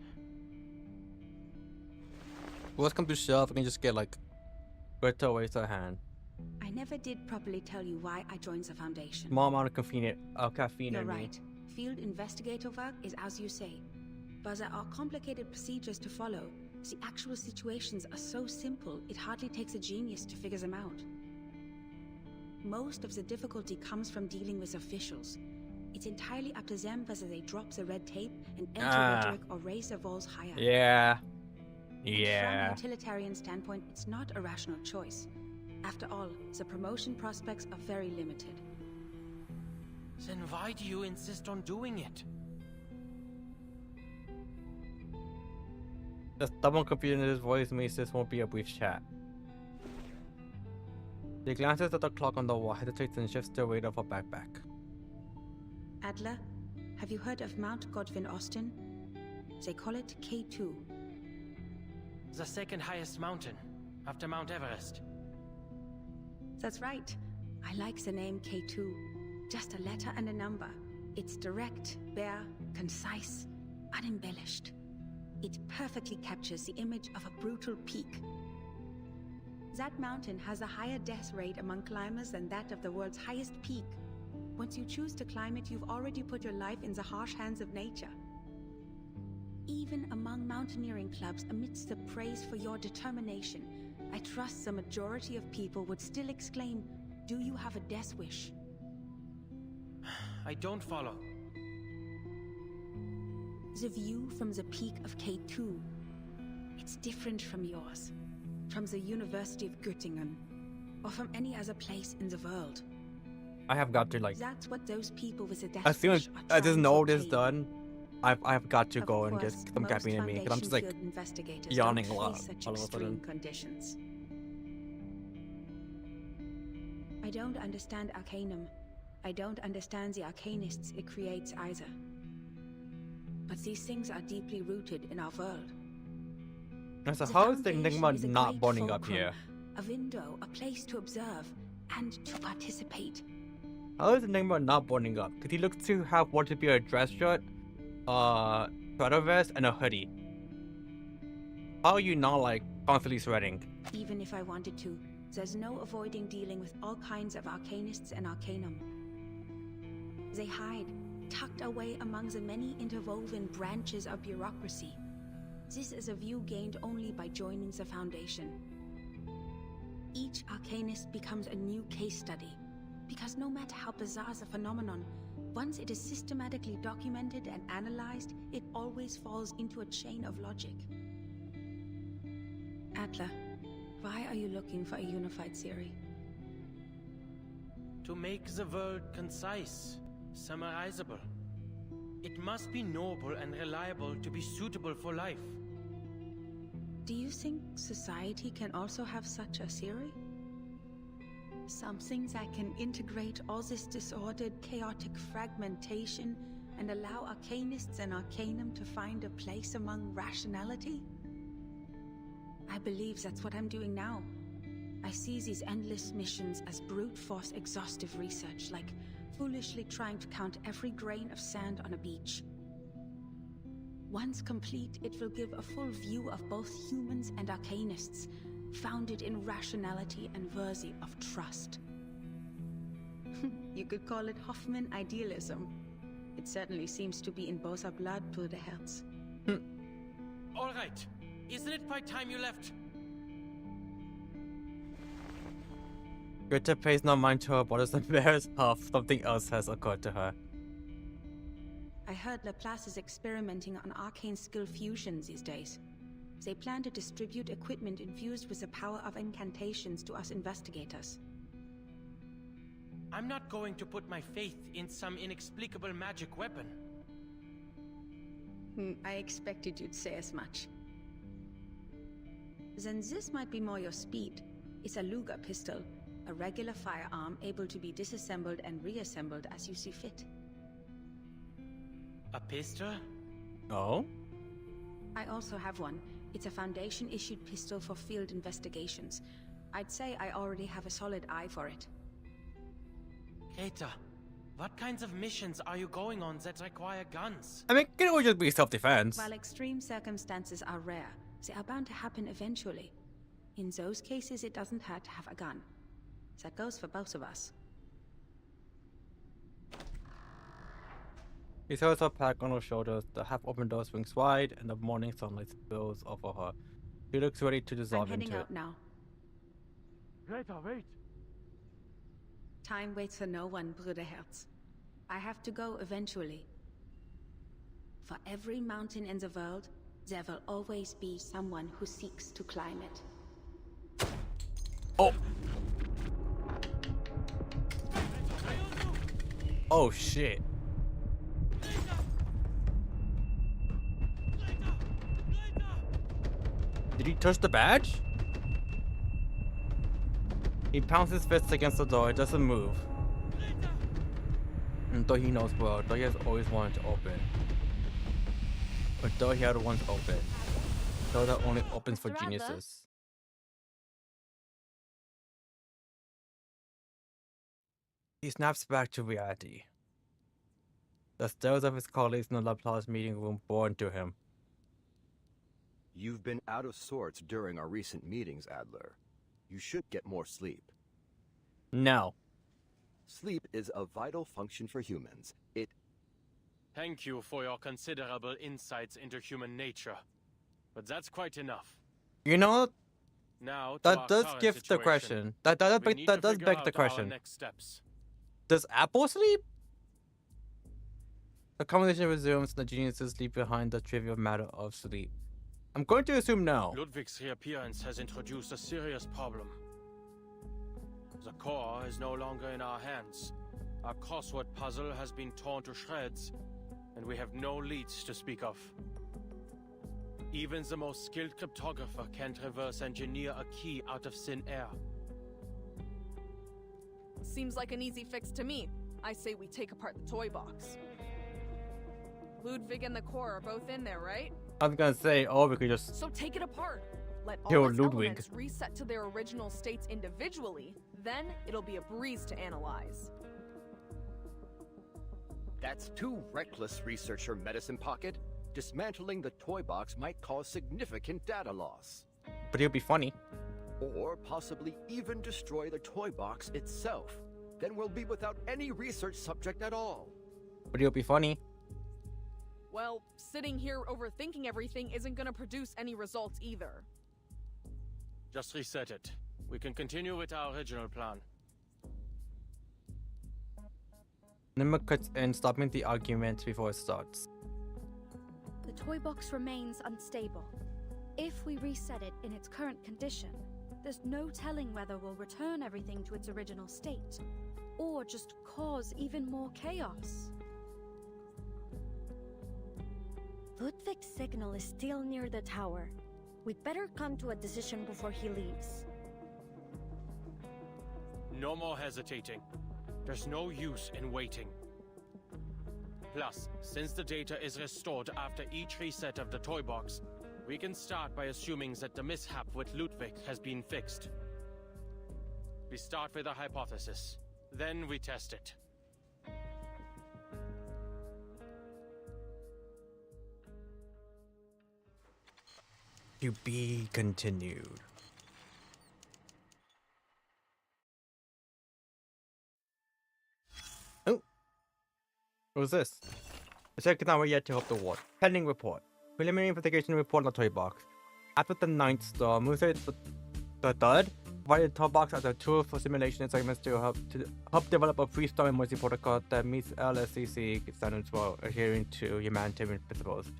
Worst come to shove, I can just get like Greta waves her hand. I never did properly tell you why I joined the Foundation. Small amount of caffeine You're in me. right. Field investigator work is as you say. but there are complicated procedures to follow. The actual situations are so simple, it hardly takes a genius to figure them out. Most of the difficulty comes from dealing with officials. It's entirely up to them whether they drop the red tape and enter rhetoric or raise their walls higher. Yeah. From Yeah. a utilitarian standpoint, it's not a rational choice. After all, the promotion prospects are very limited. Then why do you insist on doing it? The stubborn confusion in his voice means this won't be a brief chat. He glances at the clock on the wall, hesitates and shifts the weight of her backpack. Adler, have you heard of Mount Godwin Austen? They call it K2. The second highest mountain, after Mount Everest. That's right. I like the name K2. Just a letter and a number. It's direct, bare, concise, unembellished. It perfectly captures the image of a brutal peak. That mountain has a higher death rate among climbers than that of the world's highest peak. Once you choose to climb it, you've already put your life in the harsh hands of nature. Even among mountaineering clubs, amidst the praise for your determination, I trust the majority of people would still exclaim, "Do you have a death wish?" I don't follow. The view from the peak of K2, it's different from yours, from the University of Göttingen, or from any other place in the world. I have got to like. That's what those people with a death As soon wish as are this trying to node is attain. done, I've got to Of go and course, get some most caffeine in me because I'm just like Foundation field investigators yawning a don't lot face such all of a extreme sudden. conditions. I don't understand Arcanum. I don't understand the Arcanists it creates either. But these things are deeply rooted in our world. So The how is the Foundation Enigma is a not great burning up fulcrum, here? A window, a place to observe, and to participate. How is the Enigma not burning up? Because he looks to have what to be a dress shirt, sweater vest, and a hoodie. How are you not like constantly sweating? Even if I wanted to, there's no avoiding dealing with all kinds of Arcanists and Arcanum. They hide, tucked away among the many interwoven branches of bureaucracy. This is a view gained only by joining the Foundation. Each Arcanist becomes a new case study, because no matter how bizarre the phenomenon, once it is systematically documented and analyzed, it always falls into a chain of logic. Adler, why are you looking for a unified theory? To make the world concise, summarizable. It must be noble and reliable to be suitable for life. Do you think society can also have such a theory? Something that can integrate all this disordered, chaotic fragmentation and allow Arcanists and Arcanum to find a place among rationality? I believe that's what I'm doing now. I see these endless missions as brute force exhaustive research, like foolishly trying to count every grain of sand on a beach. Once complete, it will give a full view of both humans and Arcanists, founded in rationality and worthy of trust. You could call it Hoffman idealism. It certainly seems to be in both our blood, Bruder Herz. All right. Isn't it quite time you left? Goethe pays no mind to her borders and bears off. Something else has occurred to her. I heard Laplace is experimenting on arcane skill fusion these days. They plan to distribute equipment infused with the power of incantations to us investigators. I'm not going to put my faith in some inexplicable magic weapon. I expected you'd say as much. Then this might be more your speed. It's a Luger pistol, a regular firearm able to be disassembled and reassembled as you see fit. A pistol? Oh? I also have one. It's a Foundation-issued pistol for field investigations. I'd say I already have a solid eye for it. Greta, what kinds of missions are you going on that require guns? I mean, it can always just be self-defense. While extreme circumstances are rare, they are bound to happen eventually. In those cases, it doesn't hurt to have a gun. That goes for both of us. He throws her pack on her shoulders, the half-open door swings wide, and the morning sunlight spills over her. She looks ready to dissolve I'm into heading it. out now. Greta, wait! Time waits for no one, Bruderherz. I have to go eventually. For every mountain in the world, there will always be someone who seeks to climb it. Oh! Oh shit. Did he touch the badge? He pounds his fist against the door, it doesn't move. And though he knows well, though he has always wanted to open. But though he had once open. Though that only opens for Mr. Adler? geniuses. He snaps back to reality. The stares of his colleagues in the Laplace meeting room bore into him. You've been out of sorts during our recent meetings, Adler. You should get more sleep. No. Sleep is a vital function for humans. Thank you for your considerable insights into human nature. But that's quite enough. You know, Now, to that our does current give the situation. question. That does We need to beg figure the out our question. next steps. Does Apple sleep? The conversation resumes and the geniuses leave behind the trivial matter of sleep. I'm going to assume no. Ludwig's reappearance has introduced a serious problem. The core is no longer in our hands. Our crossword puzzle has been torn to shreds, and we have no leads to speak of. Even the most skilled cryptographer can't reverse engineer a key out of thin air. Seems like an easy fix to me. I say we take apart the toy box. Ludwig and the core are both in there, right? I was gonna say, oh, we could just So take it apart. Let kill all its Ludwig. elements reset to their original states individually. Then it'll be a breeze to analyze. That's too reckless, Researcher Medicine Pocket. Dismantling the toy box might cause significant data loss. But it'll be funny. Or possibly even destroy the toy box itself. Then we'll be without any research subject at all. But it'll be funny. Well, sitting here overthinking everything isn't gonna produce any results either. Just reset it. We can continue with our original plan. Enigma cuts in, stopping the argument before it starts. The toy box remains unstable. If we reset it in its current condition, there's no telling whether we'll return everything to its original state, or just cause even more chaos. Ludwig's signal is still near the tower. We'd better come to a decision before he leaves. No more hesitating. There's no use in waiting. Plus, since the data is restored after each reset of the toy box, we can start by assuming that the mishap with Ludwig has been fixed. We start with a hypothesis, then we test it. To be continued. Oh. What was this? The second time we're yet to help the ward. Pending report. Preliminary investigation report on the toy box. After the 9th storm, who said the third provided the toy box as a tool for simulation segments to help develop a freestyle emergency protocol that meets LSCC standards while adhering to humanitarian principles.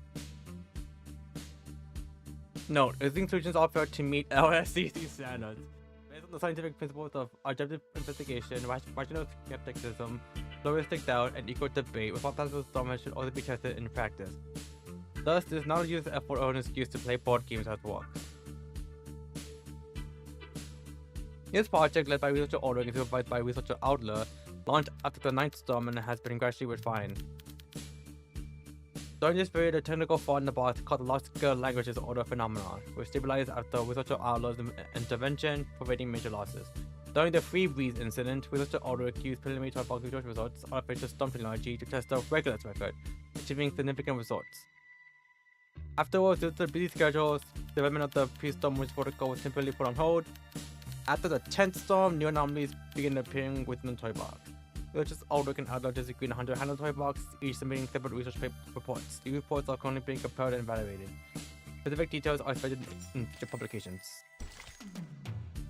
Note, existing solutions offered to meet LSCC standards. Based on the scientific principles of objective investigation, rational skepticism, pluralistic doubt, and equal debate, responsible storm should also be tested in practice. Thus, it is not a use of effort or an excuse to play board games at work. This project, led by researcher Ulrich and supervised by researcher Adler, launched after the 9th storm and has been gradually refined. During this period, a technical fault in the box called the logical language disorder phenomenon, which stabilized after researcher Adler's intervention, preventing major losses. During the Freebreeze incident, researcher Ulrich used preliminary toy box research results of artificial storm technology to test the Regulus method, achieving significant results. Afterwards, due to busy schedules, development of the pre-storm emergency protocol was temporarily put on hold. After the 10th storm, new anomalies began appearing within the toy box. Researchers Ulrich and Adler disagree on 100 handle toy box, each submitting separate research reports. The reports are currently being compared and evaluated. Specific details are expected in future publications.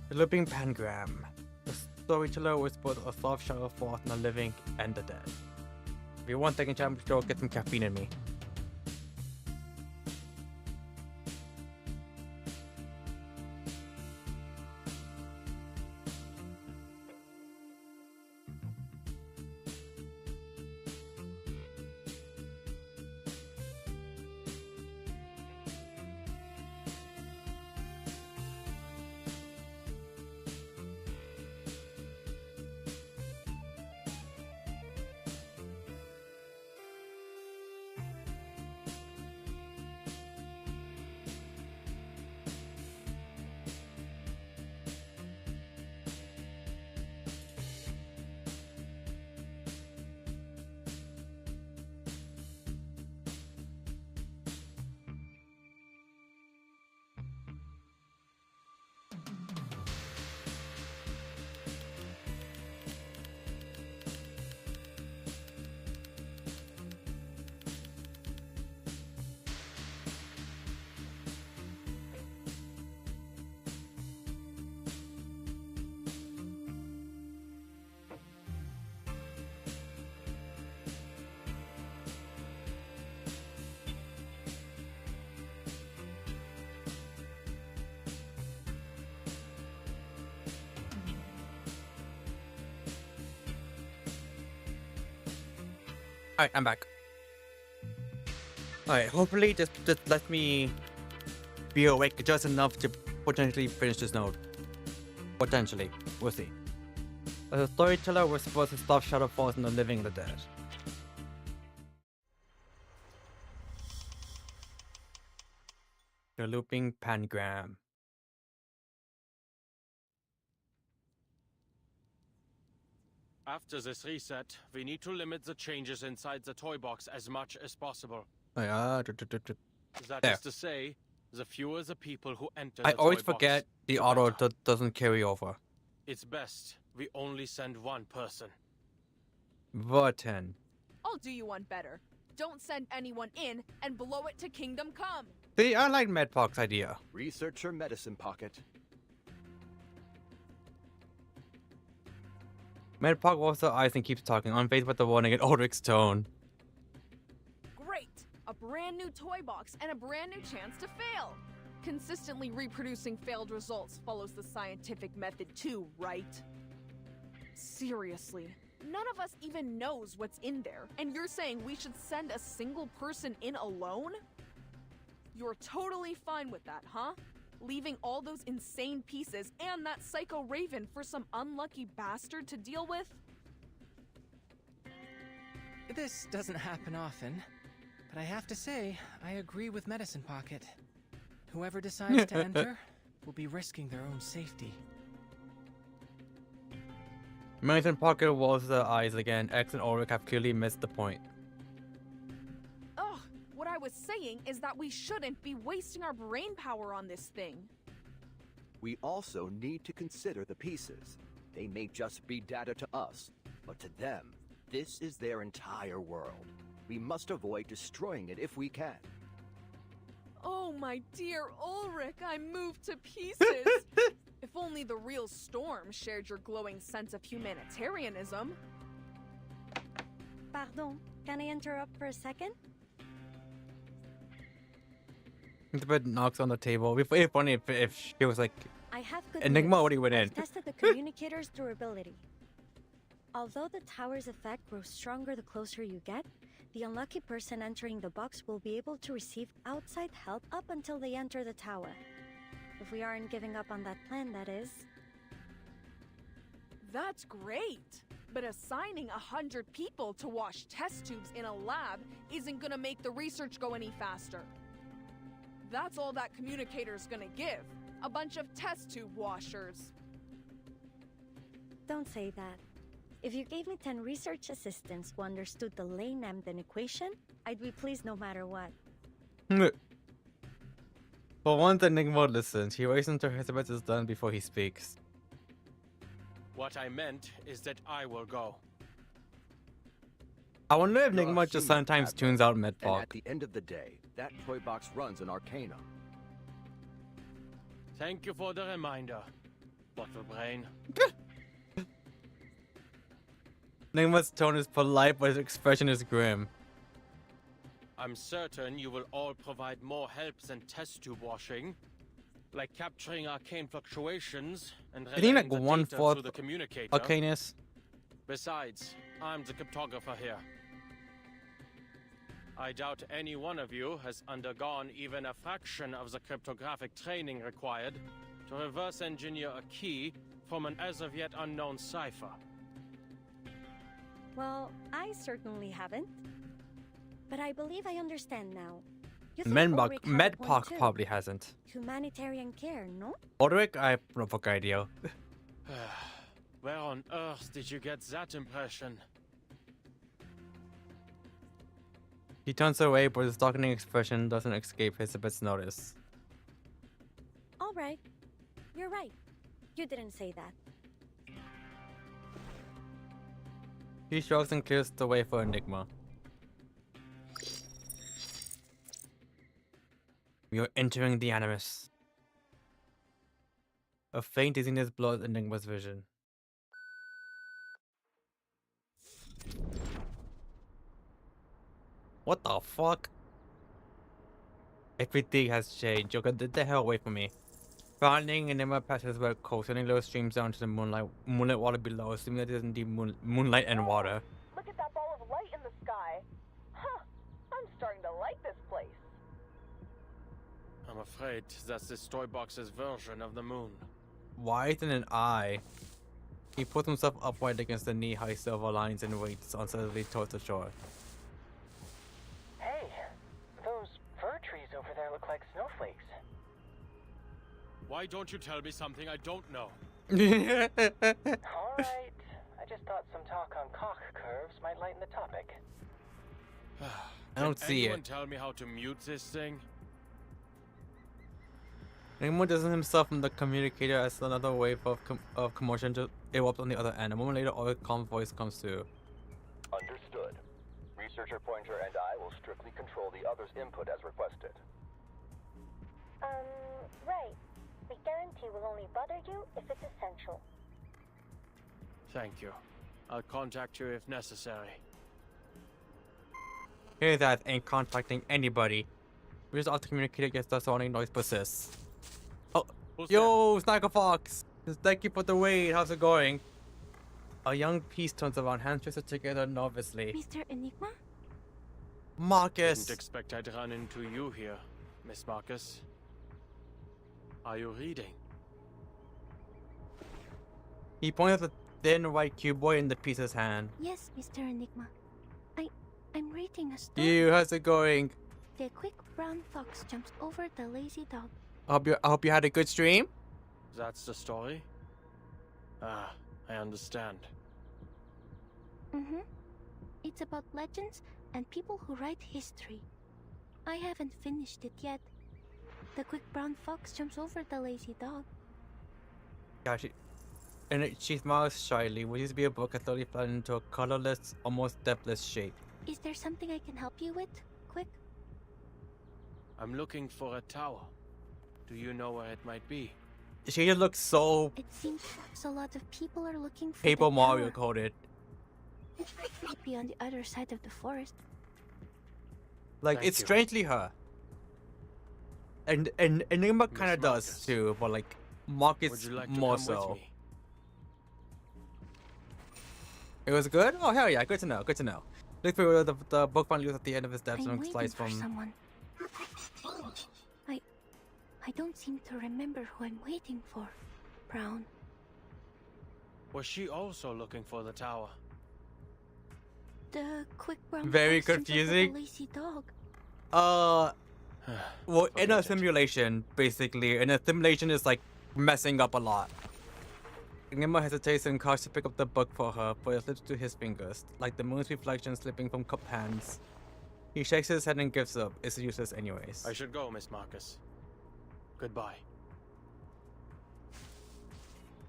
The Looping Pangram. The storyteller was both a soft shadow force and the living and the dead. If you want, second chance, sure, get some caffeine in me. Alright, I'm back. Alright, hopefully just let me be awake just enough to potentially finish this node. Potentially. We'll see. As a storyteller, we're supposed to stop shadow falls in the living and the dead. The Looping Pangram. After this reset, we need to limit the changes inside the toy box as much as possible. That is to say, the fewer the people who enter I the always toy forget box, the auto doesn't carry over. It's best we only send one person. Button. I'll do you one better. Don't send anyone in and blow it to Kingdom Come. See, I like MedPoc's idea. Researcher Medicine Pocket. MedPoc rolls her eyes and keeps talking, unfazed by the warning in Ulrich's tone. Great! A brand new toy box and a brand new chance to fail. Consistently reproducing failed results follows the scientific method too, right? Seriously, none of us even knows what's in there, and you're saying we should send a single person in alone? You're totally fine with that, huh? Leaving all those insane pieces and that psycho Raven for some unlucky bastard to deal with? This doesn't happen often, but I have to say, I agree with Medicine Pocket. Whoever decides to enter will be risking their own safety. Medicine Pocket rolls her eyes again. X and Ulrich have clearly missed the point. Ugh, what I was saying is that we shouldn't be wasting our brain power on this thing. We also need to consider the pieces. They may just be data to us, but to them, this is their entire world. We must avoid destroying it if we can. Oh my dear Ulrich, I'm moved to pieces. If only the real Storm shared your glowing sense of humanitarianism. Pardon, can I interrupt for a second? The bed knocks on the table. It'd be funny if she was like, I have good Enigma news. already went in. I've tested the communicator's durability. Although the tower's effect grows stronger the closer you get, the unlucky person entering the box will be able to receive outside help up until they enter the tower. If we aren't giving up on that plan, that is. That's great! But assigning 100 people to wash test tubes in a lab isn't gonna make the research go any faster. That's all that communicator's gonna give. A bunch of test tube washers. Don't say that. If you gave me 10 research assistants who understood the Lane-Emden equation, I'd be pleased no matter what. For once, Enigma listens. He waits until his bit is done before he speaks. What I meant is that I will go. I wonder if You're a Enigma just human, sometimes Adler, tunes out And mid-talk. at the end of the day, that toy box runs an arcana. Thank you for the reminder, Bottle Brain. Enigma's tone is polite, but his expression is grim. I'm certain you will all provide more help than test tube washing, like capturing arcane fluctuations and I think like relaying the one data fourth through the communicator. arcanist. Besides, I'm the cryptographer here. I doubt any one of you has undergone even a fraction of the cryptographic training required to reverse engineer a key from an as of yet unknown cipher. Well, I certainly haven't. But I believe I understand now. You think Ulrich had a point Medpoc too? probably hasn't. Humanitarian care, no? Ulrich, I have no fucking idea. Where on earth did you get that impression? He turns away, but his darkening expression doesn't escape Elizabeth's notice. All right. You're right. You didn't say that. He shrugs and clears the way for Enigma. We are entering the Animus. A faint dizziness blurs Enigma's vision. What the fuck? Everything has changed. Joker, get the hell away from me. Frightening Enigma passes where cold, sending low streams down to the moonlit water below, simulating the moonlight and water. Look at that ball of light in the sky. Huh. I'm starting to like this place. I'm afraid that's this toy box's version of the moon. Why isn't an eye? He puts himself upright against the knee-high silver lines and waits unsteadily towards the shore. Hey, those fir trees over there look like snowflakes. Why don't you tell me something I don't know? Alright, I just thought some talk on Koch curves might lighten the topic. I don't Can see anyone it. tell me how to mute this thing? Enigma doesn't himself from the communicator as another wave of commotion just erupts on the other end. A moment later, all calm voice comes through. Understood. Researcher Pointer and I will strictly control the other's input as requested. Right. We guarantee we'll only bother you if it's essential. Thank you. I'll contact you if necessary. Hear that ain't contacting anybody. We just the communicator gets the surrounding noise persists. Oh, yo, Sniper Fox! Thank you for the wait. How's it going? A young piece turns around, hands twisted together nervously. Mr. Enigma? Marcus! Didn't expect I'd run into you here, Miss Marcus. Are you reading? He points at the thin white cuboid in the piece's hand. Yes, Mr. Enigma. I'm reading a story. You, how's it going? The quick brown fox jumps over the lazy dog. I hope you had a good stream. That's the story? Ah, I understand. Mm-hmm. It's about legends and people who write history. I haven't finished it yet. The quick brown fox jumps over the lazy dog. Yeah, she smiles shyly. What used to be a book has slowly flattened into a colorless, almost depthless shape. Is there something I can help you with? Quick? I'm looking for a tower. Do you know where it might be? She just looks so It seems a lot of people are looking for Paper the Mario tower. coded. It might be on the other side of the forest. Like, Thank it's you. strangely her. And Enigma kind of does too, but like Would Marcus you like to more come so. with me? It was good? Oh hell yeah, good to know, good to know. Look for the book finally was at the end of his steps I'm and waiting slides for from someone. I don't seem to remember who I'm waiting for. Brown. Was she also looking for the tower? The quick brown Very fox jumps over confusing. the lazy dog. Well, in a simulation, basically, and a simulation is like messing up a lot. Enigma hesitates and calls to pick up the book for her, but it slips through his fingers, like the moon's reflection slipping from cupped hands. He shakes his head and gives up. It's useless anyways. I should go, Miss Marcus. Goodbye.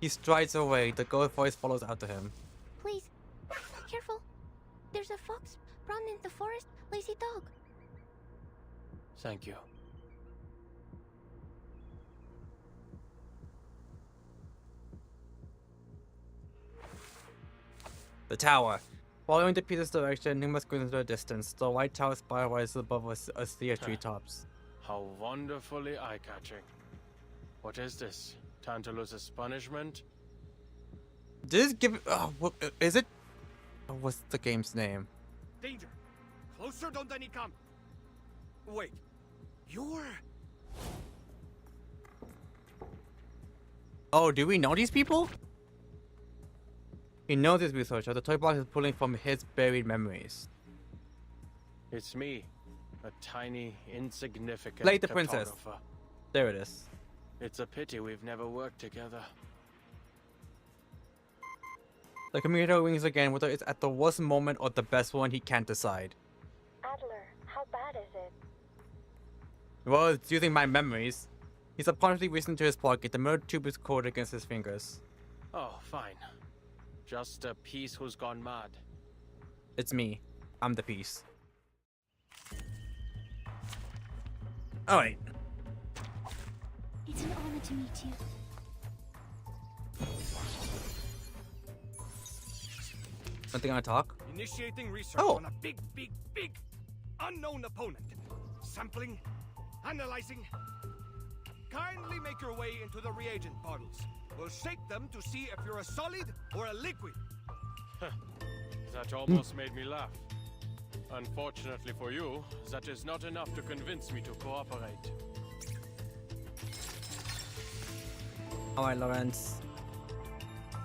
He strides away. The ghost voice follows after him. Please, careful. There's a fox run in the forest, lazy dog. Thank you. The tower. Following the Peter's direction, Enigma goes into the distance. The white tower spire rises above a sea of treetops. How wonderfully eye-catching. What is this? Tantalus's punishment? This give what is it? What's the game's name? Danger! Closer, don't any come! Wait, you're... Oh, do we know these people? He knows his researcher. The toy box is pulling from his buried memories. It's me, a tiny, insignificant Play the princess. cartographer. There it is. It's a pity we've never worked together. The communicator rings again, whether it's at the worst moment or the best one, he can't decide. Adler, how bad is it? Well, it's using my memories. He subconsciously reached into his pocket. The mirror tube is cold against his fingers. Oh, fine. Just a piece who's gone mad. It's me. I'm the piece. Alright. It's an honor to meet you. Something on talk? Initiating research on a big unknown opponent. Sampling, analyzing. Kindly make your way into the reagent bottles. We'll shake them to see if you're a solid or a liquid. That almost made me laugh. Unfortunately for you, that is not enough to convince me to cooperate. Alright, Lawrence.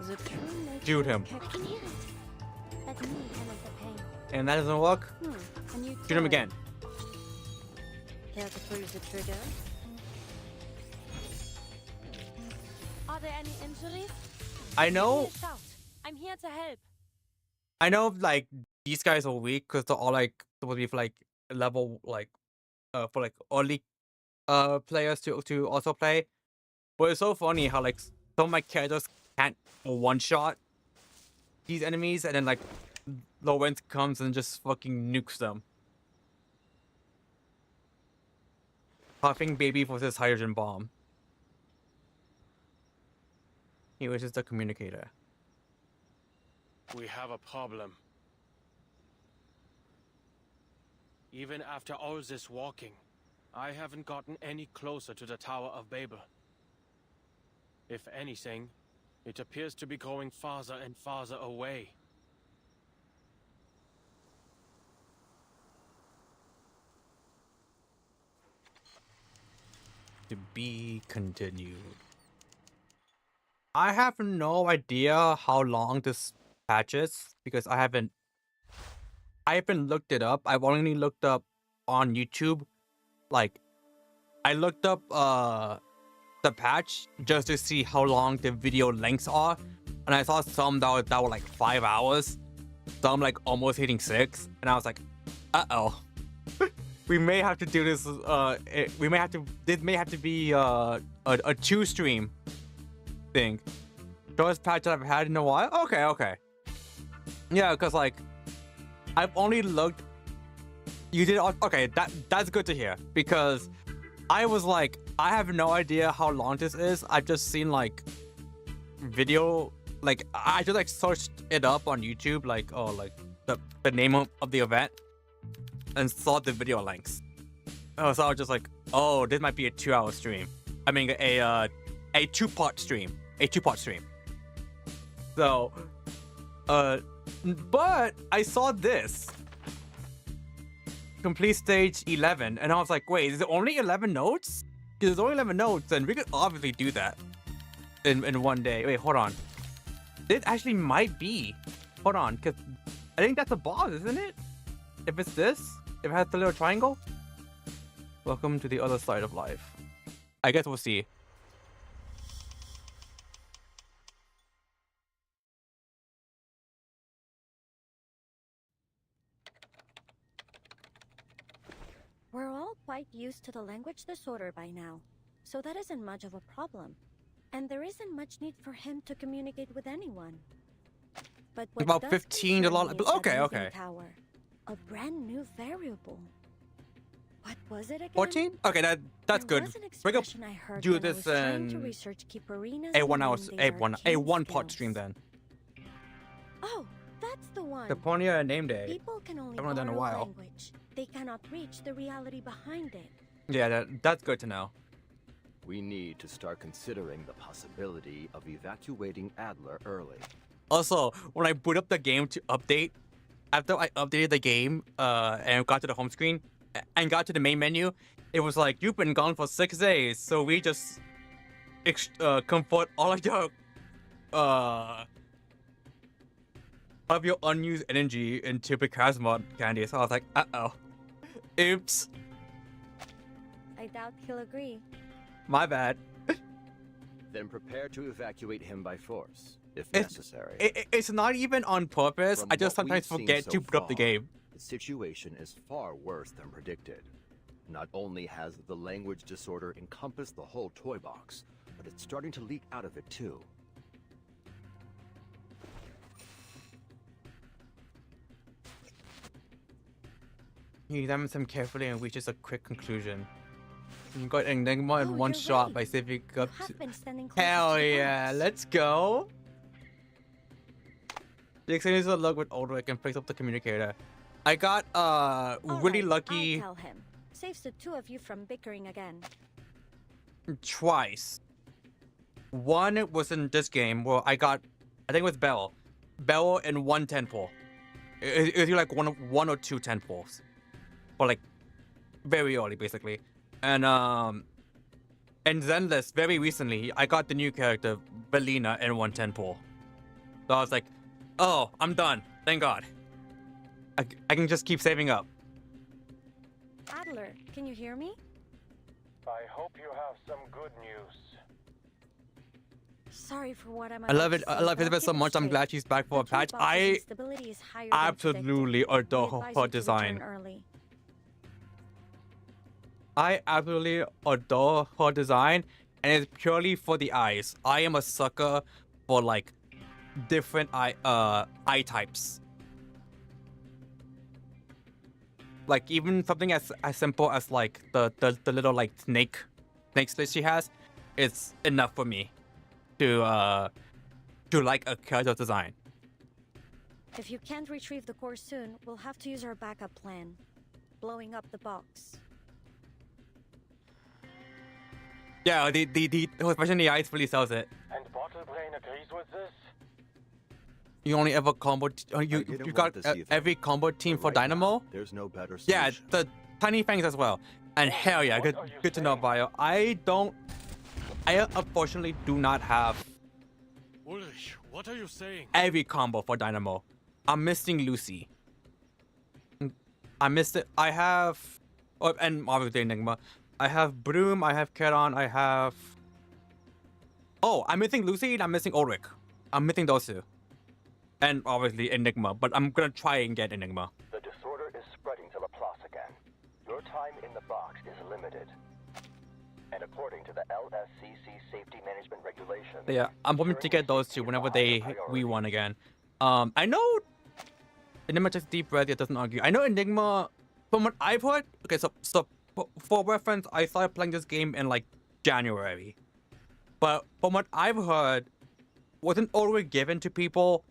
The true nature Shoot him. kept in it. Let me handle the pain. And that doesn't work? A new Shoot him toy. again. Care to pull the trigger? Are there any injuries? I know. Give me a shout. I'm here to help. I know, like, these guys are weak because they're all, like, supposed to be for, like, level, like, for, like, early, players to also play. But it's so funny how, like, some of my characters can't one-shot these enemies, and then, like, Lawrence comes and just fucking nukes them. Puffing baby versus hydrogen bomb. He wishes the communicator. We have a problem. Even after all this walking, I haven't gotten any closer to the Tower of Babel. If anything, it appears to be going farther and farther away. To be continued. I have no idea how long this patch is because I haven't looked it up. I've only looked up on YouTube. Like, I looked up the patch just to see how long the video lengths are, and I saw some that were like 5 hours, some like almost hitting 6, and I was like, uh-oh. We may have to do this, this may have to be a 2-stream thing. Shortest patch that I've had in a while? Okay. Yeah, because like, I've only looked, you did, okay, that's good to hear, because I was like, I have no idea how long this is. I've just seen like, video, like, I just like searched it up on YouTube, like, oh, like, the name of the event, and saw the video lengths. Oh, so I was just like, oh, this might be a 2-hour stream. I mean, a 2-part stream. A 2-part stream. So, but I saw this. Complete stage 11. And I was like, wait, is it only 11 notes? Because there's only 11 notes, and we could obviously do that in one day. Wait, hold on. It actually might be. Hold on, because I think that's a boss, isn't it? If it's this, if it has the little triangle. Welcome to the other side of life. I guess we'll see. We're all quite used to the language disorder by now, so that isn't much of a problem. And there isn't much need for him to communicate with anyone. But what About does 15 a concern lot. me is that Okay, moving okay. tower. A brand new variable. What was it again? 14? Okay, that's There good. was an Bring up, expression I heard do when I this was trying to in research Keeperina's a 1 hour, Mondays a arcane 1 part skills. stream then. Oh, that's the one. The Ponya name day. People can only I haven't done in a borrow while. language. They cannot reach the reality behind it. Yeah, that's good to know. We need to start considering the possibility of evacuating Adler early. Also, when I boot up the game to update, after I updated the game and got to the home screen and got to the main menu, it was like, you've been gone for 6 days, so we just convert all of your unused energy into plasma candy. So I was like, uh-oh. Oops. I doubt he'll agree. My bad. Then prepare to evacuate him by force, if necessary. It's not even on purpose. From I just what we've sometimes seen forget so to boot up the far, game. The situation is far worse than predicted. Not only has the language disorder encompassed the whole toy box, but it's starting to leak out of it too. He examines them carefully and reaches a quick conclusion. You got Enigma in Oh, one you're shot right. by saving You up have to... been standing closer Hell to the yeah, box. let's go. The exchanges a look with Ulrich and picks up the communicator. I got really lucky I'll tell him. Saves the two of you from bickering again. twice. One was in this game where I got, I think it was Bell. Bell and 1 10 pull. It was like one or 2 10 pulls. But like very early basically. And Zenless, very recently, I got the new character, Belina, in 1 10 pull. So I was like, oh, I'm done. Thank God. I can just keep saving up. Adler, can you hear me? I hope you have some good news. Sorry for what I'm I love it. about to I say, love but I'll Elizabeth so keep it much. I'm straight. glad she's back for a The patch. toolbox's I instability is higher than absolutely predicted. adore We advise her you to design. return early. I absolutely adore her design, and it's purely for the eyes. I am a sucker for like different eye types. Like even something as simple as like the little like snake slit she has, it's enough for me to like a character design. If you can't retrieve the core soon, we'll have to use our backup plan. Blowing up the box. Yeah, the especially the eyes really sells it. And Bottlebrain agrees with this? You only ever combo. You got every combo team for Dynamo. There's no better solution. Yeah, the Tiny Fangs as well. And hell yeah, good to know, Bio. I unfortunately do not have Ulrich, what are you saying? every combo for Dynamo. I'm missing Lucy. I missed it. I have, and obviously Enigma. I have Broom. I have Keron. I have. Oh, I'm missing Lucy and I'm missing Ulrich. I'm missing those two. And obviously Enigma, but I'm gonna try and get Enigma. The disorder is spreading to Laplace again. Your time in the box is limited. And according to the LSCC safety management regulations... Yeah, I'm hoping to get those two whenever they re-one again. I know Enigma takes deep breath, it doesn't argue. I know Enigma, from what I've heard, okay, so for reference, I started playing this game in like January. But from what I've heard, wasn't already given to people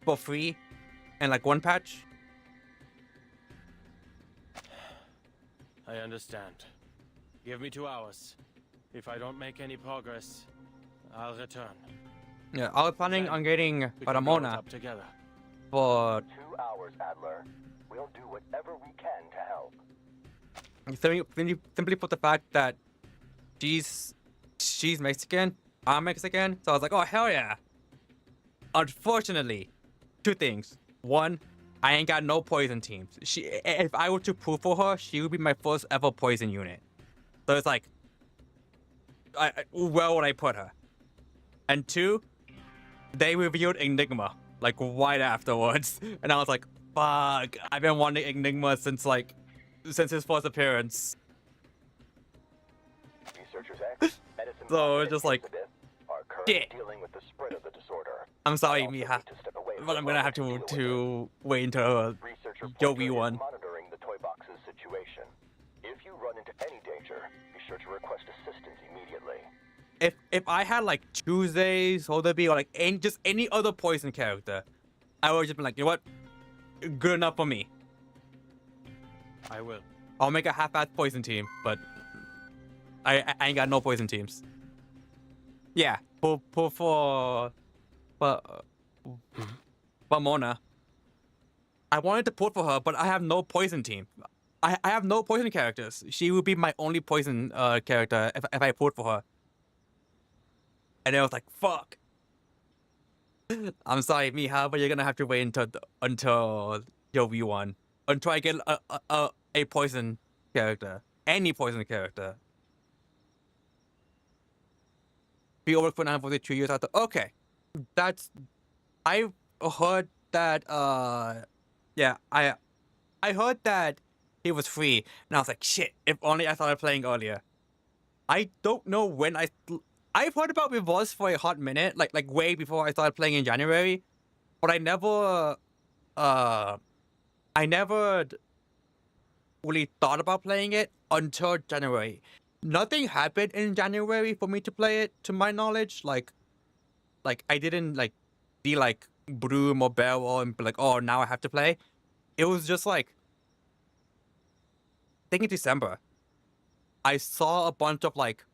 for free and like one patch? I understand. Give me 2 hours. If I don't make any progress, I'll return. Yeah, I was planning on getting We can blow it Ramona up together. for 2 hours, Adler. We'll do whatever we can to help. simply for the fact that she's Mexican, I'm Mexican, so I was like, oh hell yeah. Unfortunately, 2 things. One, I ain't got no poison teams. If I were to pull for her, she would be my first ever poison unit. So it's like, where would I put her? And 2, they revealed Enigma like right afterwards, and I was like, fuck, I've been wanting Enigma since his first appearance. Researchers X, Medicine So it's just like, are currently shit. dealing with the spread of the disorder. I'm sorry, Also Mija. need to step away But I'm gonna have to wait until Jovi one. Monitoring the toy box's situation. If you run into any danger, be sure to request assistance immediately. If I had like Tuesdays, Sotheby, or like just any other poison character, I would just be like, you know what? Good enough for me. I will. I'll make a half-assed poison team, but I ain't got no poison teams. Yeah, for Mona. I wanted to put for her, but I have no poison team. I have no poison characters. She would be my only poison character if I put for her. And I was like, fuck. I'm sorry, Miha, but you're gonna have to wait until your V1. Until I get a poison character. Any poison character. Be over for 942 years after. Okay. I've heard that yeah, I heard that he was free, and I was like, shit, if only I started playing earlier. I don't know when I've heard about Reverse for a hot minute, like way before I started playing in January, but I never really thought about playing it until January. Nothing happened in January for me to play it, to my knowledge. Like I didn't be like Broom or Barrel and be like, oh, now I have to play. It was just like, I think in December, I saw a bunch of like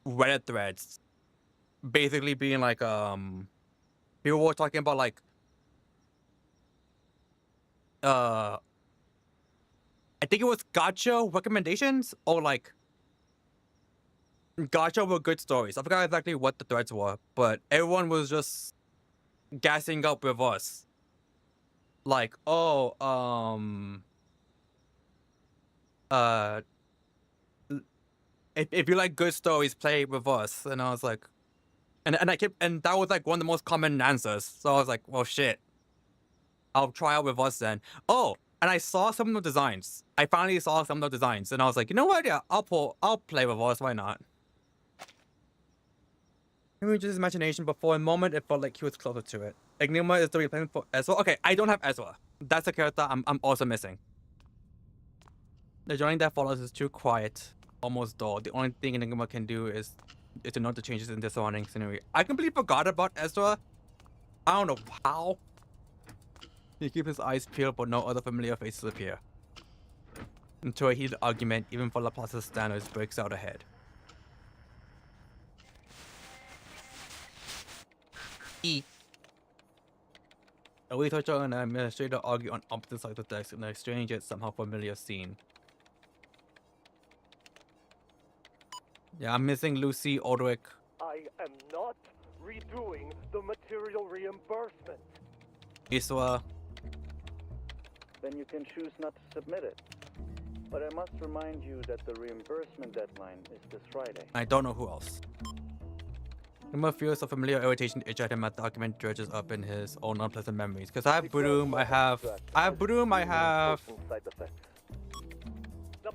Reddit threads basically being like, people were talking about like, I think it was gacha recommendations or like gacha were good stories. I forgot exactly what the threads were, but everyone was just gassing up with us. Like, oh, if you like good stories, play with us. And I was like, and that was like one of the most common answers. So I was like, well, shit, I'll try out with us then. Oh, and I saw some of the designs. I finally saw some of the designs, and I was like, you know what? Yeah, I'll play with us. Why not? Maybe just his imagination, but for a moment, it felt like he was closer to it. Enigma is the replacement for Ezra. Okay, I don't have Ezra. That's a character I'm also missing. The joining that follows is too quiet, almost dull. The only thing Enigma can do is to note the changes in the surrounding scenery. I completely forgot about Ezra. I don't know how. He keeps his eyes peeled, but no other familiar faces appear. Until a heated argument, even for Laplace's standards, breaks out ahead. A researcher and an administrator argue on opposite sides of the desk in a strange yet somehow familiar scene. Yeah, I'm missing Lucy, Aldrich. I am not redoing the material reimbursement. Iswa. Then you can choose not to submit it. But I must remind you that the reimbursement deadline is this Friday. I don't know who else. Enigma feels a familiar irritation itch at him as the document dredges up in his own unpleasant memories. Because I have Broom, I have The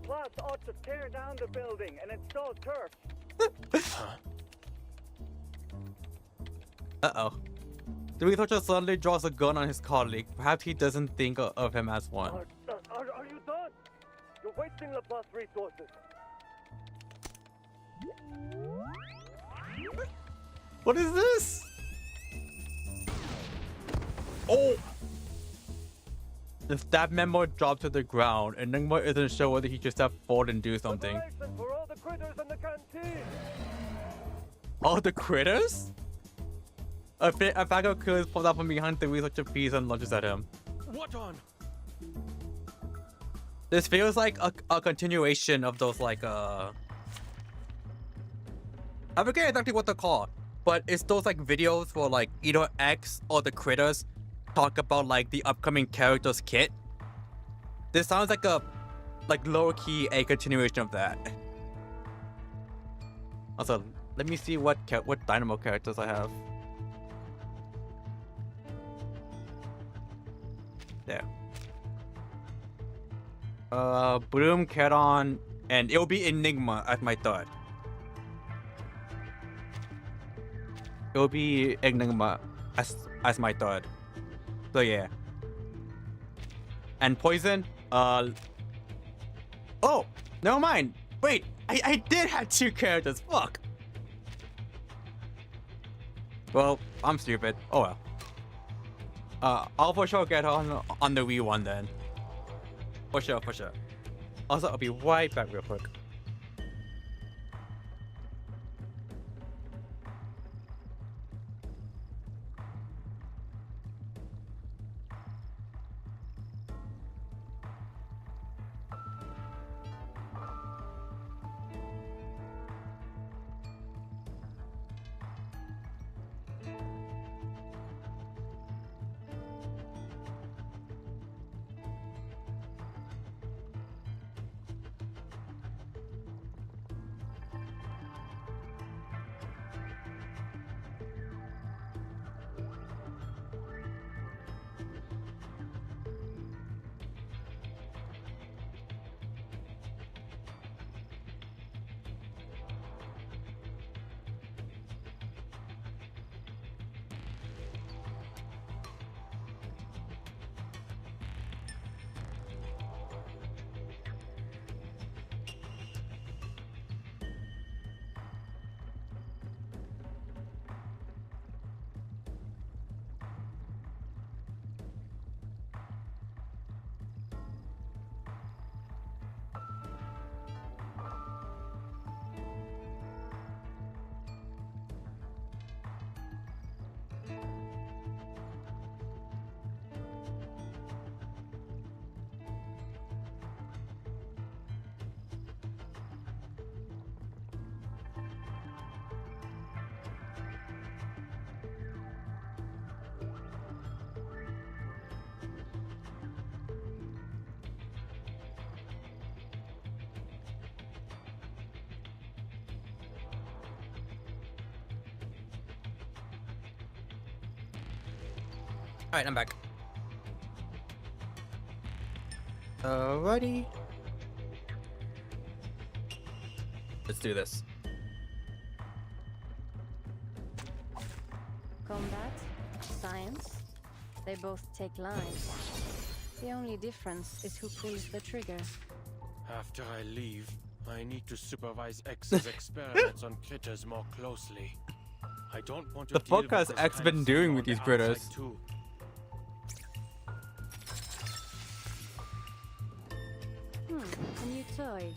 Plus ought to tear down the building and install turf. Uh-oh. The researcher suddenly draws a gun on his colleague. Perhaps he doesn't think of him as one. Are you done? You're wasting the Plus resources. What is this? Oh! If that memo dropped to the ground, Enigma isn't sure whether he just have fall and do something. For all the critters in the canteen. All the critters? A Fago Killers pulls out from behind the researcher piece and lunges at him. What on? This feels like a continuation of those like I forget exactly what they're called, but it's those like videos where like either X or the critters talk about like the upcoming character's kit. This sounds like a lower key a continuation of that. Also, let me see what Dynamo characters I have. There. Broom, Keron, and it'll be Enigma at my third. It'll be Enigma. as my third. So yeah. And poison. Oh, never mind. Wait, I did have 2 characters. Fuck. Well, I'm stupid. Oh well. I'll for sure get on the Wii one then. For sure. Also, I'll be right back real quick. Alright, I'm back. Alrighty. Let's do this. Combat, science, they both take lives. The only difference is who pulls the trigger. After I leave, I need to supervise X's experiments on critters more closely. I don't want to The fuck has X been doing with these critters? A new toy.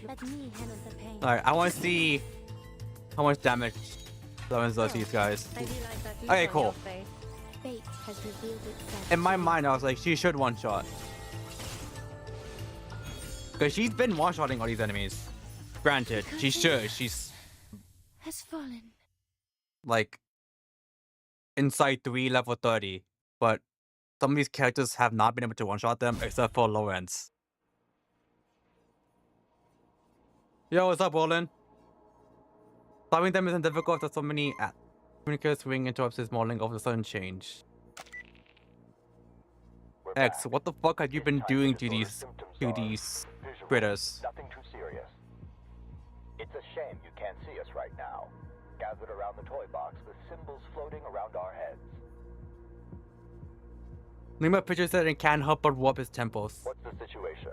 Let me handle the pain. Alright, I want to see how much damage Lemons does these guys. Okay, cool. Fate has revealed itself. In my mind, I was like, she should one-shot. Because she's been one-shotting all these enemies. Granted, she should. She's has fallen. like inside 3 level 30. But some of these characters have not been able to one-shot them except for Lawrence. Yo, what's up, Roland? Stopping them isn't difficult that so many communicators swing interrupts his modeling of the sudden change. X, what the fuck have you been doing to these critters? Nothing too serious. It's a shame you can't see us right now. Gathered around the toy box with symbols floating around our heads. Enigma pictures it and can't help but warp his temples. What's the situation?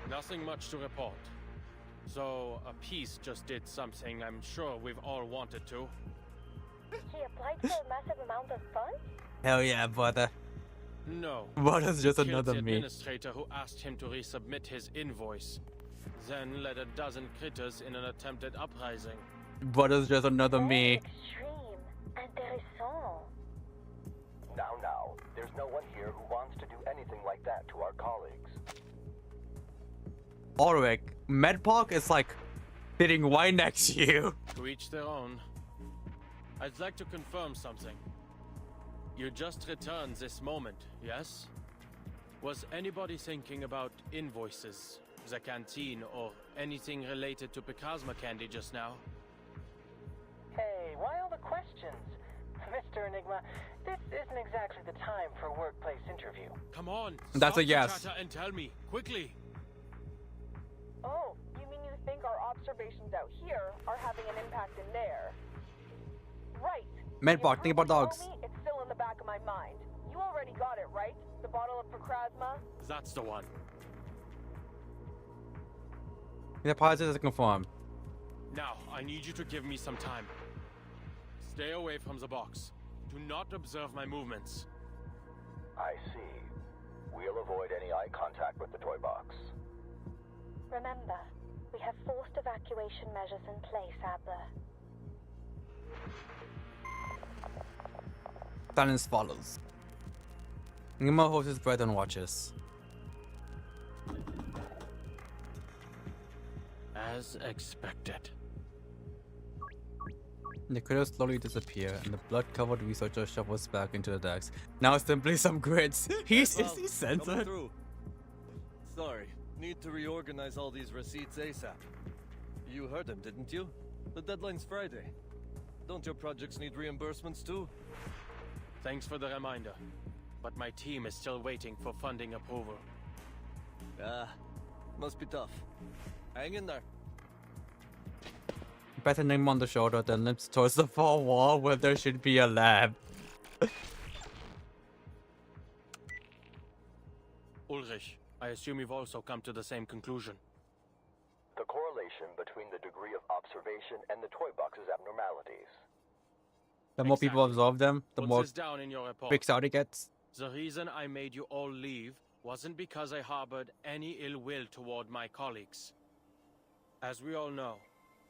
Nothing much to report. So, a piece just did something I'm sure we've all wanted to. She applied for a massive amount of funds? Hell yeah, brother. No. Brother's just Killed another the me. administrator who asked him to resubmit his invoice. Then led a dozen critters in an attempted uprising. Brother's just another me. Extreme. Intéressant. Now, there's no one here who wants to do anything like that to our colleagues. Ulrich, Medpark is like sitting right next to you. To each their own. I'd like to confirm something. You just returned this moment, yes? Was anybody thinking about invoices, the canteen, or anything related to Pogchamp candy just now? Hey, why all the questions? Mr. Enigma, this isn't exactly the time for a workplace interview. Come on, that's stop a yes. the chatter and tell me, quickly. Oh, you mean you think our observations out here are having an impact in there? Medbot, think about dogs. Told me it's still in the back of my mind. You already got it, right? The bottle of Procrasma? That's the one. The deposit is confirmed. Now, I need you to give me some time. Stay away from the box. Do not observe my movements. I see. We'll avoid any eye contact with the toy box. Remember, we have forced evacuation measures in place, Adler. Silence follows. Enigma holds his breath and watches. As expected. The critters slowly disappear, and the blood-covered researcher shovels back into the decks. Now simply some grits. Is he censored? Sorry, need to reorganize all these receipts ASAP. You heard him, didn't you? The deadline's Friday. Don't your projects need reimbursements too? Thanks for the reminder, but my team is still waiting for funding approval. Must be tough. Hang in there. Pat Enigma on the shoulder, then limps towards the far wall where there should be a lab. Ulrich, I assume you've also come to the same conclusion. The correlation between the degree of observation and the toy box's abnormalities. The more people observe them, the Put more this down in your report. fixed out it gets. The reason I made you all leave wasn't because I harbored any ill will toward my colleagues. As we all know,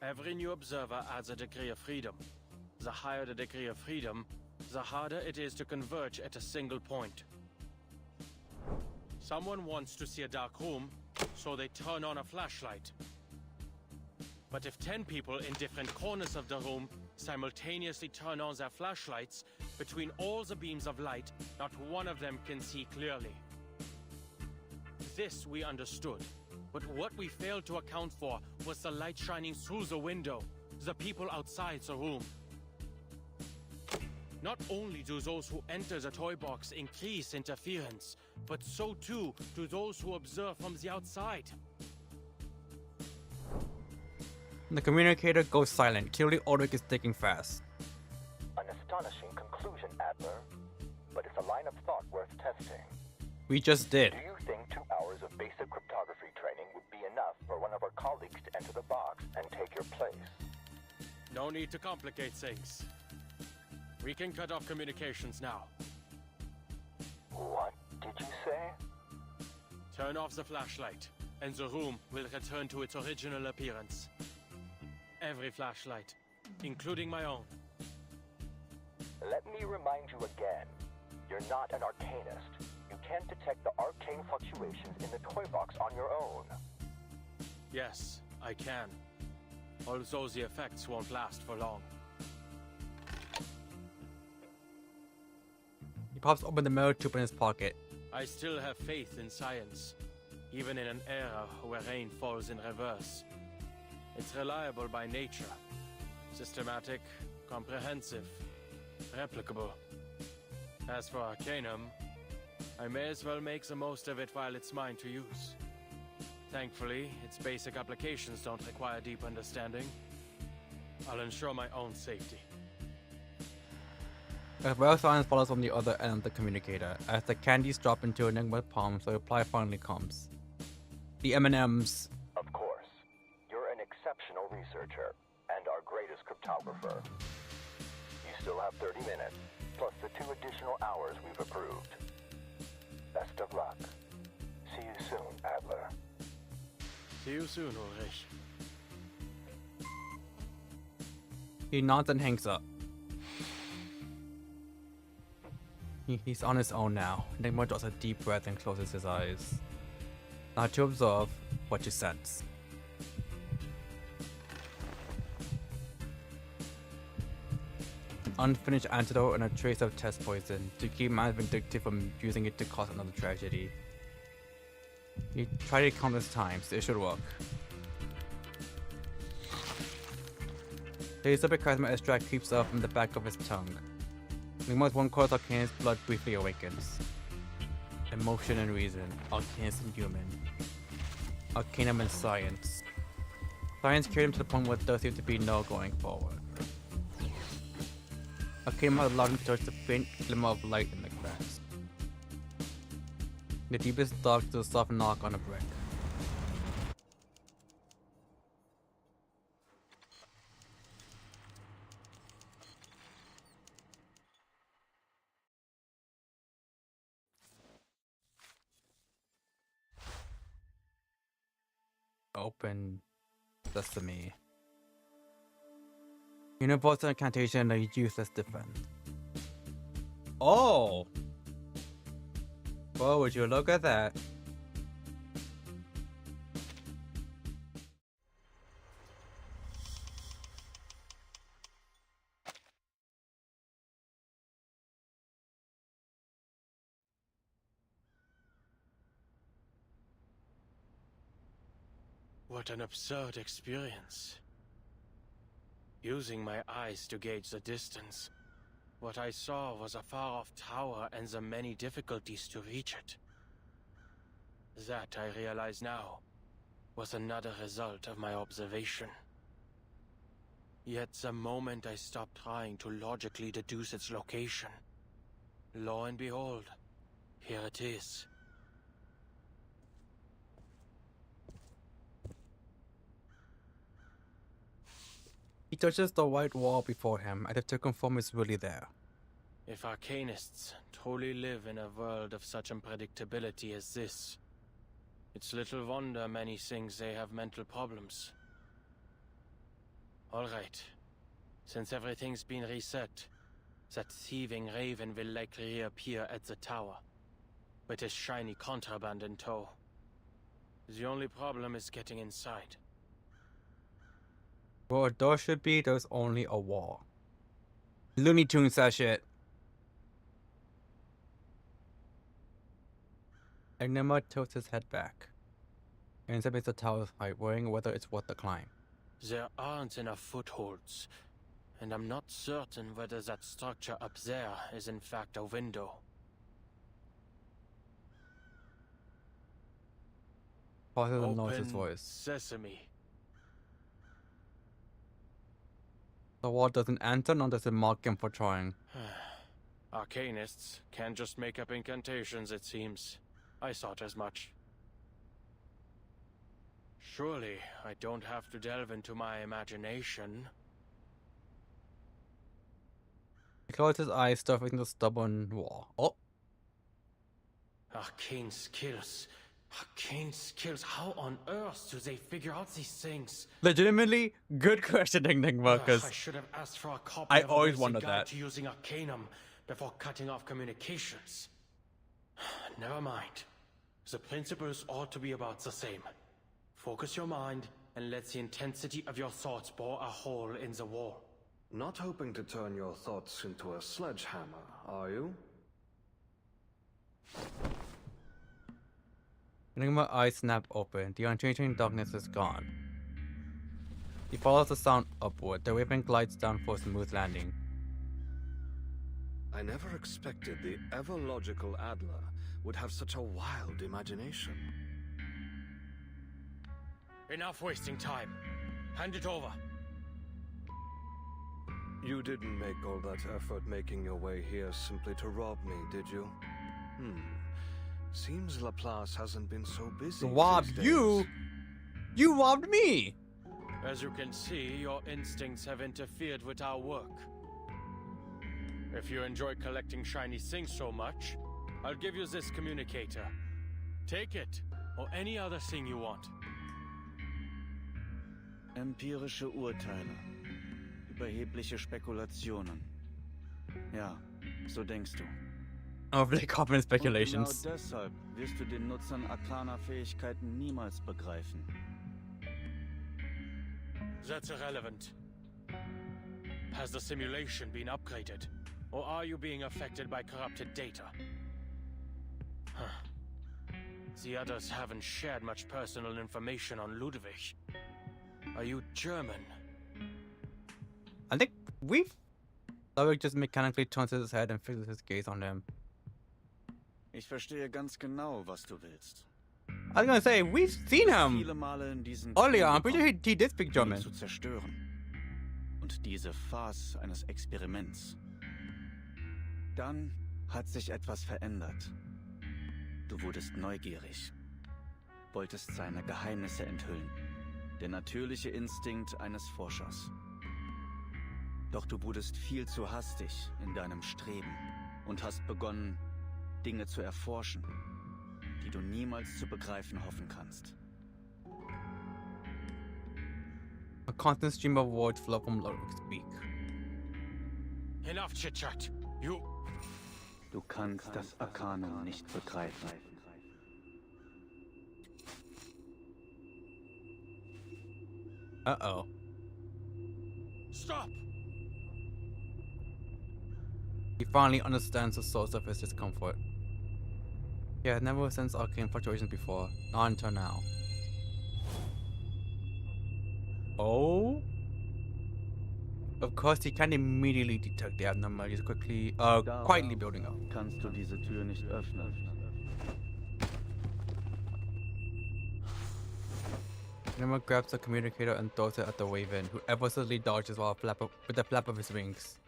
every new observer adds a degree of freedom. The higher the degree of freedom, the harder it is to converge at a single point. Someone wants to see a dark room, so they turn on a flashlight. But if 10 people in different corners of the room simultaneously turn on their flashlights, between all the beams of light, not one of them can see clearly. This we understood. But what we failed to account for was the light shining through the window, the people outside the room. Not only do those who enter the toy box increase interference, but so too do those who observe from the outside. The communicator goes silent. Clearly Ulrich is thinking fast. An astonishing conclusion, Adler. But it's a line of thought worth testing. We just did. Do you think 2 hours of basic cryptography training would be enough for one of our colleagues to enter the box and take your place? No need to complicate things. We can cut off communications now. What did you say? Turn off the flashlight, and the room will return to its original appearance. Every flashlight, including my own. Let me remind you again. You're not an arcanist. You can't detect the arcane fluctuations in the toy box on your own. Yes, I can. Although the effects won't last for long. He pops open the metal tube in his pocket. I still have faith in science, even in an era where rain falls in reverse. It's reliable by nature. Systematic, comprehensive, replicable. As for Arcanum, I may as well make the most of it while it's mine to use. Thankfully, its basic applications don't require deep understanding. I'll ensure my own safety. A rare silence follows from the other end of the communicator. As the candies drop into Enigma's palm, the reply finally comes. The M&Ms. Of course. You're an exceptional researcher, and our greatest cryptographer. You still have 30 minutes, plus the 2 additional hours we've approved. Best of luck. See you soon, Adler. See you soon, Ulrich. He nods and hangs up. He's on his own now. Enigma draws a deep breath and closes his eyes. Not to observe, but to sense. An unfinished antidote and a trace of test poison to keep man vindictive from using it to cause another tragedy. He tried it countless times. It should work. The Elizabeth charisma extract creeps up from the back of his tongue. Enigma's one quarter of Arcanum's blood briefly awakens. Emotion and reason, Arcanus and human. Arcanum and science. Science carried him to the point where there seems to be no going forward. Enigma has allowed him to touch the faint glimmer of light in the cracks. The deepest dark to a soft knock on a brick. Open sesame. Universal incantation and a useless defense. Oh! Well, would you look at that? What an absurd experience. Using my eyes to gauge the distance, what I saw was a far-off tower and the many difficulties to reach it. That, I realize now, was another result of my observation. Yet the moment I stopped trying to logically deduce its location, lo and behold, here it is. He touches the white wall before him, as if to confirm it's really there. If arcanists truly live in a world of such unpredictability as this, it's little wonder many think they have mental problems. Alright. Since everything's been reset, that thieving raven will likely reappear at the tower, with his shiny contraband in tow. The only problem is getting inside. Where a door should be, there's only a wall. Looney Tunes that shit. Enigma tilts his head back and examines the tower's height, worrying whether it's worth the climb. There aren't enough footholds, and I'm not certain whether that structure up there is in fact a window. Pauses and lowers his voice. Sesame. The wall doesn't answer, nor does it mark him for trying. Arcanists can't just make up incantations, it seems. I thought as much. Surely, I don't have to delve into my imagination. He closes his eyes, stuffing the stubborn wall. Oh! Arcane skills. Arcane skills. How on earth do they figure out these things? Legitimately, good question, Enigma, because I should have asked for a copy I of always a basic wondered guide that. to using Arcanum before cutting off communications. Never mind. The principles ought to be about the same. Focus your mind and let the intensity of your thoughts bore a hole in the wall. Not hoping to turn your thoughts into a sledgehammer, are you? Enigma's eyes snap open. The unchanging darkness is gone. He follows the sound upward. The weapon glides down for a smooth landing. I never expected the ever-logical Adler would have such a wild imagination. Enough wasting time. Hand it over. You didn't make all that effort making your way here simply to rob me, did you? Seems Laplace hasn't been so busy. Robbed you? You robbed me! As you can see, your instincts have interfered with our work. If you enjoy collecting shiny things so much, I'll give you this communicator. Take it, or any other thing you want. Empirische Urteile. Überhebliche Spekulationen. Ja, so denkst du. Overly common speculations. Und genau deshalb wirst du den Nutzern arkaner Fähigkeiten niemals begreifen. That's irrelevant. Has the simulation been upgraded? Or are you being affected by corrupted data? The others haven't shared much personal information on Ludwig. Are you German? I think Ludwig just mechanically turns his head and fixes his gaze on him. Ich verstehe ganz genau, was du willst. I was gonna say, we've seen him Viele Male in diesen earlier. I'm pretty sure he did speak um German. zu zerstören. Und diese Farce eines Experiments Dann hat sich etwas verändert. Du wurdest neugierig, wolltest seine Geheimnisse enthüllen. Der natürliche Instinkt eines Forschers. Doch du wurdest viel zu hastig in deinem Streben und hast begonnen, Dinge zu erforschen, die du niemals zu begreifen hoffen kannst. A constant stream of words flow from Ludwig's speak. Enough chit-chat. Du kannst das Arkanum nicht begreifen. Uh-oh. Stop! He finally understands the source of his discomfort. He had never sensed arcane fluctuations before, not until now. Oh? Of course, he can immediately detect the abnormalities quietly building up. Kannst du diese Tür nicht öffnen? Enigma grabs the communicator and throws it at the Raven, who effortlessly dodges with the flap of his wings.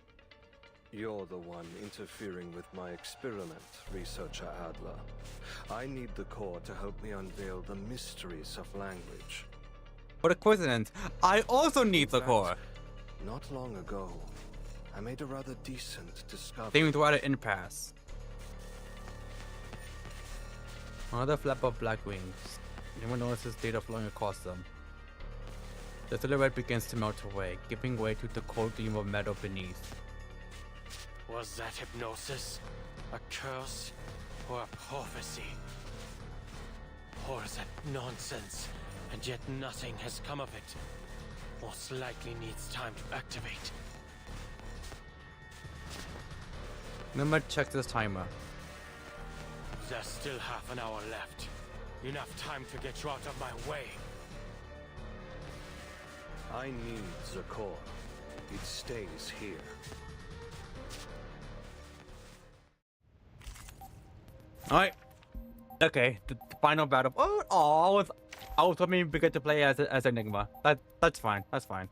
You're the one interfering with my experiment, Researcher Adler. I need the core to help me unveil the mysteries of language. What a coincidence! I also need the core! Not long ago, I made a rather decent discovery. They throw out an impasse. Another flap of black wings. Anyone notices data flowing across them. The silhouette begins to melt away, giving way to the cold gleam of metal beneath. Was that hypnosis? A curse? Or a prophecy? Or is that nonsense? And yet nothing has come of it. Most likely needs time to activate. Enigma checks his timer. There's still half an hour left. Enough time to get you out of my way. I need the core. It stays here. Alright. Okay, the final battle. Oh, I was hoping we get to play as Enigma. That's fine. That's fine.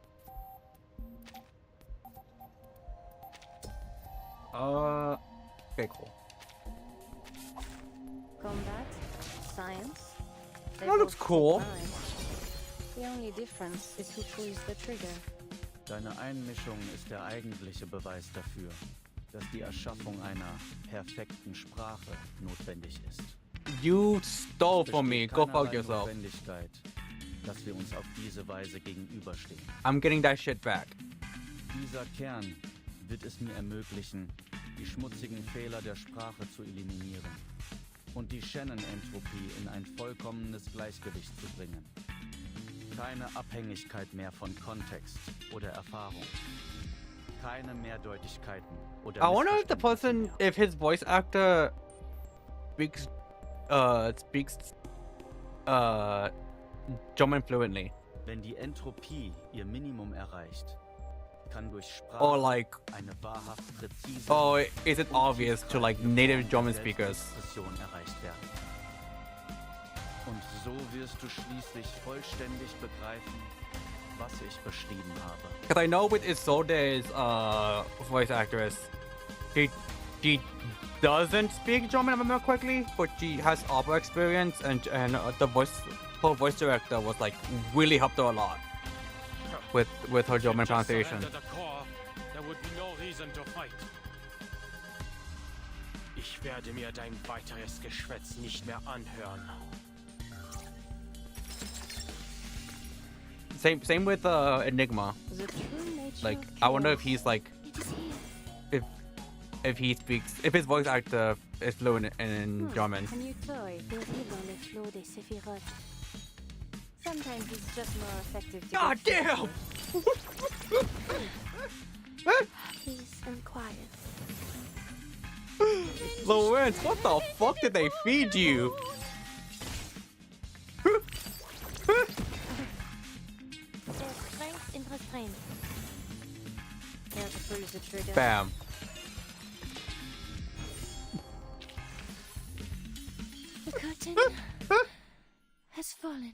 Okay, cool. Combat, science. That looks cool. The only difference is who pulls the trigger. Deine Einmischung ist der eigentliche Beweis dafür, dass die Erschaffung einer perfekten Sprache notwendig ist. You stole from me. Go fuck yourself. Dass wir uns auf diese Weise gegenüberstehen. I'm getting that shit back. Dieser Kern wird es mir ermöglichen, die schmutzigen Fehler der Sprache zu eliminieren und die Shannon-Entropie in ein vollkommenes Gleichgewicht zu bringen. Keine Abhängigkeit mehr von Kontext oder Erfahrung. Keine Mehrdeutigkeiten oder I wonder if the person, if his voice actor speaks German fluently. Wenn die Entropie ihr Minimum erreicht, kann durch Sprache or like, eine wahrhaft präzise oh, is it obvious to like native German speakers? Erreicht werden. Und so wirst du schließlich vollständig begreifen, was ich beschrieben habe. Because I know with Isolde's voice actress, she doesn't speak German, if I remember correctly, but she has opera experience, and the voice director was like really helped her a lot with her German pronunciation. There would be no reason to fight. Ich werde mir dein weiteres Geschwätz nicht mehr anhören. Same with Enigma. Like, I wonder if he's like, if he speaks, if his voice actor is fluent in German. Sometimes it's just more effective to God damn! Peace and quiet. Lawrence, what the fuck did they feed you? There's strength in restraint. There to pull the trigger. Bam. The curtain has fallen.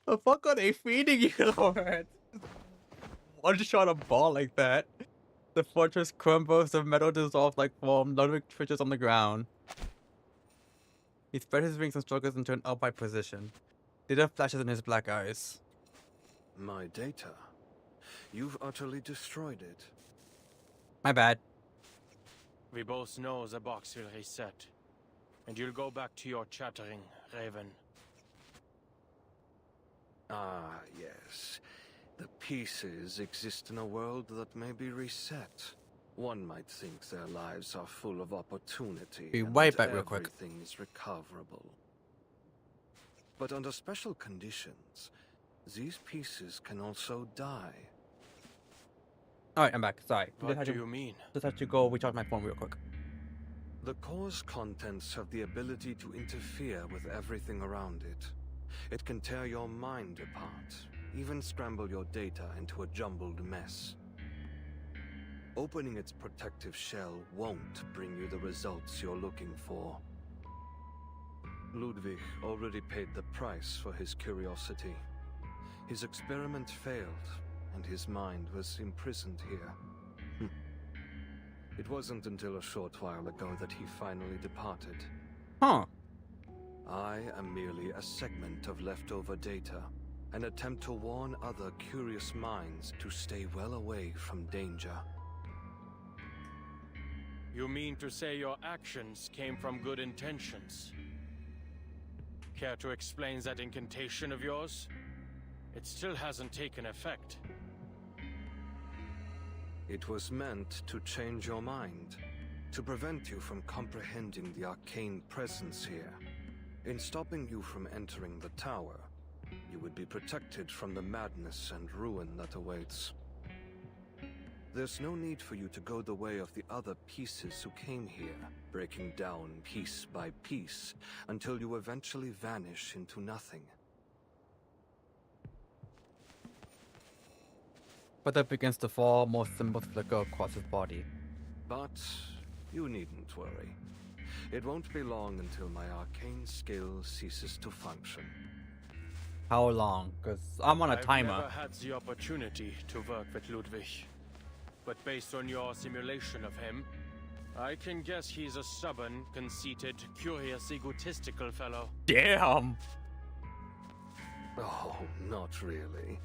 The fuck are they feeding you, Lawrence? One shot a ball like that. The fortress crumbles, the metal dissolves like foam, Ludwig twitches on the ground. He spread his wings and struggles into an upright position. Data flashes in his black eyes. My data? You've utterly destroyed it. My bad. We both know the box will reset. And you'll go back to your chattering, Raven. Ah, yes. The pieces exist in a world that may be reset. One might think their lives are full of opportunity. Be and right that back real quick. Everything is recoverable. But under special conditions, these pieces can also die. Alright, I'm back. Sorry. What do you mean? Just have to go recharge my phone real quick. The core's contents have the ability to interfere with everything around it. It can tear your mind apart, even scramble your data into a jumbled mess. Opening its protective shell won't bring you the results you're looking for. Ludwig already paid the price for his curiosity. His experiment failed, and his mind was imprisoned here. It wasn't until a short while ago that he finally departed. Huh. I am merely a segment of leftover data, an attempt to warn other curious minds to stay well away from danger. You mean to say your actions came from good intentions? Care to explain that incantation of yours? It still hasn't taken effect. It was meant to change your mind, to prevent you from comprehending the arcane presence here. In stopping you from entering the tower, you would be protected from the madness and ruin that awaits. There's no need for you to go the way of the other pieces who came here, breaking down piece by piece, until you eventually vanish into nothing. But that begins to fall, more symbols flicker across his body. But you needn't worry. It won't be long until my arcane skill ceases to function. How long? Because I'm on a timer. I've never had the opportunity to work with Ludwig. But based on your simulation of him, I can guess he's a stubborn, conceited, curious, egotistical fellow. Damn! Oh, not really.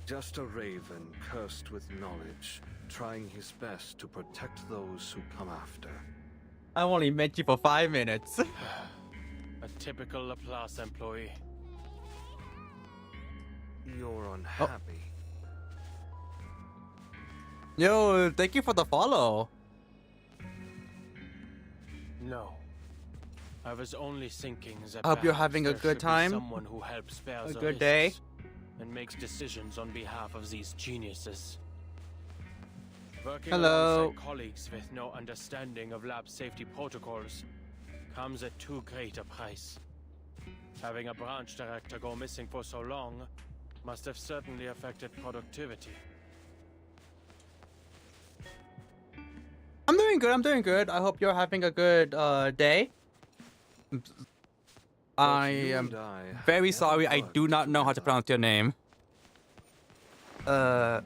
Just a raven cursed with knowledge, trying his best to protect those who come after. I only met you for 5 minutes. A typical Laplace employee. You're unhappy. Yo, thank you for the follow. No. I was only thinking that I hope you're perhaps having a there good should be time. Someone who helps bear A the good day. risks and makes decisions on behalf of these geniuses. Working Hello. alongside colleagues with no understanding of lab safety protocols comes at too great a price. Having a branch director go missing for so long must have certainly affected productivity. I'm doing good, I'm doing good. I hope you're having a good day. I am very sorry, I do not know how to pronounce your name. Will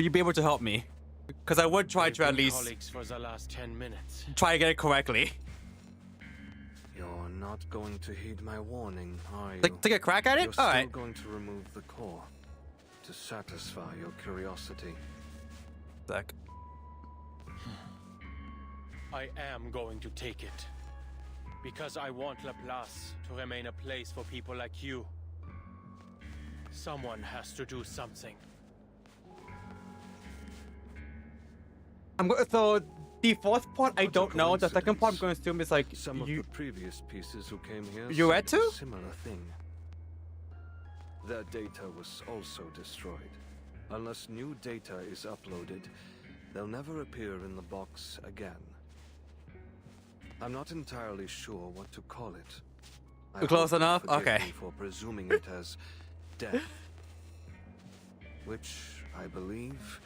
you be able to help me? Because I would try to at least Colleagues for the last 10 minutes. try to get it correctly. You're not going to heed my warning, are you? Take a crack at it? You're still Alright. going to remove the core to satisfy your curiosity. Sec. I am going to take it. Because I want Laplace to remain a place for people like you. Someone has to do something. So the fourth part I don't know. The second part I'm going to assume is like Some of the previous pieces who came here You read said a too? similar thing. Their data was also destroyed. Unless new data is uploaded, they'll never appear in the box again. I'm not entirely sure what to call it. I Close hope you enough? forgive Okay. me for presuming it as death, which I believe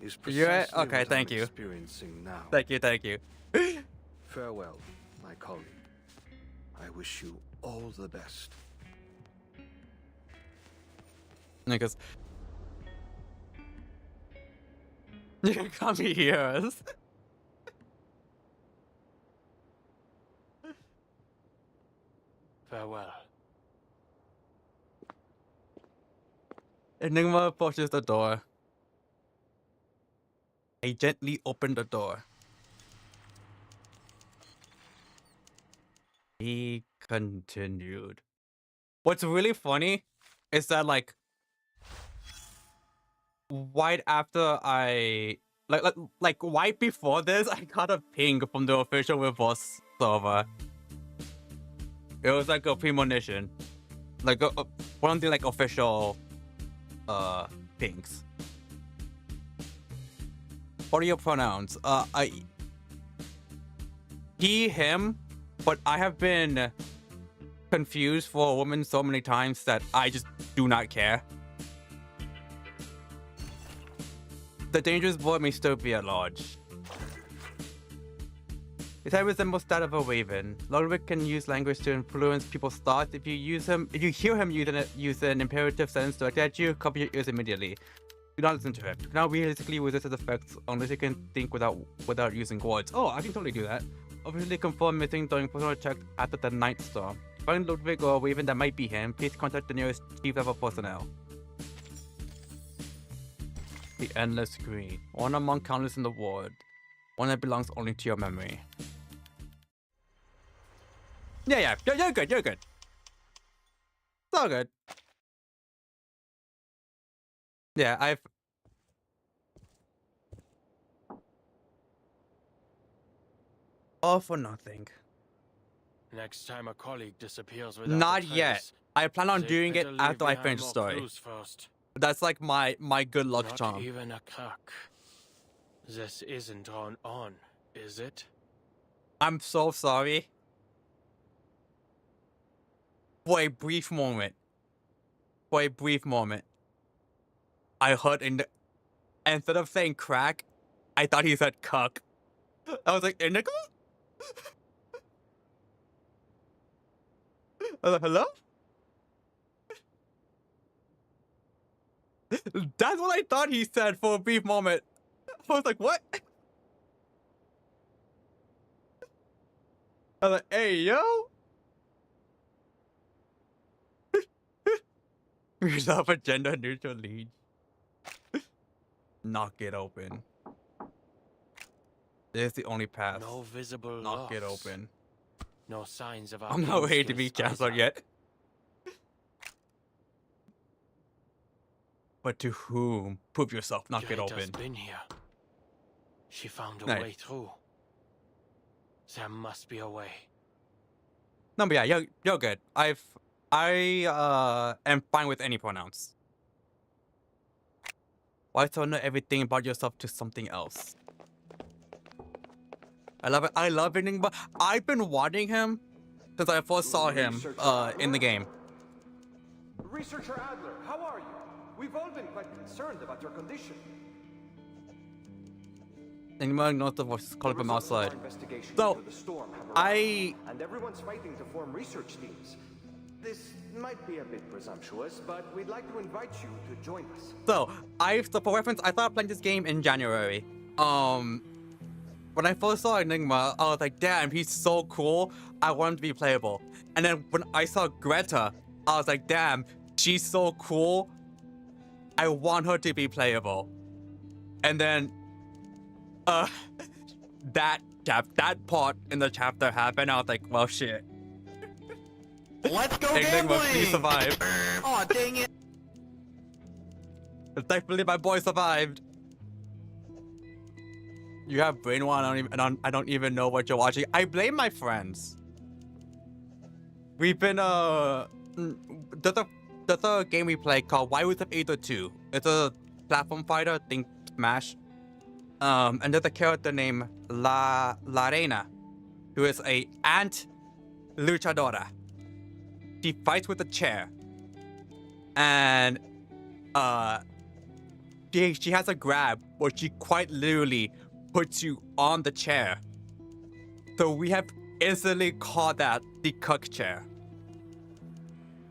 is You're right? precisely Okay, what thank I'm you. experiencing now. Thank you, thank you. Farewell, my colleague. I wish you all the best. Because You can call me heroes. Farewell. Enigma approaches the door. I gently open the door. He continued. What's really funny is that, like, right after I like right before this, I got a ping from the official reverse server. It was like a premonition, like one of the like official pings. What are your pronouns? He, him, but I have been confused for a woman so many times that I just do not care. The dangerous boy may still be at large. His head resembles that of a raven. Ludwig can use language to influence people's thoughts. If you hear him use an imperative sentence directed at you, cover your ears immediately. Do not listen to him. You cannot realistically resist his effects unless you can think without using words. Oh, I can totally do that. Obviously confirm missing during personal check after the night storm. Find Ludwig or a raven that might be him. Please contact the nearest chief level personnel. The endless screen. One among countless in the world. One that belongs only to your memory. Yeah, you're good, you're good. It's all good. Yeah, all for nothing. Next time a colleague disappears without Not a trace, yet. I plan on they'd doing it better leave after I behind finish the more story. clues first. That's like my good luck Not charm. even a crack. This isn't drawn on, is it? I'm so sorry. For a brief moment, I heard instead of saying crack, I thought he said cuck. I was like, Enigma? I was like, hello? That's what I thought he said for a brief moment. I was like, what? I was like, hey, yo? Resolve a gender neutral lead. Knock it open. This is the only path. No visible Knock it locks. open. No signs of I'm not ready to be chancellor yet. But to whom? Prove yourself. Knock it Greta's open. been here. She found a Nice. way through. There must be a way. No, but yeah, you're good. I am fine with any pronouns. Why turn everything about yourself to something else? I love it. I love Enigma. I've been wanting him since I first saw him in the game. Researcher Adler, how are you? We've all been quite concerned about your condition. Enigma knows the voice calling from outside. Investigation So, into the storm have I... and everyone's fighting to form research teams. This might be a bit presumptuous, but we'd like to invite you to join us. So, for reference, I started playing this game in January. When I first saw Enigma, I was like, damn, he's so cool. I want him to be playable. And then when I saw Greta, I was like, damn, she's so cool. I want her to be playable. And then, that part in the chapter happened. I was like, well, shit. Let's go Enigma, gambling! please survive. Aw, dang it! Thankfully, my boy survived. You have brainwash. I don't even know what you're watching. I blame my friends. We've been there's a game we play called Why Was It 802. It's a platform fighter, think Smash. And there's a character named La Reina, who is a ant luchadora. She fights with a chair. And she has a grab where she quite literally puts you on the chair. So we have instantly called that the cuck chair.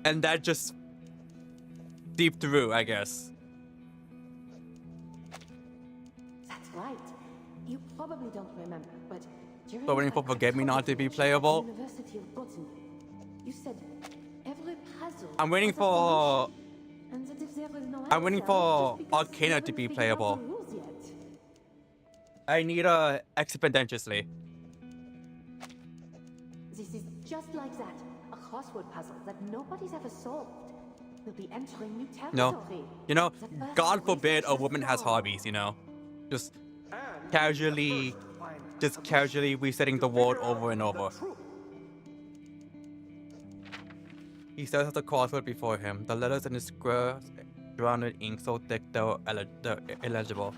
And that just deep through, I guess. That's right. You probably don't remember, but during So waiting for Forget Me Not to be playable. University of Botany, you said every puzzle. I'm waiting has a for. solution, and that if there is no I'm waiting answer, for it's just because you Arcana to haven't be figured out the playable. rules yet. I need expeditiously. This is just like that. A crossword puzzle that nobody's ever solved. We'll be entering new territory. No, you know, God forbid a woman has hobbies. You know, just casually resetting the world over and over. He still has the crossword before him. The letters in the squares drowned in ink so thick they're illegible.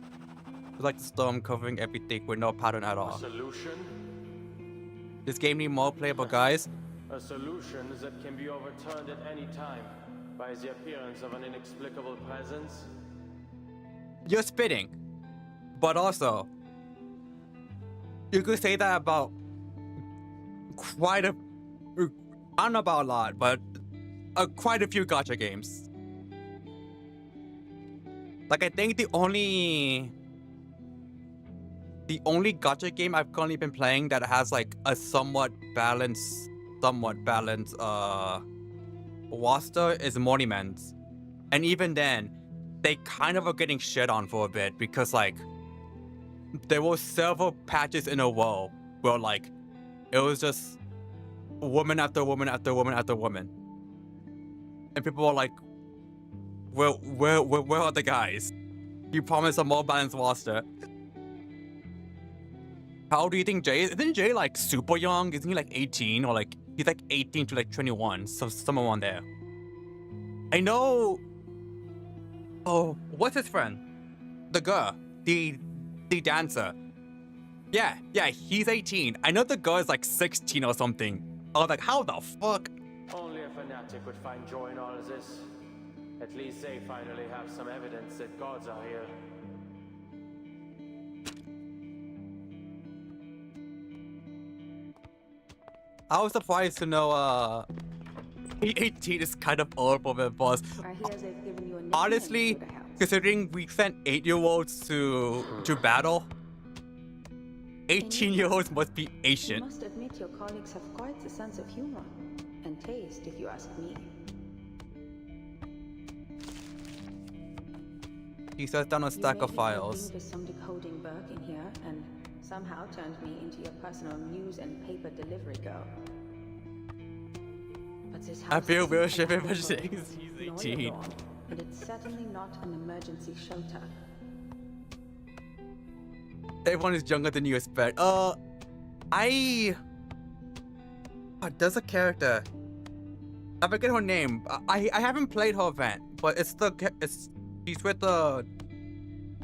It's like the storm covering everything with no pattern at all. A solution? This game needs more playable guys. A solution that can be overturned at any time by the appearance of an inexplicable presence. You're spitting. But also, you could say that about quite a... I don't know about a lot, but quite a few gacha games. Like, I think the only gacha game I've currently been playing that has like a somewhat balanced roster is Monuments. And even then, they kind of are getting shit on for a bit because like there were several patches in a row where like it was just woman after woman after woman after woman. And people were like, where are the guys? You promised a more balanced roster. How old do you think Jay is? Isn't Jay like super young? Isn't he like 18 or like he's like 18 to like 21? So somewhere on there. I know. Oh, what's his friend? The girl, the dancer. Yeah, he's 18. I know the girl is like 16 or something. I was like, how the fuck? Only a fanatic would find joy in all of this. At least they finally have some evidence that gods are here. I was surprised to know 18 is kind of old for the boss. Honestly, considering we sent 8-year-olds to battle, 18-year-olds must be You ancient. must admit your colleagues have quite a sense of humor. And taste, if you ask me. He sets down a stack of You files. with some decoding Burke in here, and somehow turned me into your personal news and paper delivery girl. But this I house feel isn't real an shit for outpost, saying he's nor 18. your lawn, and it's certainly not an emergency shelter. Everyone is younger than you expect. There's a character. I forget her name. I haven't played her event, but she's with the.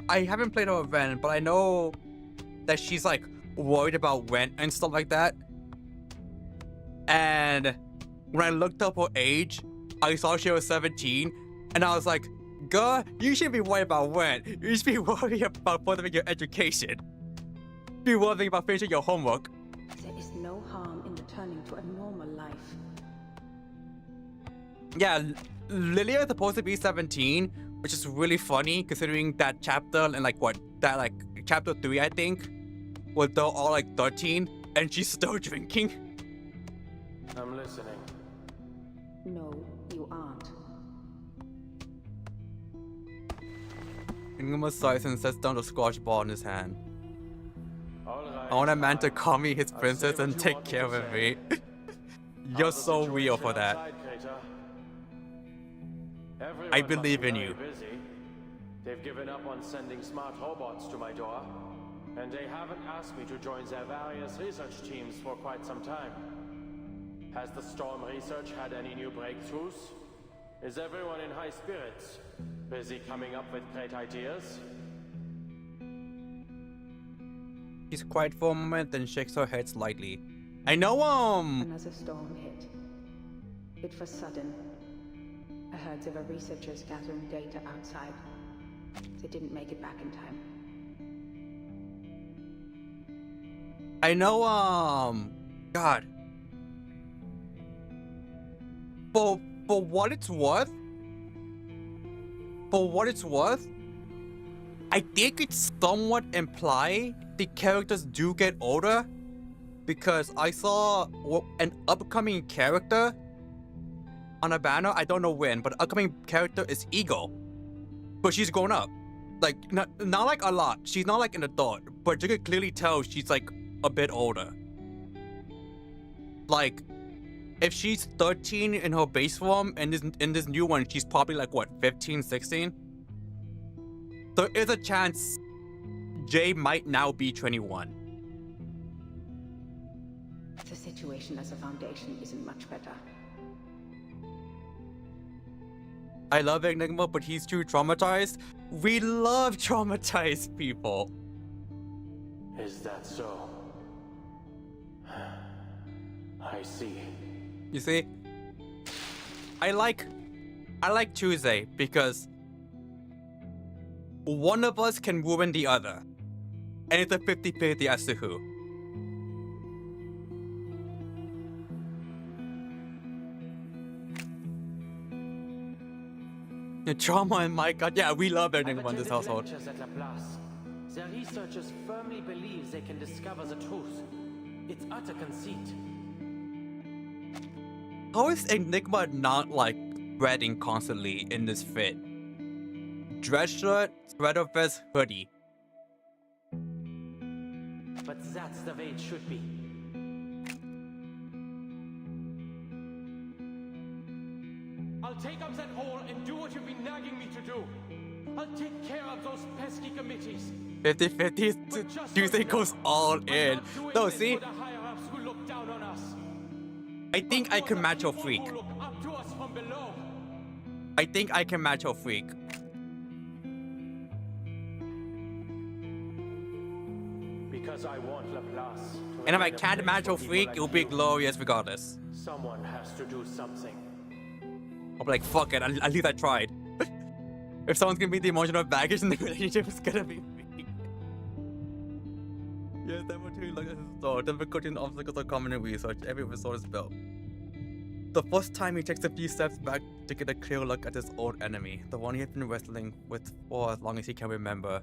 I haven't played her event, but I know that she's like worried about rent and stuff like that. And when I looked up her age, I saw she was 17, and I was like, girl, you shouldn't be worried about rent. You should be worried about furthering your education. Be worrying about finishing your homework. There is no harm in returning to a normal life. Yeah, Lilia is supposed to be 17, which is really funny considering that chapter and chapter 3, I think, where they're all like 13 and she's still drinking. I'm listening. No, you aren't. Enigma sighs and sets down the squash ball in his hand. Alright, I want a man to call me his princess and take care of me. You're so real for that. I believe in you. Busy. They've given up on sending smart robots to my door, and they haven't asked me to join their various research teams for quite some time. Has the Storm research had any new breakthroughs? Is everyone in high spirits? Busy coming up with great ideas? She's quiet for a moment, then shakes her head slightly. I know, Another storm hit. It was sudden. I heard there were researchers gathering data outside. They didn't make it back in time. I know, God. For what it's worth, I think it's somewhat implied the characters do get older, because I saw an upcoming character on a banner. I don't know when, but upcoming character is Eagle, but she's grown up. Like not like a lot. She's not like an adult, but you can clearly tell she's like a bit older. Like, if she's 13 in her base form, and in this new one, she's probably like what, 15, 16? There is a chance Jay might now be 21. The situation as a foundation isn't much better. I love Enigma, but he's too traumatized. We love traumatized people. Is that so? I see. You see? I like Tuesday because one of us can ruin the other. And it's a 50-50 as to who. The trauma in my god. Yeah, we love Enigma in this household. The researchers firmly believe they can discover the truth. It's utter conceit. How is Enigma not like spreading constantly in this fit? Dress shirt, sweater vest, hoodie. But that's the way it should be. I'll take up that hole and do what you've been nagging me to do. I'll take care of those pesky committees. 50-50, Tuesday goes all in. No, see? I think I can match your freak. I think I can match your freak. Because I want Laplace. And if I can't match your freak, it'll be glorious regardless. Someone has to do something. I'll be like, fuck it, at least I tried. If someone's gonna be the emotional baggage in the relationship, it's gonna be me. Yes, never too long as a store. Difficulty and obstacles are common in research. Every resource is built. The first time he takes a few steps back to get a clear look at his old enemy, the one he has been wrestling with for as long as he can remember.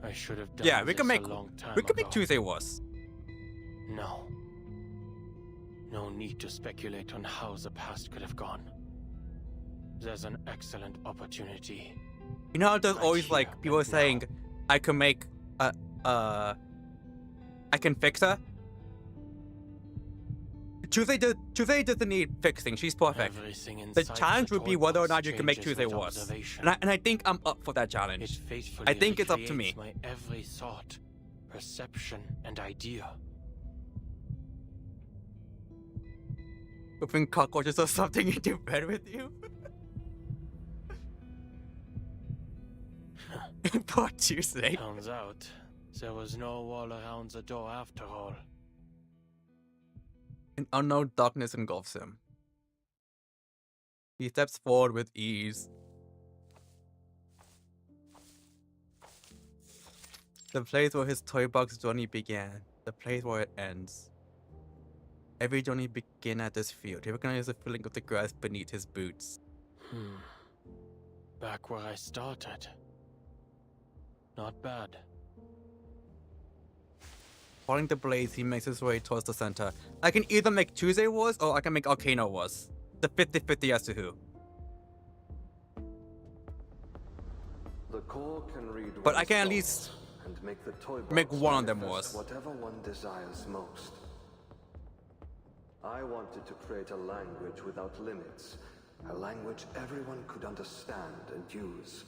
I should have done we can make a long time we can make ago. Tuesday worse. No. No need to speculate on how the past could have gone. There's an excellent opportunity. You know how there's always like people saying, I can make I can fix her? Tuesday doesn't need fixing, she's perfect. The challenge would be whether or not you can make Tuesday worse. And I think I'm up for that challenge. I think it's up to me. My every thought, perception, and idea. Bring cockroaches or something into bed with you? Poor Tuesday. Turns out, there was no wall around the door after all. An unknown darkness engulfs him. He steps forward with ease. The place where his toy box journey began. The place where it ends. Every journey begins at this field. He recognizes the feeling of the grass beneath his boots. Back where I started. Not bad. Following the blaze, he makes his way towards the center. I can either make Tuesday Wars or I can make Arcana Wars. The 50-50 as to who. The core can read But I can at least and make the toy box make one of them manifest wars. whatever one desires most. I wanted to create a language without limits, a language everyone could understand and use.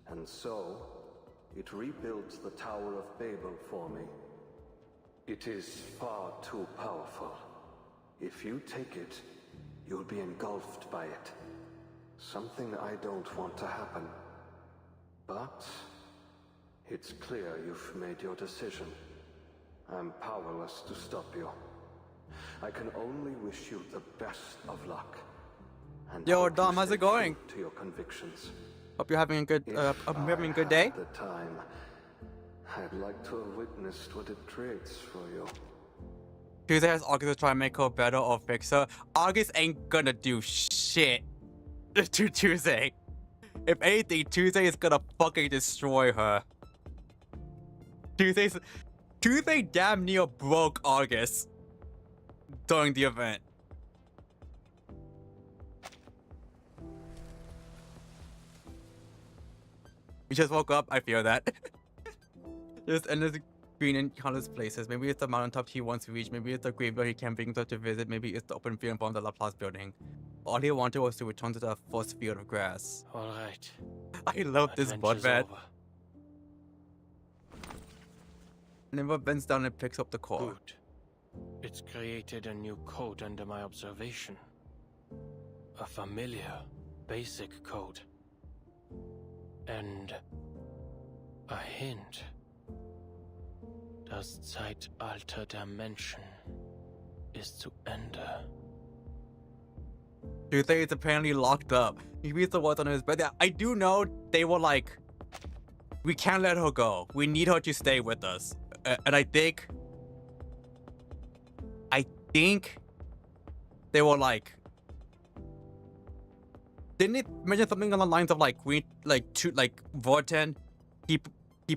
And so, it rebuilt the Tower of Babel for me. It is far too powerful. If you take it, you'll be engulfed by it. Something I don't want to happen. But it's clear you've made your decision. I'm powerless to stop you. I can only wish you the best of luck. And Yo, Dom, how's it going? to your convictions. Hope you're having a good having a good day. At the time, I'd like to have witnessed what it creates for you. Tuesday has August to try and make her better or fix her. August ain't gonna do shit to Tuesday. If anything, Tuesday is gonna fucking destroy her. Tuesday damn near broke August during the event. We just woke up, I feel that. Just endless green in countless places. Maybe it's the mountaintop he wants to reach. Maybe it's the graveyard he can't bring himself to visit. Maybe it's the open field in front of the Laplace building. All he wanted was to return to the first field of grass. Alright. I love this bud, man. over. Never bends down and picks up the core. Good. It's created a new code under my observation. A familiar, basic code. And a hint. Das Zeitalter der Menschen ist zu Ende. Tuesday is apparently locked up. He reads the words on his bed. I do know they were like, we can't let her go. We need her to stay with us. And I think they were like, didn't it mention something on the lines of like Vorten keep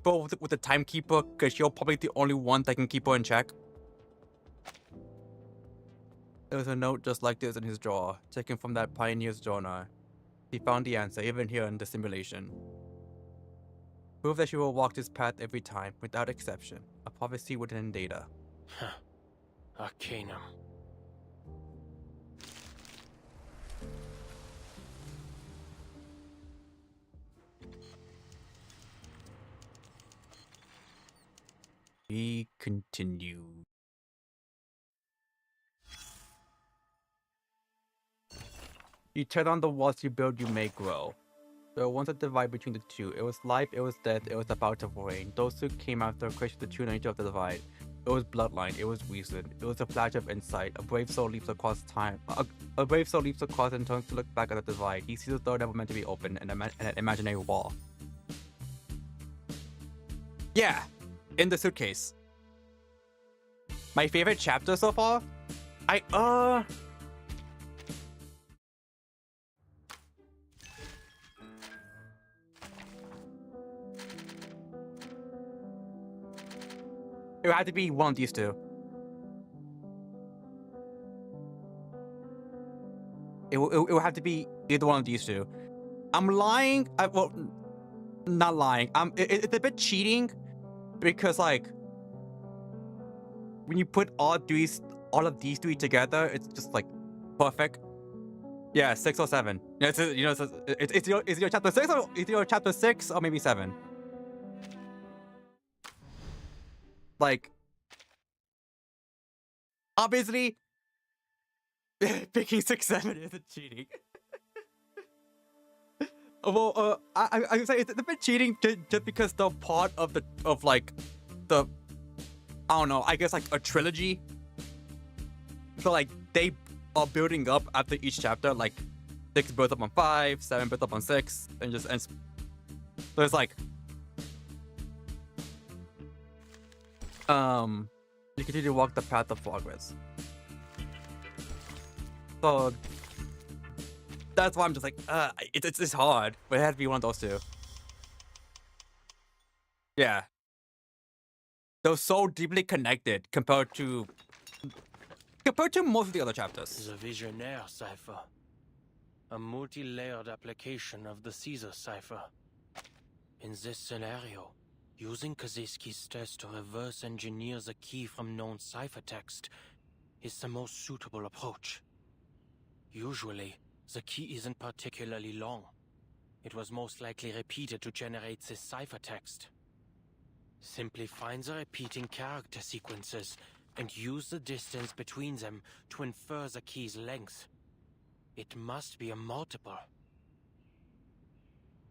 her with the timekeeper because you're probably the only one that can keep her in check? There was a note just like this in his drawer, taken from that pioneer's journal. He found the answer, even here in the simulation. Proof that she will walk this path every time, without exception. A prophecy within data. Huh. Arcanum. We continue. You turn on the walls you build, you may grow. There was once a divide between the two. It was life, it was death, it was about to rain. Those two came after a question the true nature of the divide. It was bloodline, it was reason, it was a flash of insight. A brave soul leaps across time. A brave soul leaps across and turns to look back at the divide. He sees a door never meant to be open and an imaginary wall. Yeah, in the suitcase. My favorite chapter so far? It would have to be one of these two. It would have to be either one of these two. I'm lying. Well, not lying. It's a bit cheating because like when you put all of these three together, it's just like perfect. Yeah, 6 or 7. It's your chapter 6 or it's your chapter 6 or maybe 7. Like, obviously, picking 6, 7 isn't cheating. Well, I would say it's a bit cheating just because the part of the I don't know, I guess like a trilogy. So like they are building up after each chapter, like 6 builds up on 5, 7 builds up on 6, and just ends. So it's like you continue to walk the path of progress. So that's why I'm just like, it's hard, but it had to be one of those two. Yeah. They're so deeply connected compared to most of the other chapters. Is a visionaire cipher. A multi-layered application of the Caesar cipher. In this scenario, using Kaczynski's test to reverse engineer the key from known ciphertext is the most suitable approach. Usually, the key isn't particularly long. It was most likely repeated to generate this ciphertext. Simply find the repeating character sequences and use the distance between them to infer the key's length. It must be a multiple.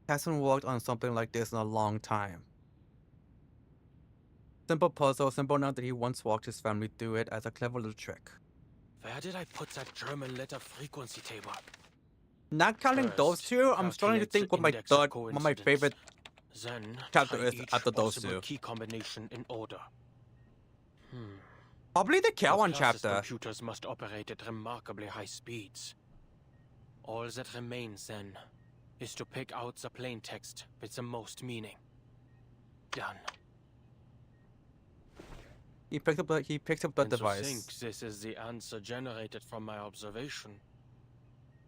Hasn't worked on something like this in a long time. Simple puzzle, simple enough that he once walked his family through it as a clever little trick. Where did I put that German letter frequency table? Not counting those two, I'm starting to think what my favorite then chapter is after those two. Key combination in order. Probably the Kawan chapter. Computers must operate at remarkably high speeds. All that remains then is to pick out the plain text with the most meaning. Done. He picked up the And to device. think this is the answer generated from my observation.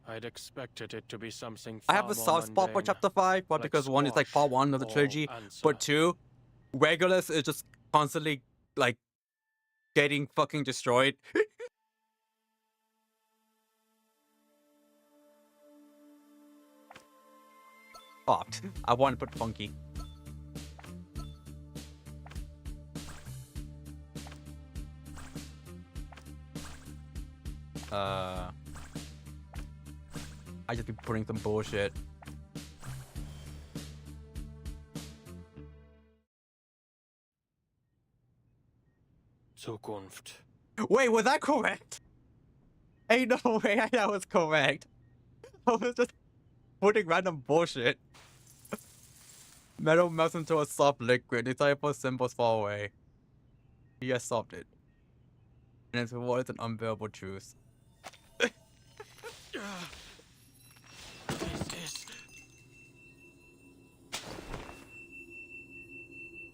I'd expected it to be something I far have a more soft spot for mundane, Chapter 5, but like because one is like part 1 of the squash trilogy, or answer. but 2, Regulus is just constantly like getting fucking destroyed. Fucked. I want to put funky. I just be putting some bullshit. Zukunft. Wait, was that correct? Ain't no way that was correct. I was just putting random bullshit. Metal melts into a soft liquid. Decipher symbols far away. He has solved it. And its reward is an unbearable truth.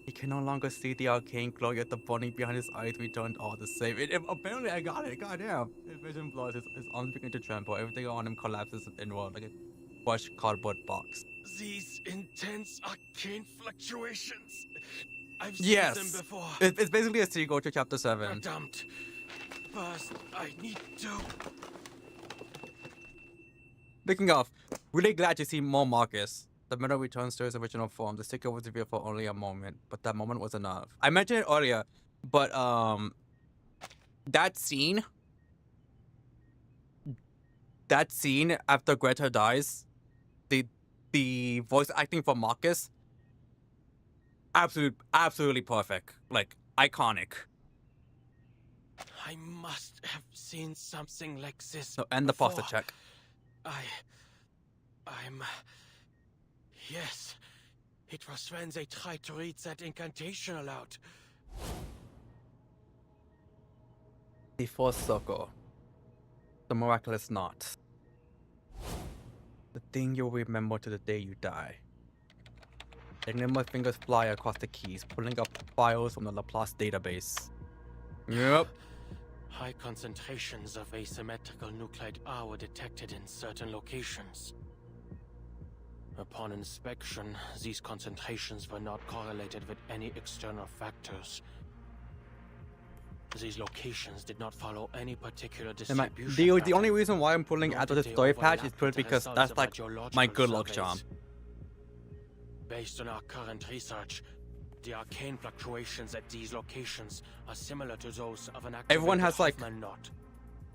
He can no longer see the arcane glow, yet the burning behind his eyes returned all the same. Apparently I got it, goddamn. His vision blurs, his arms begin to tremble, everything on him collapses inward like a crushed cardboard box. These intense arcane fluctuations. I've seen them before. It's basically a sequel to Chapter 7. Verdammt. First, I need to... Speaking of, really glad to see more Marcus. The metal returns to its original form. The sticker was revealed for only a moment, but that moment was enough. I mentioned it earlier, but that scene after Greta dies, the voice acting for Marcus, absolutely perfect, like iconic. I must have seen something like this. So end the pasta check. I'm... Yes. It was when they tried to read that incantation aloud. The fourth circle. The miraculous knot. The thing you'll remember to the day you die. Enigma's fingers fly across the keys, pulling up files from the Laplace database. Yep. High concentrations of asymmetrical nuclide R were detected in certain locations. Upon inspection, these concentrations were not correlated with any external factors. These locations did not follow any particular distribution. The only reason why I'm pulling out of the story patch is purely because that's like my good luck charm. Based on our current research, the arcane fluctuations at these locations are similar to those of an activated Everyone has like knot,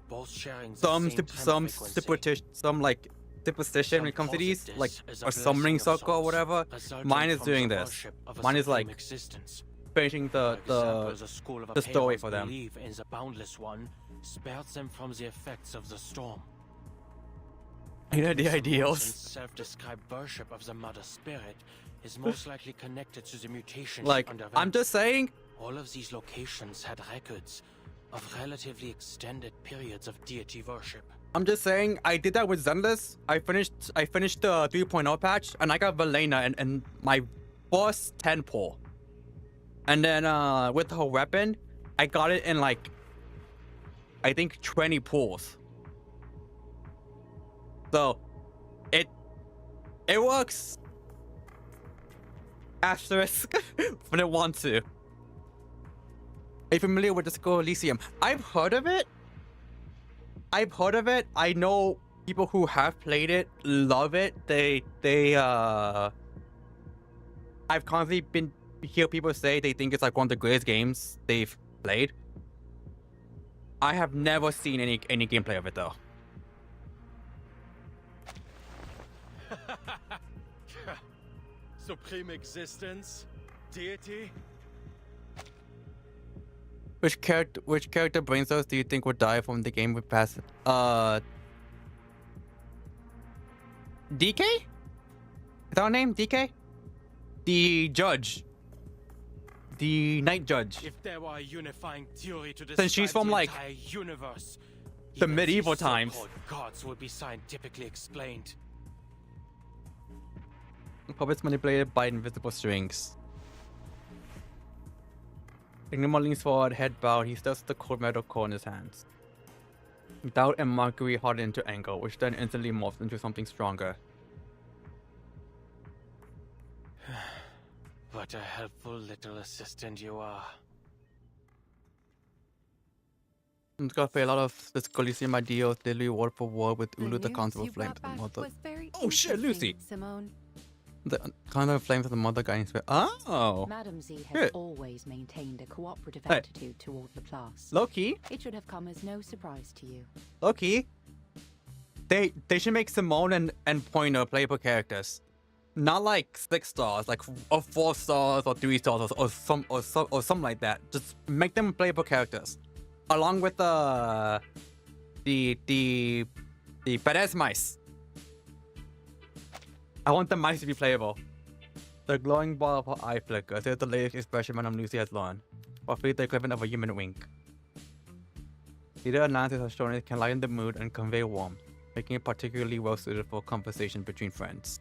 both sharing some like superstition when it comes to these, like a summoning circle or whatever. Mine is doing this. Mine is like finishing the story for them. Believe in the boundless one spared them from the effects of the storm. You know the ideals. Self-described worship of the mother spirit is most likely connected to the mutations. Like, I'm just saying. All of these locations had records of relatively extended periods of deity worship. I'm just saying, I did that with Zenless. I finished the 3.0 patch, and I got Valena and my first 10 pull. And then with her weapon, I got it in like, I think 20 pulls. So, it works. Asterisk, when it wants to. Are you familiar with the Skull Elysium? I've heard of it. I know people who have played it love it. I've constantly hear people say they think it's like one of the greatest games they've played. I have never seen any gameplay of it though. Supreme existence, deity. Which character brain cells do you think would die from the game we pass? DK? Is that her name? DK? The judge. The night judge. If there were a unifying theory to Since she's from the like entire universe, the even medieval these times. so-called gods would be scientifically explained. Puppets manipulated by invisible strings. Enigma leans forward, head bowed. He stuffs the cold metal core in his hands. Doubt and mockery harden into anger, which then instantly morphs into something stronger. What a helpful little assistant you are. I'm gonna play a lot of this Coliseum ideals, literally word for word with Ulu, the Constable of Flames, and Mother. Oh shit, Lucy! Simone. The Constable of Flames and the Mother guy in space. Oh! Madam Z has always maintained a cooperative attitude toward the class. Low-key? It should have come as no surprise to you. Low-key? They should make Simone and Pointer playable characters. Not like 6 stars, like or 4 stars or 3 stars or something like that. Just make them playable characters. Along with the badass mice. I want the mice to be playable. The glowing ball of her eye flickers. There's the latest expression Madame Lucy has learned. Roughly the equivalent of a human wink. Leader analysis has shown it can lighten the mood and convey warmth, making it particularly well suited for conversation between friends.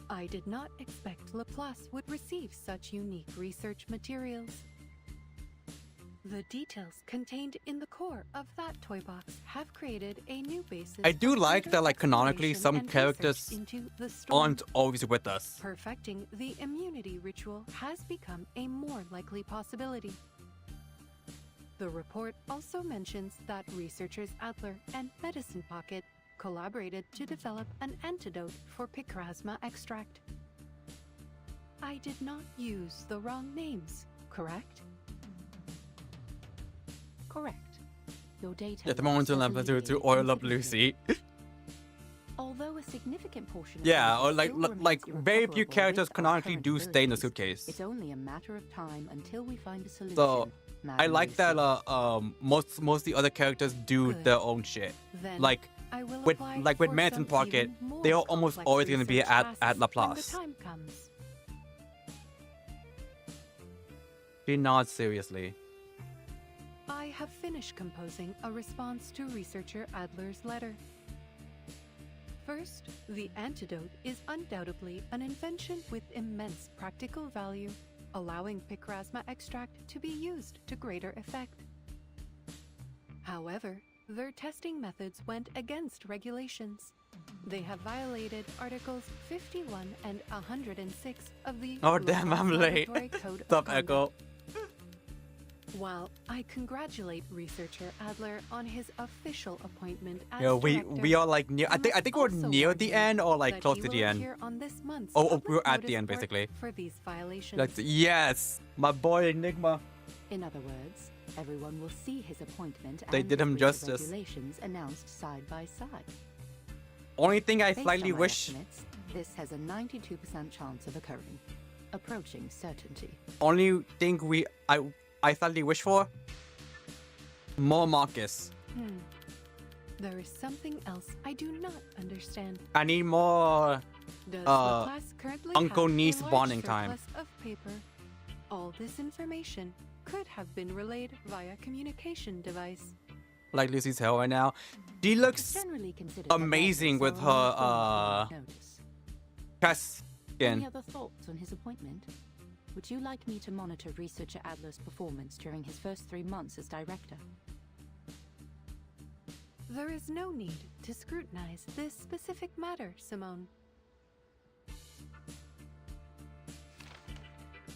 I did not expect Laplace would receive such unique research materials. The details contained in the core of that toy box have created a new basis. I do like that, like, canonically, some characters aren't always with us. Perfecting the immunity ritual has become a more likely possibility. The report also mentions that researchers Adler and Medicine Pocket collaborated to develop an antidote for Picrasma extract. I did not use the wrong names, correct? Correct. Your data. At the moment, to oil up Lucy. Although a significant portion of yeah, or like very few characters canonically do stay in the suitcase. It's only a matter of time until we find a solution. So I like that most of the other characters do their own shit. Then like with Medicine Pocket, they are almost always going to be at Laplace. She nods seriously. I have finished composing a response to researcher Adler's letter. First, the antidote is undoubtedly an invention with immense practical value, allowing Picrasma extract to be used to greater effect. However, their testing methods went against regulations. They have violated Articles 51 and 106 of the Oh damn, I'm late. Stop, Echo. While I congratulate researcher Adler on his official appointment as we are like near. I think we're near the end or like close to the end. Oh, we're at the end basically. For these violations. Like, yes, my boy Enigma. In other words, everyone will see his appointment they and did him the justice. Regulations announced side by side. Only thing I Based slightly on my wish. estimates, this has a 92% chance of occurring, approaching certainty. Only thing I slightly wish for more Marcus. There is something else I do not understand. I need more Does Laplace currently uncle have niece a large bonding time. surplus of paper? All this information could have been relayed via communication device. Like Lucy's hair right now. She looks Generally considered that amazing with Adler's her on notice. chest Any skin. other thoughts on his appointment? Would you like me to monitor researcher Adler's performance during his first 3 months as director? There is no need to scrutinize this specific matter, Simone.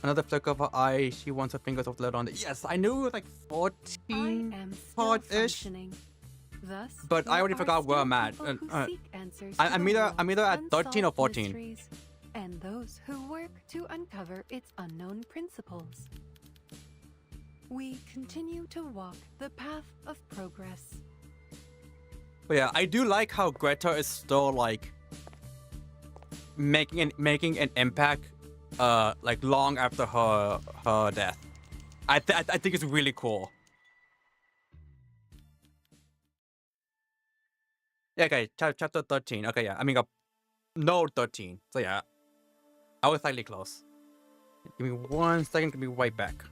Another flick of her eye. She wants her fingers off the letter on it. Yes, I knew it was like 14 part-ish. Thus, But I already forgot where I'm at. I'm either at 13 or 14. And those who work to uncover its unknown principles. We continue to walk the path of progress. But yeah, I do like how Greta is still like making an impact like long after her death. I think it's really cool. Yeah, okay, chapter 13. Okay, yeah, I mean, no 13. So yeah, I was slightly close. Give me 1 second to be right back.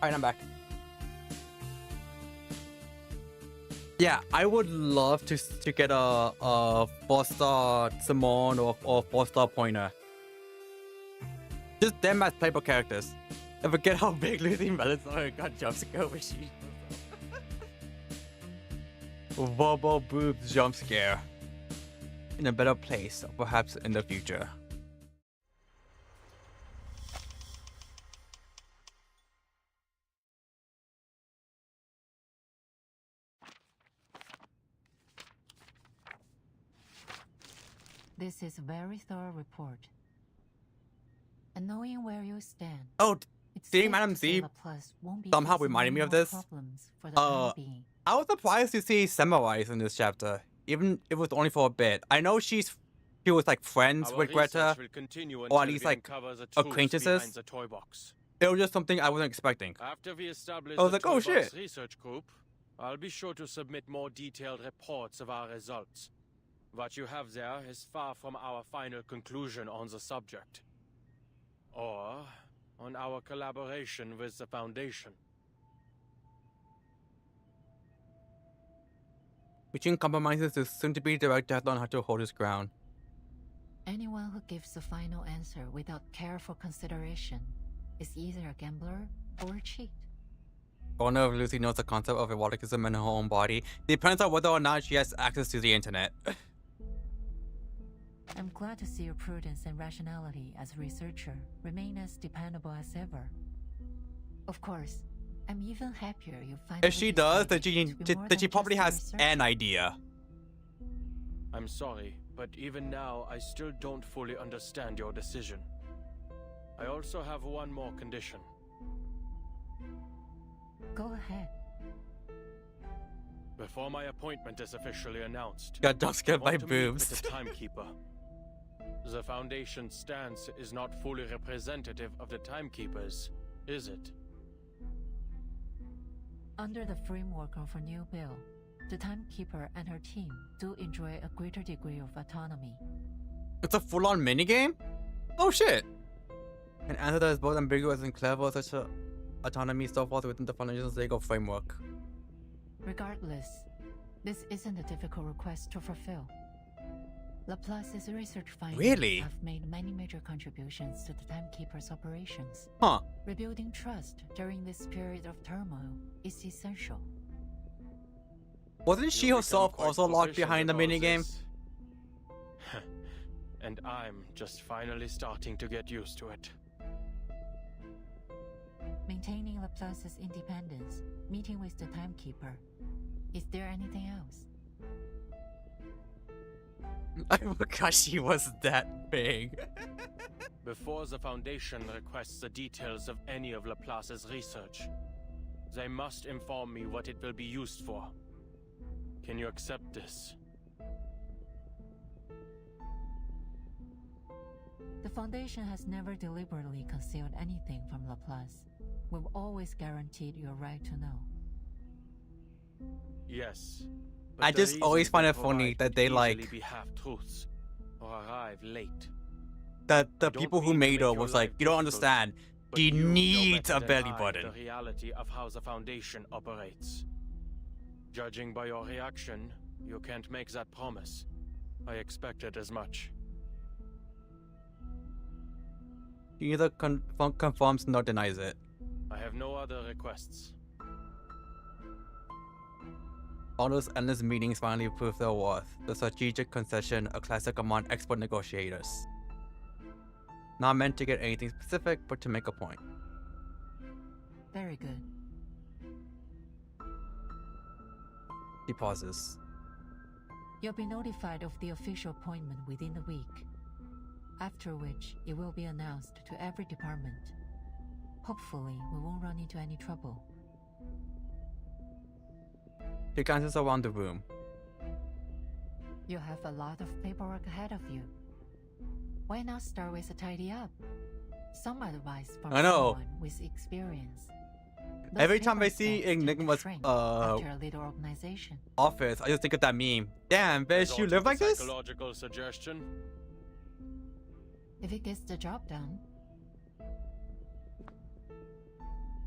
Alright, I'm back. Yeah, I would love to get a 4-star Simone or 4-star Pointer. Just them as playable characters. I forget how big Lucy Melissa got jump scare when she Bobo boobs jump scare. In a better place, perhaps in the future. This is a very thorough report. And knowing where you stand. Oh, seeing Madam Z somehow reminded me of this. I was surprised to see Samurai's in this chapter, even if it was only for a bit. I know she was like friends with Greta, or at least like acquaintances. It was just something I wasn't expecting. After we establish I was like, oh Toolbox shit. Research Group, I'll be sure to submit more detailed reports of our results. What you have there is far from our final conclusion on the subject, or on our collaboration with the Foundation. Between compromises, the soon-to-be director has learned how to hold his ground. Anyone who gives the final answer without careful consideration is either a gambler or a cheat. I wonder if Lucy knows the concept of eroticism in her own body. Depends on whether or not she has access to the internet. I'm glad to see your prudence and rationality as a researcher remain as dependable as ever. Of course, I'm even happier you finally. If she does, then she probably has an idea. I'm sorry, but even now, I still don't fully understand your decision. I also have one more condition. Go ahead. Before my appointment is officially announced, Got jump scared by I want to meet boobs. with the Timekeeper. The Foundation's stance is not fully representative of the Timekeepers, is it? Under the framework of a new bill, the Timekeeper and her team do enjoy a greater degree of autonomy. It's a full-on minigame? Oh shit! An answer that is both ambiguous and clever, such a autonomy still falls within the Foundation's legal framework. Regardless, this isn't a difficult request to fulfill. Laplace's research findings have made many major contributions to the Timekeeper's operations. Huh. Rebuilding trust during this period of turmoil is essential. Wasn't she herself also locked behind the minigame? And I'm just finally starting to get used to it. Maintaining Laplace's independence, meeting with the Timekeeper. Is there anything else? I forgot she was that big. Before the Foundation requests the details of any of Laplace's research, they must inform me what it will be used for. Can you accept this? The Foundation has never deliberately concealed anything from Laplace. We've always guaranteed your right to know. Yes. I just always find it funny that they like be half-truths or arrive late. that the people who made her was like, you don't understand. She needs a belly button. The reality of how the Foundation operates. Judging by your reaction, you can't make that promise. I expected as much. She either confirms nor denies it. I have no other requests. All those endless meetings finally prove their worth. The strategic concession, a classic among expert negotiators. Not meant to get anything specific, but to make a point. Very good. He pauses. You'll be notified of the official appointment within the week, after which it will be announced to every department. Hopefully, we won't run into any trouble. He glances around the room. You have a lot of paperwork ahead of you. Why not start with a tidy up? Some advice from someone with experience. Every time I see Enigma's after a little organization. office, I just think of that meme. Damn, bitch, you live like this? Psychological suggestion? If it gets the job done.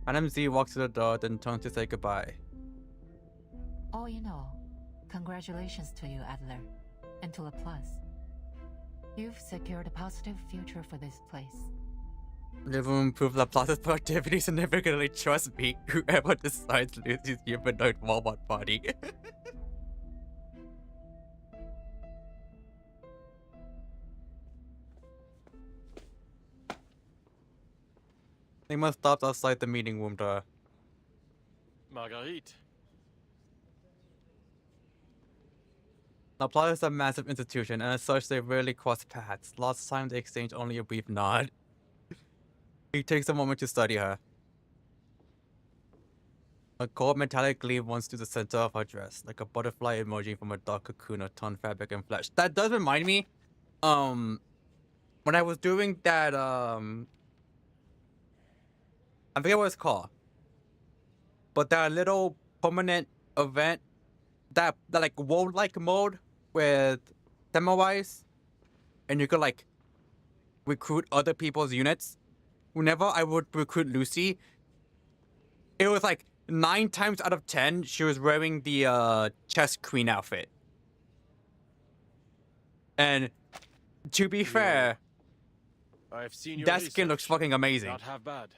Madam Z walks to the door, then turns to say goodbye. All in all, congratulations to you, Adler, and to Laplace. You've secured a positive future for this place. It will improve Laplace's productivity significantly. Trust me, whoever decides to lose his humanoid Walmart body. Enigma stops outside the meeting room door. Marguerite. Laplace is a massive institution, and as such, they rarely cross paths. Last time they exchanged only a brief nod. He takes a moment to study her. A gold metallic gleam runs through the center of her dress, like a butterfly emerging from a dark cocoon of torn fabric and flesh. That does remind me, when I was doing that, I forget what it's called, but that little permanent event, that like world-like mode with samurais, and you could like recruit other people's units. Whenever I would recruit Lucy, it was like 9 times out of 10 she was wearing the chess queen outfit. And to be fair, I've seen your that skin looks fucking amazing. Not half bad.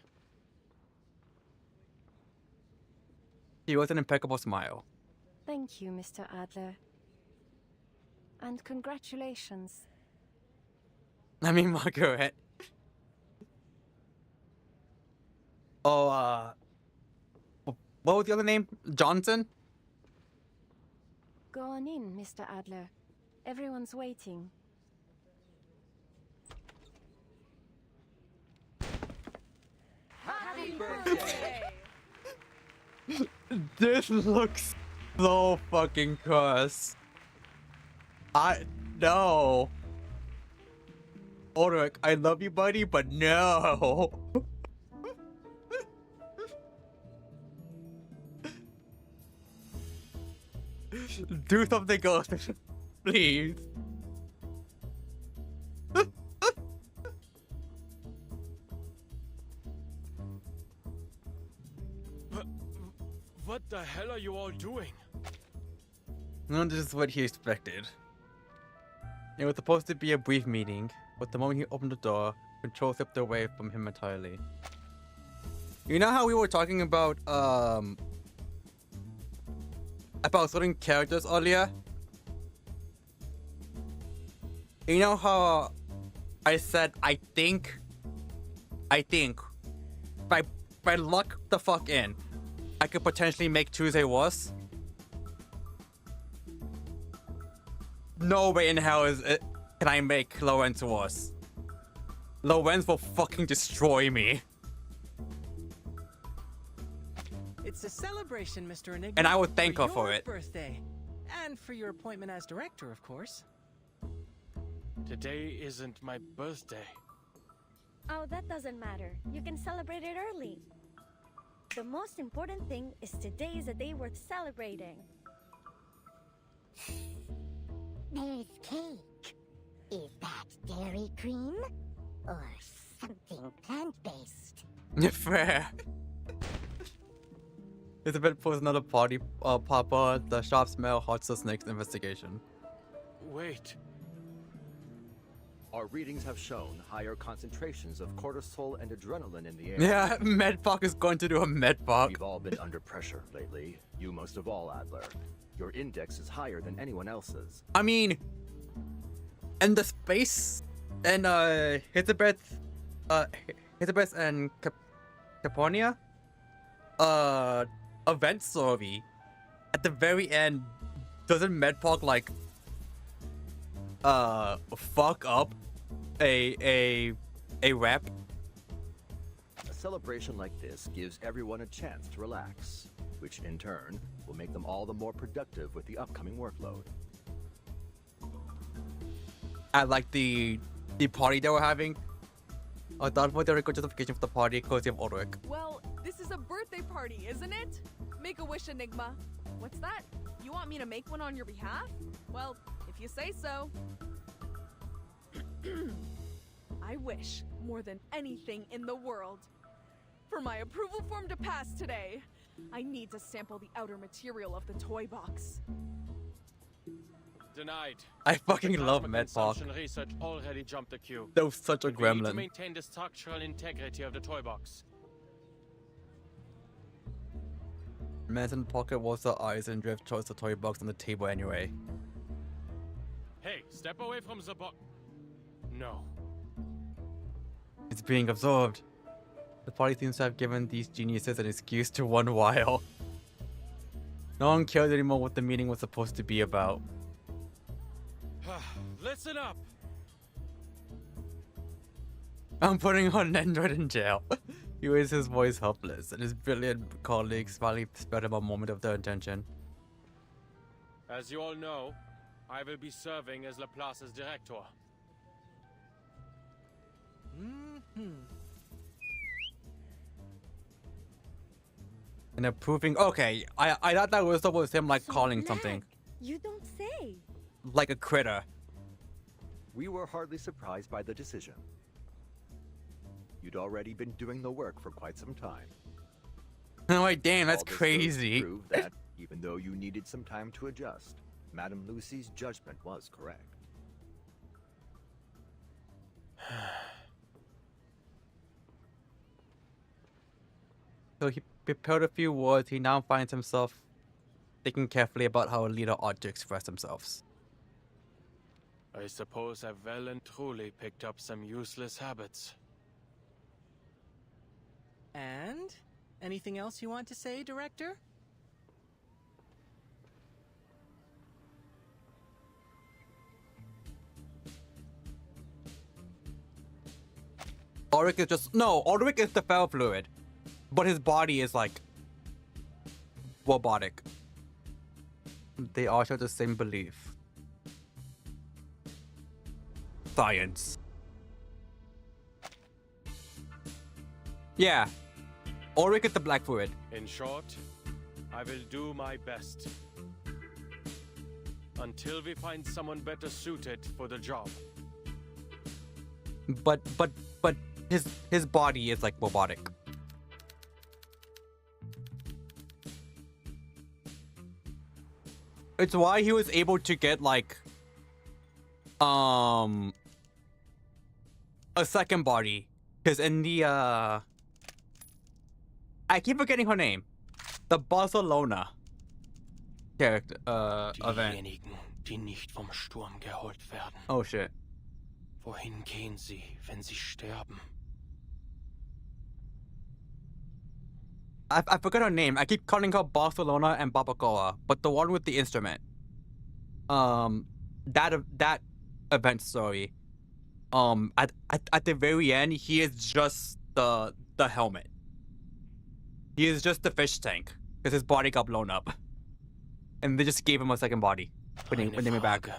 He was an impeccable smile. Thank you, Mr. Adler. And congratulations. I mean, Margaret. Oh, what was the other name? Johnson? Go on in, Mr. Adler. Everyone's waiting. Happy birthday! This looks so fucking cursed. No. Ulrich, I love you, buddy, but no. Do something else, please. What the hell are you all doing? No, this is what he expected. It was supposed to be a brief meeting, but the moment he opened the door, control slipped away from him entirely. You know how we were talking about certain characters earlier? You know how I said I think if I luck the fuck in, I could potentially make Tuesday worse? No way in hell can I make Lorenz worse. Lorenz will fucking destroy me. It's a celebration, Mr. Enigma. And I would thank her for your it. Birthday. And for your appointment as director, of course. Today isn't my birthday. Oh, that doesn't matter. You can celebrate it early. The most important thing is today is a day worth celebrating. There's cake. Is that dairy cream? Or something plant-based? Fair. Isabel pulls another party popper. The sharp smell haunts the snake's investigation. Wait. Our readings have shown higher concentrations of cortisol and adrenaline in the air. Yeah, Medfuck is going to do a Medfuck. We've all been under pressure lately. You most of all, Adler. Your index is higher than anyone else's. I mean, and the space and Elizabeth and Caponia event story at the very end, doesn't Medfuck like fuck up a rep? A celebration like this gives everyone a chance to relax, which in turn will make them all the more productive with the upcoming workload. I like the party they were having. I thought for the good justification for the party courtesy of Ulrich. Well, this is a birthday party, isn't it? Make a wish, Enigma. What's that? You want me to make one on your behalf? Well, if you say so. I wish, more than anything in the world, For my approval form to pass today, I need to sample the outer material of the toy box. Denied. I fucking The love plasma MedPark. consumption research already jumped the queue. That was such a But we need to gremlin. maintain the structural integrity of the toy box. Manson pocket was the eyes and drift towards the toy box on the table anyway. Hey, step away from the box. No. It's being absorbed. The party seems to have given these geniuses an excuse to run wild. No one cares anymore what the meeting was supposed to be about. Listen up. I'm putting on Android in jail. He raised his voice helpless, and his brilliant colleagues finally spared him a moment of their attention. As you all know, I will be serving as Laplace's director. And approving. Okay, I thought that was him like calling something. You don't say. Like a critter. We were hardly surprised by the decision. You'd already been doing the work for quite some time. Oh my damn, that's All this goes to crazy. prove that, even though you needed some time to adjust, Madame Lucy's judgment was correct. So he prepared a few words. He now finds himself thinking carefully about how a leader ought to express themselves. I suppose I've well and truly picked up some useless habits. And? Anything else you want to say, Director? Ulrich is just Ulrich is the feral fluid, but his body is like robotic. They all share the same belief. Science. Yeah, Ulrich is the black fluid. In short, I will do my best. Until we find someone better suited for the job. But his body is like robotic. It's why he was able to get like a second body, because in the I keep forgetting her name, the Barcelona character event. Diejenigen, die nicht vom Sturm geholt werden. Oh shit. Wohin gehen sie, wenn sie sterben? I forgot her name. I keep calling her Barcelona and Babacoa, but the one with the instrument. That event story. At the very end, he is just the helmet. He is just the fish tank because his body got blown up, and they just gave him a second body when they made back. Frage,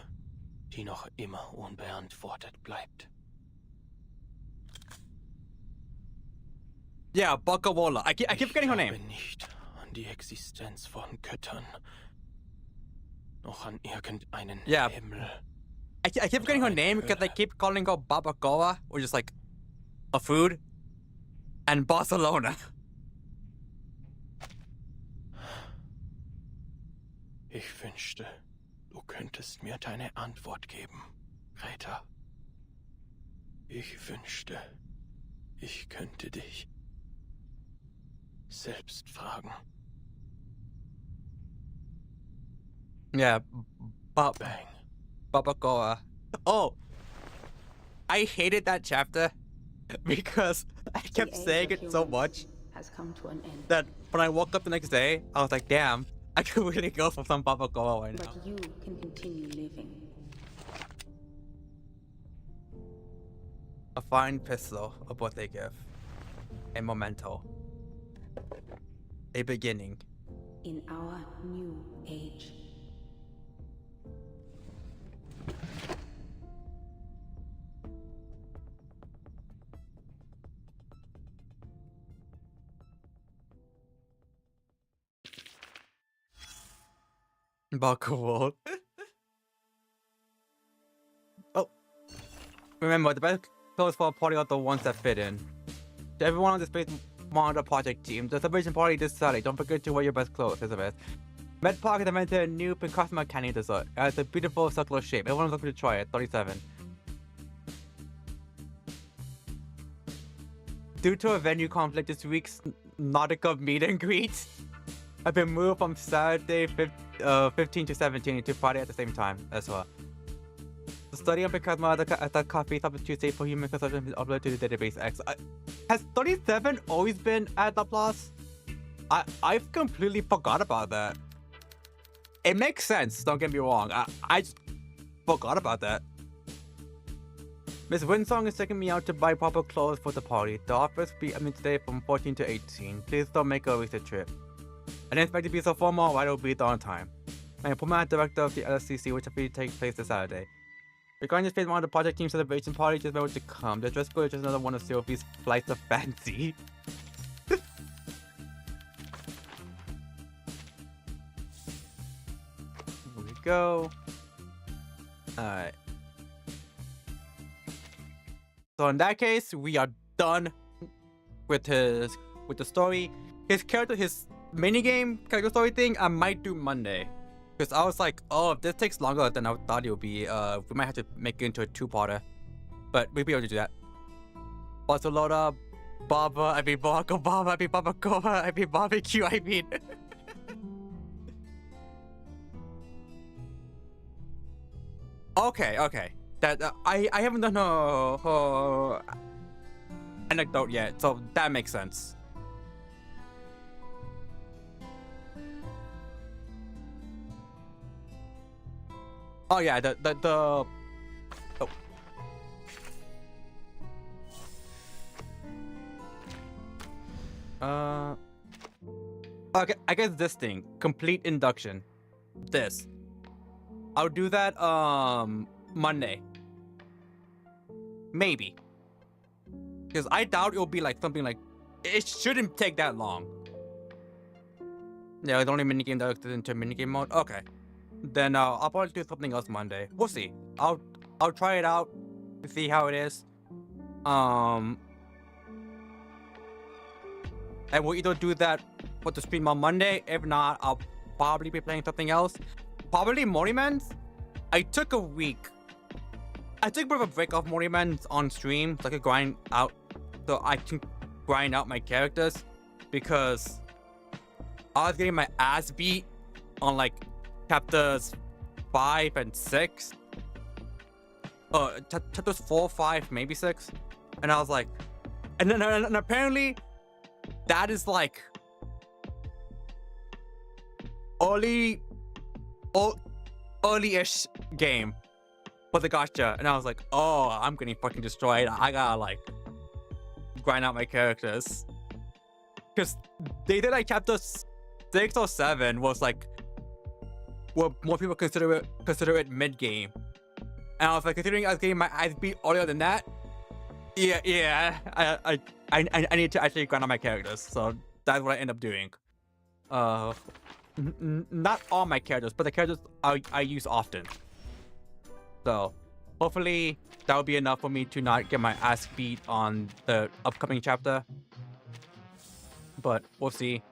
die noch immer unbeantwortet bleibt. Yeah, Bacawola. I keep forgetting her name. Ich glaube nicht an die Existenz von Göttern, noch an irgendeinen Himmel. I keep forgetting her name because I keep calling her Babacoa, which is like a food, and Barcelona. Ich wünschte, du könntest mir deine Antwort geben, Greta. Ich wünschte, ich könnte dich selbst fragen. Yeah, Babacoa. Oh, I hated that chapter because I kept saying it so much has come to an end. that when I woke up the next day, I was like, damn, I could really go for some Babacoa right now. But you can continue living. A fine pistol, a birthday gift, a memento, a beginning. In our new age. Bakuworld. Oh, remember the best clothes for a party are the ones that fit in. To everyone on this place, Wanda project team. The celebration party this Saturday. Don't forget to wear your best clothes, Elizabeth. Med Park has invented a new Pogchamp candy dessert. It has a beautiful circular shape. Everyone's looking to try it. 37. Due to a venue conflict, this week's Nautica meet and greet have been moved from Saturday 15 to 17 to Friday at the same time as well. The study on Pogchamp at the coffee shop Tuesday for human consumption is uploaded to the database X. Has 37 always been at the Plus? I've completely forgot about that. It makes sense, don't get me wrong. I just forgot about that. Miss Winsong is taking me out to buy proper clothes for the party. The offers will be today from 14 to 18. Please don't make a wasted trip. I didn't expect to be so formal, but I will be there on time. I am Pogchamp director of the LCC, which will take place this Saturday. Regarding this phase one of the project team celebration party, just remember to come. The dress code is just another one of Sylvie's flights of fancy. Here we go. Alright. So in that case, we are done with the story. His minigame character story thing, I might do Monday. Because I was like, oh, if this takes longer than I thought it would be, we might have to make it into a two-parter. But we'll be able to do that. Barcelona, Baba, I mean Barack Obama, I mean Babakova, I mean barbecue, I mean. Okay. That I haven't done her anecdote yet, so that makes sense. Oh yeah, okay, I guess this thing, complete induction. This. I'll do that Monday. Maybe. Because I doubt it'll be like something like, it shouldn't take that long. Yeah, the only minigame that goes into minigame mode. Okay. Then I'll probably do something else Monday. We'll see. I'll try it out to see how it is. And we'll either do that for the stream on Monday. If not, I'll probably be playing something else. Probably Mortyman's. I took a week. I took a bit of a break off Mortyman's on stream so I could grind out, so I can grind out my characters, because I was getting my ass beat on like chapters 5 and 6. Chapters 4, 5, maybe 6. And I was like, and apparently that is like early-ish game for the gacha. And I was like, oh, I'm getting fucking destroyed. I gotta like grind out my characters. Because they did like chapter 6 or 7 was like, well, more people consider it mid-game. And I was like, considering I was getting my eyes beat earlier than that, yeah, I need to actually grind out my characters. So that's what I end up doing. Not all my characters, but the characters I use often. So hopefully that will be enough for me to not get my ass beat on the upcoming chapter. But we'll see.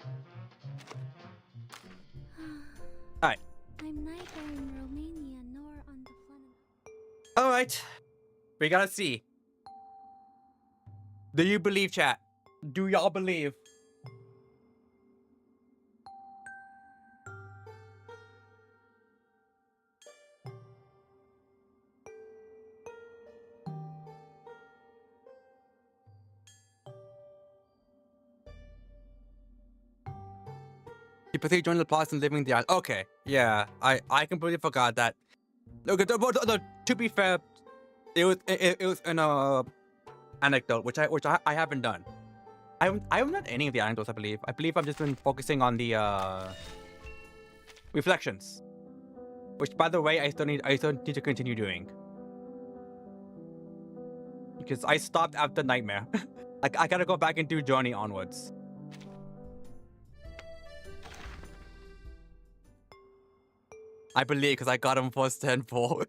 Alright. I'm neither in Romania nor on the planet. Alright. We gotta see. Do you believe, chat? Do y'all believe? You proceed to join the plots and living the island. Okay, yeah, I completely forgot that. Okay, to be fair, it was an anecdote which I haven't done. I haven't done any of the anecdotes. I believe I've just been focusing on the reflections, which by the way I still need to continue doing, because I stopped after Nightmare. I gotta go back and do Journey onwards. I believe, because I got him first 10-4.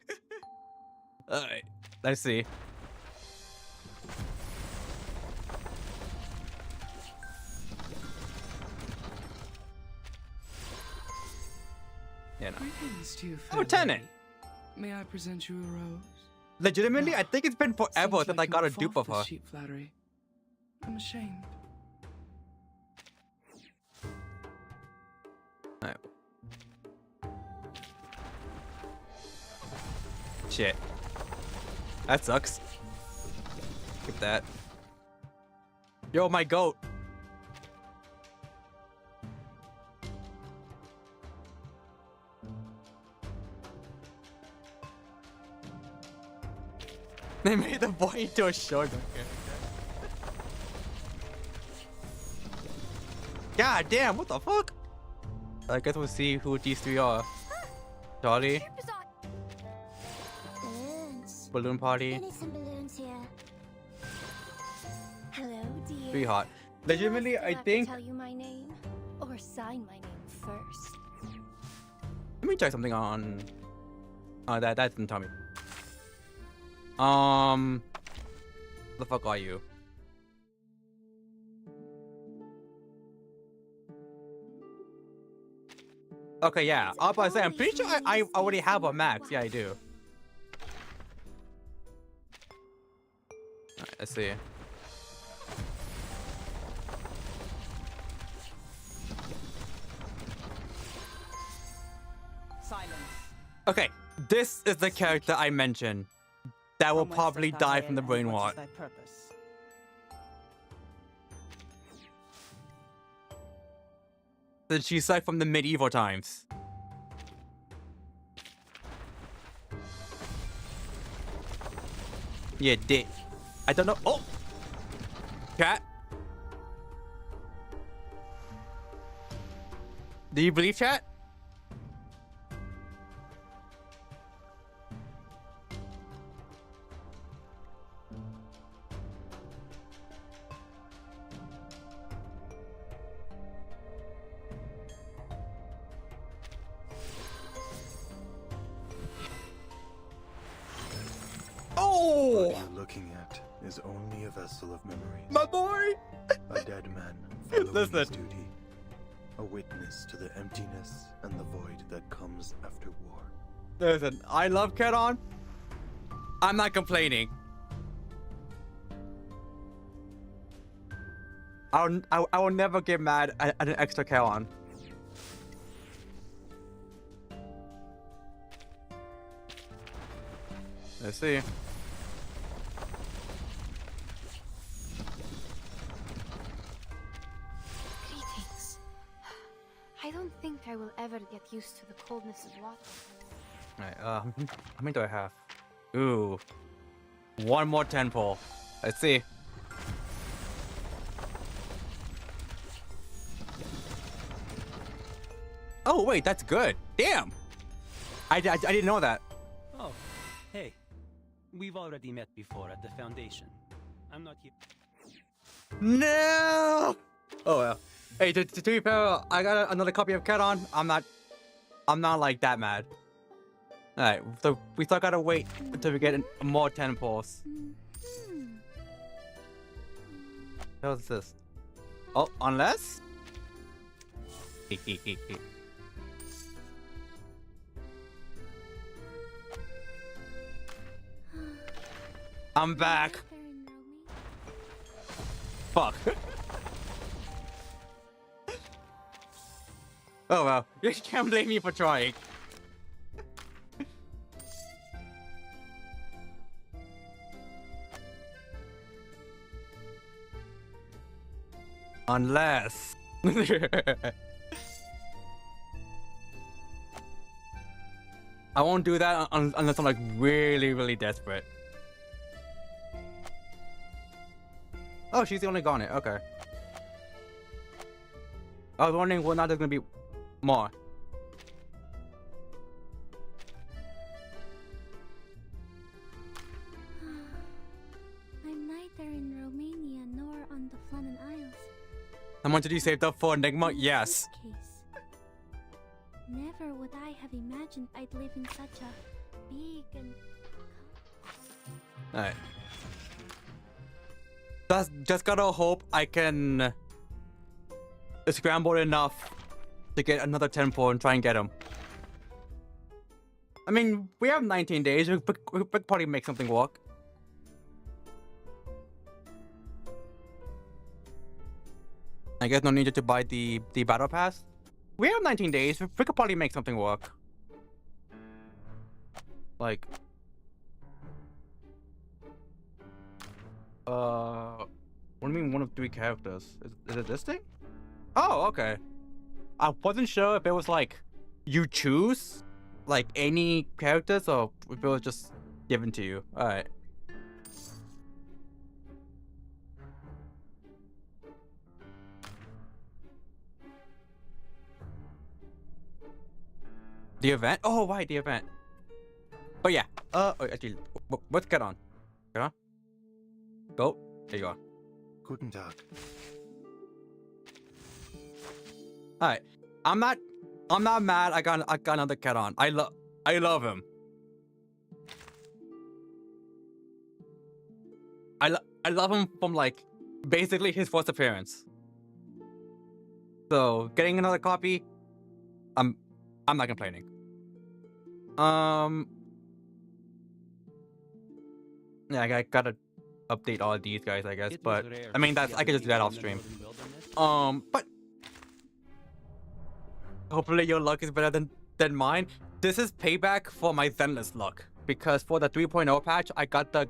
Alright, let's see. You know. Greetings to you, Oh, tenant. May I present you a rose? Legitimately, I think it's been forever since I got a dupe of her. Cheap flattery. I'm ashamed. Alright. Shit. That sucks. Skip that. Yo, my goat. They made the boy into a short character. God damn, what the fuck? I guess we'll see who these three are. Charlie. Balloon party. Some balloons here. Hello, dear. Pretty hot. Legitimately, I think. Tell you my name or sign my name first. Let me check something on. Oh, that didn't tell me. The fuck are you? Okay, yeah. I was about to say, I'm pretty sure I already have a max. Yeah, I do. Alright, let's see. Silence. Okay, this is the character I mentioned that will probably die from the brain rot. That she's like from the medieval times. Yeah, dick. I don't know. Oh! Cat? Do you believe chat? What you're looking at is only a vessel of memory. My boy! A dead man following his Listen. duty. A witness to the emptiness and the void that comes after war. Listen, I love Keron. I'm not complaining. I will never get mad at an extra Keron. Let's see. Greetings. I don't think I will ever get used to the coldness of water. Alright, how many do I have? Ooh. One more 10 pole. Let's see. Oh, wait, that's good. Damn! I didn't know that. Oh, hey. We've already met before at the Foundation. I'm not here. No! Oh, well. Hey, to be fair, I got another copy of Keron. I'm not like that mad. Alright, so we still gotta wait until we get more 10 poles. How's this? Oh, unless? I'm back. Fuck. Oh well, you can't blame me for trying. Unless... I won't do that unless I'm like really, really desperate. Oh, she's the only garnet. Okay. I was wondering when there's gonna be more. I'm neither in Romania nor on the Flannan Isles. Someone did you saved up for Enigma? Yes. Case. Never would I have imagined I'd live in such a big and... Alright. Just gotta hope I can scramble enough to get another 10 and try and get him. I mean, we have 19 days. We could probably make something work. I guess no need to buy the battle pass. We have 19 days. We could probably make something work. Like, what do you mean one of 3 characters? Is it this thing? Oh, okay. I wasn't sure if it was like you choose like any characters or if it was just given to you. All right. The event? Oh, right, the event. Oh yeah. Actually, let's get on. Get on. Go. There you go. Guten Tag. All right. I'm not mad. I got another cat on. I love him. I love him from like basically his first appearance. So getting another copy, I'm not complaining. Yeah, I gotta update all these guys, I guess. But I mean, I could just do that off stream. But hopefully your luck is better than mine. This is payback for my Zenless luck, because for the 3.0 patch, I got the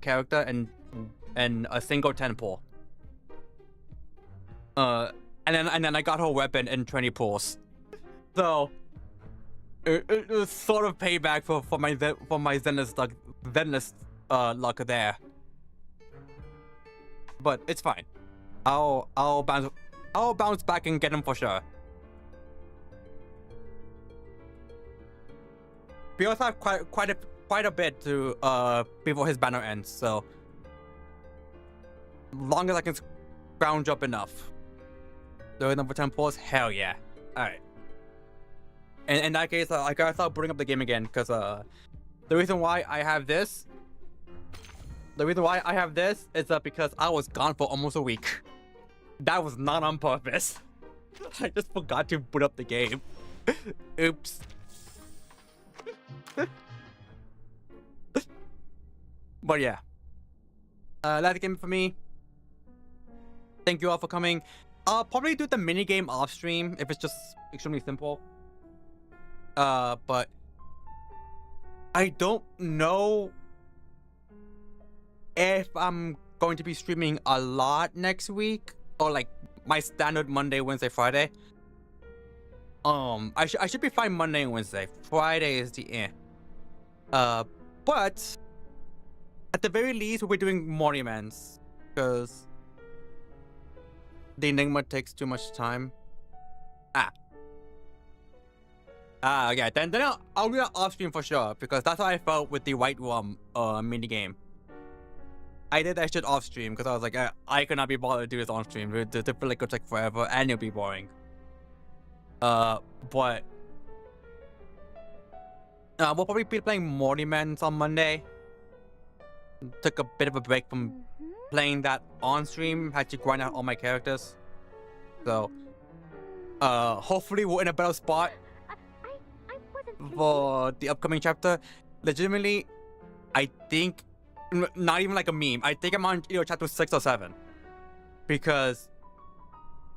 character and a single 10 pull. And then I got her weapon in 20 pulls. So it was sort of payback for my Zenless luck there. But it's fine. I'll bounce back and get him for sure. We also have quite a bit to before his banner ends, so long as I can scrounge up enough. The number 10 pulls, hell yeah. Alright. And in that case, I gotta start bringing up the game again, because the reason why I have this is because I was gone for almost a week. That was not on purpose. I just forgot to boot up the game. Oops. But yeah. That's the game for me. Thank you all for coming. I'll probably do the mini game off stream if it's just extremely simple. But I don't know if I'm going to be streaming a lot next week, or like my standard Monday, Wednesday, Friday. I should be fine Monday and Wednesday. Friday is the but at the very least we'll be doing morning events, because the Enigma takes too much time. Yeah, then I'll do that off stream for sure, because that's how I felt with the White Rum mini game. I did that shit off stream because I was like, I could not be bothered to do this on stream. The feel like it'll take forever and it'll be boring. But we'll probably be playing Morning Men's on Monday. Took a bit of a break from playing that on stream. Had to grind out all my characters. So hopefully we're in a better spot for the upcoming chapter. Legitimately, I think, not even like a meme, I think I'm on either chapter 6 or 7, because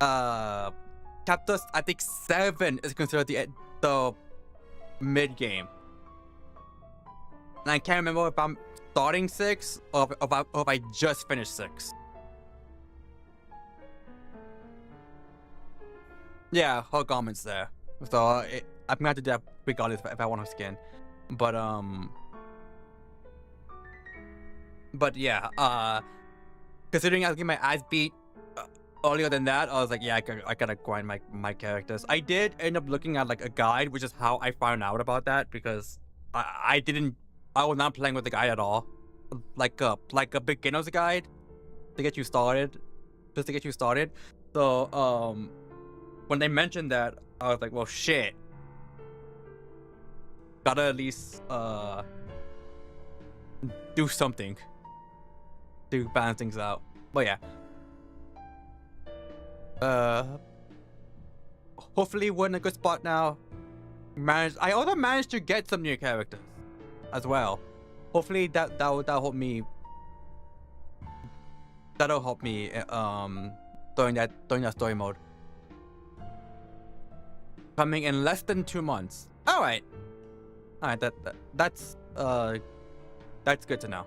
chapter, I think 7 is considered the mid game, and I can't remember if I'm starting 6 or if I just finished 6. Yeah, her garment's there, so I'm gonna have to do that regardless if I want her skin. But yeah, considering I was getting my ass beat earlier than that, I was like, yeah, I gotta grind my characters. I did end up looking at like a guide, which is how I found out about that, because I was not playing with the guide at all, like a beginner's guide to get you started, just to get you started. So when they mentioned that, I was like, well, shit, gotta at least do something to balance things out. But yeah, hopefully we're in a good spot now. I also managed to get some new characters as well. Hopefully that'll help me. That'll help me during that story mode. Coming in less than 2 months. All right. That's good to know.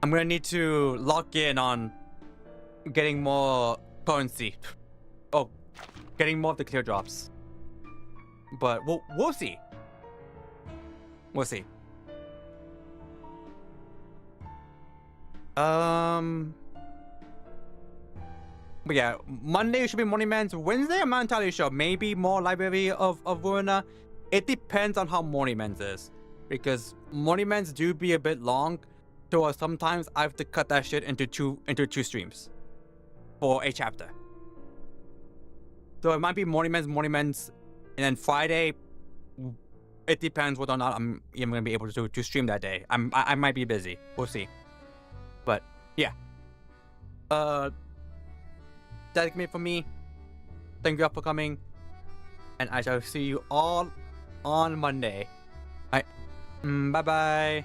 I'm gonna need to lock in on getting more currency. Oh, getting more of the clear drops. But we'll see. We'll see. But yeah, Monday should be Morning Man's. Wednesday, I'm not entirely sure. Maybe more Library of Ruina. It depends on how Morning Man's is, because Morning Man's do be a bit long, so sometimes I have to cut that shit into two streams for a chapter. So it might be Morning Man's, and then Friday. It depends whether or not I'm even gonna be able to stream that day. I might be busy. We'll see. But yeah. That's it for me. Thank you all for coming, and I shall see you all on Monday. Bye bye.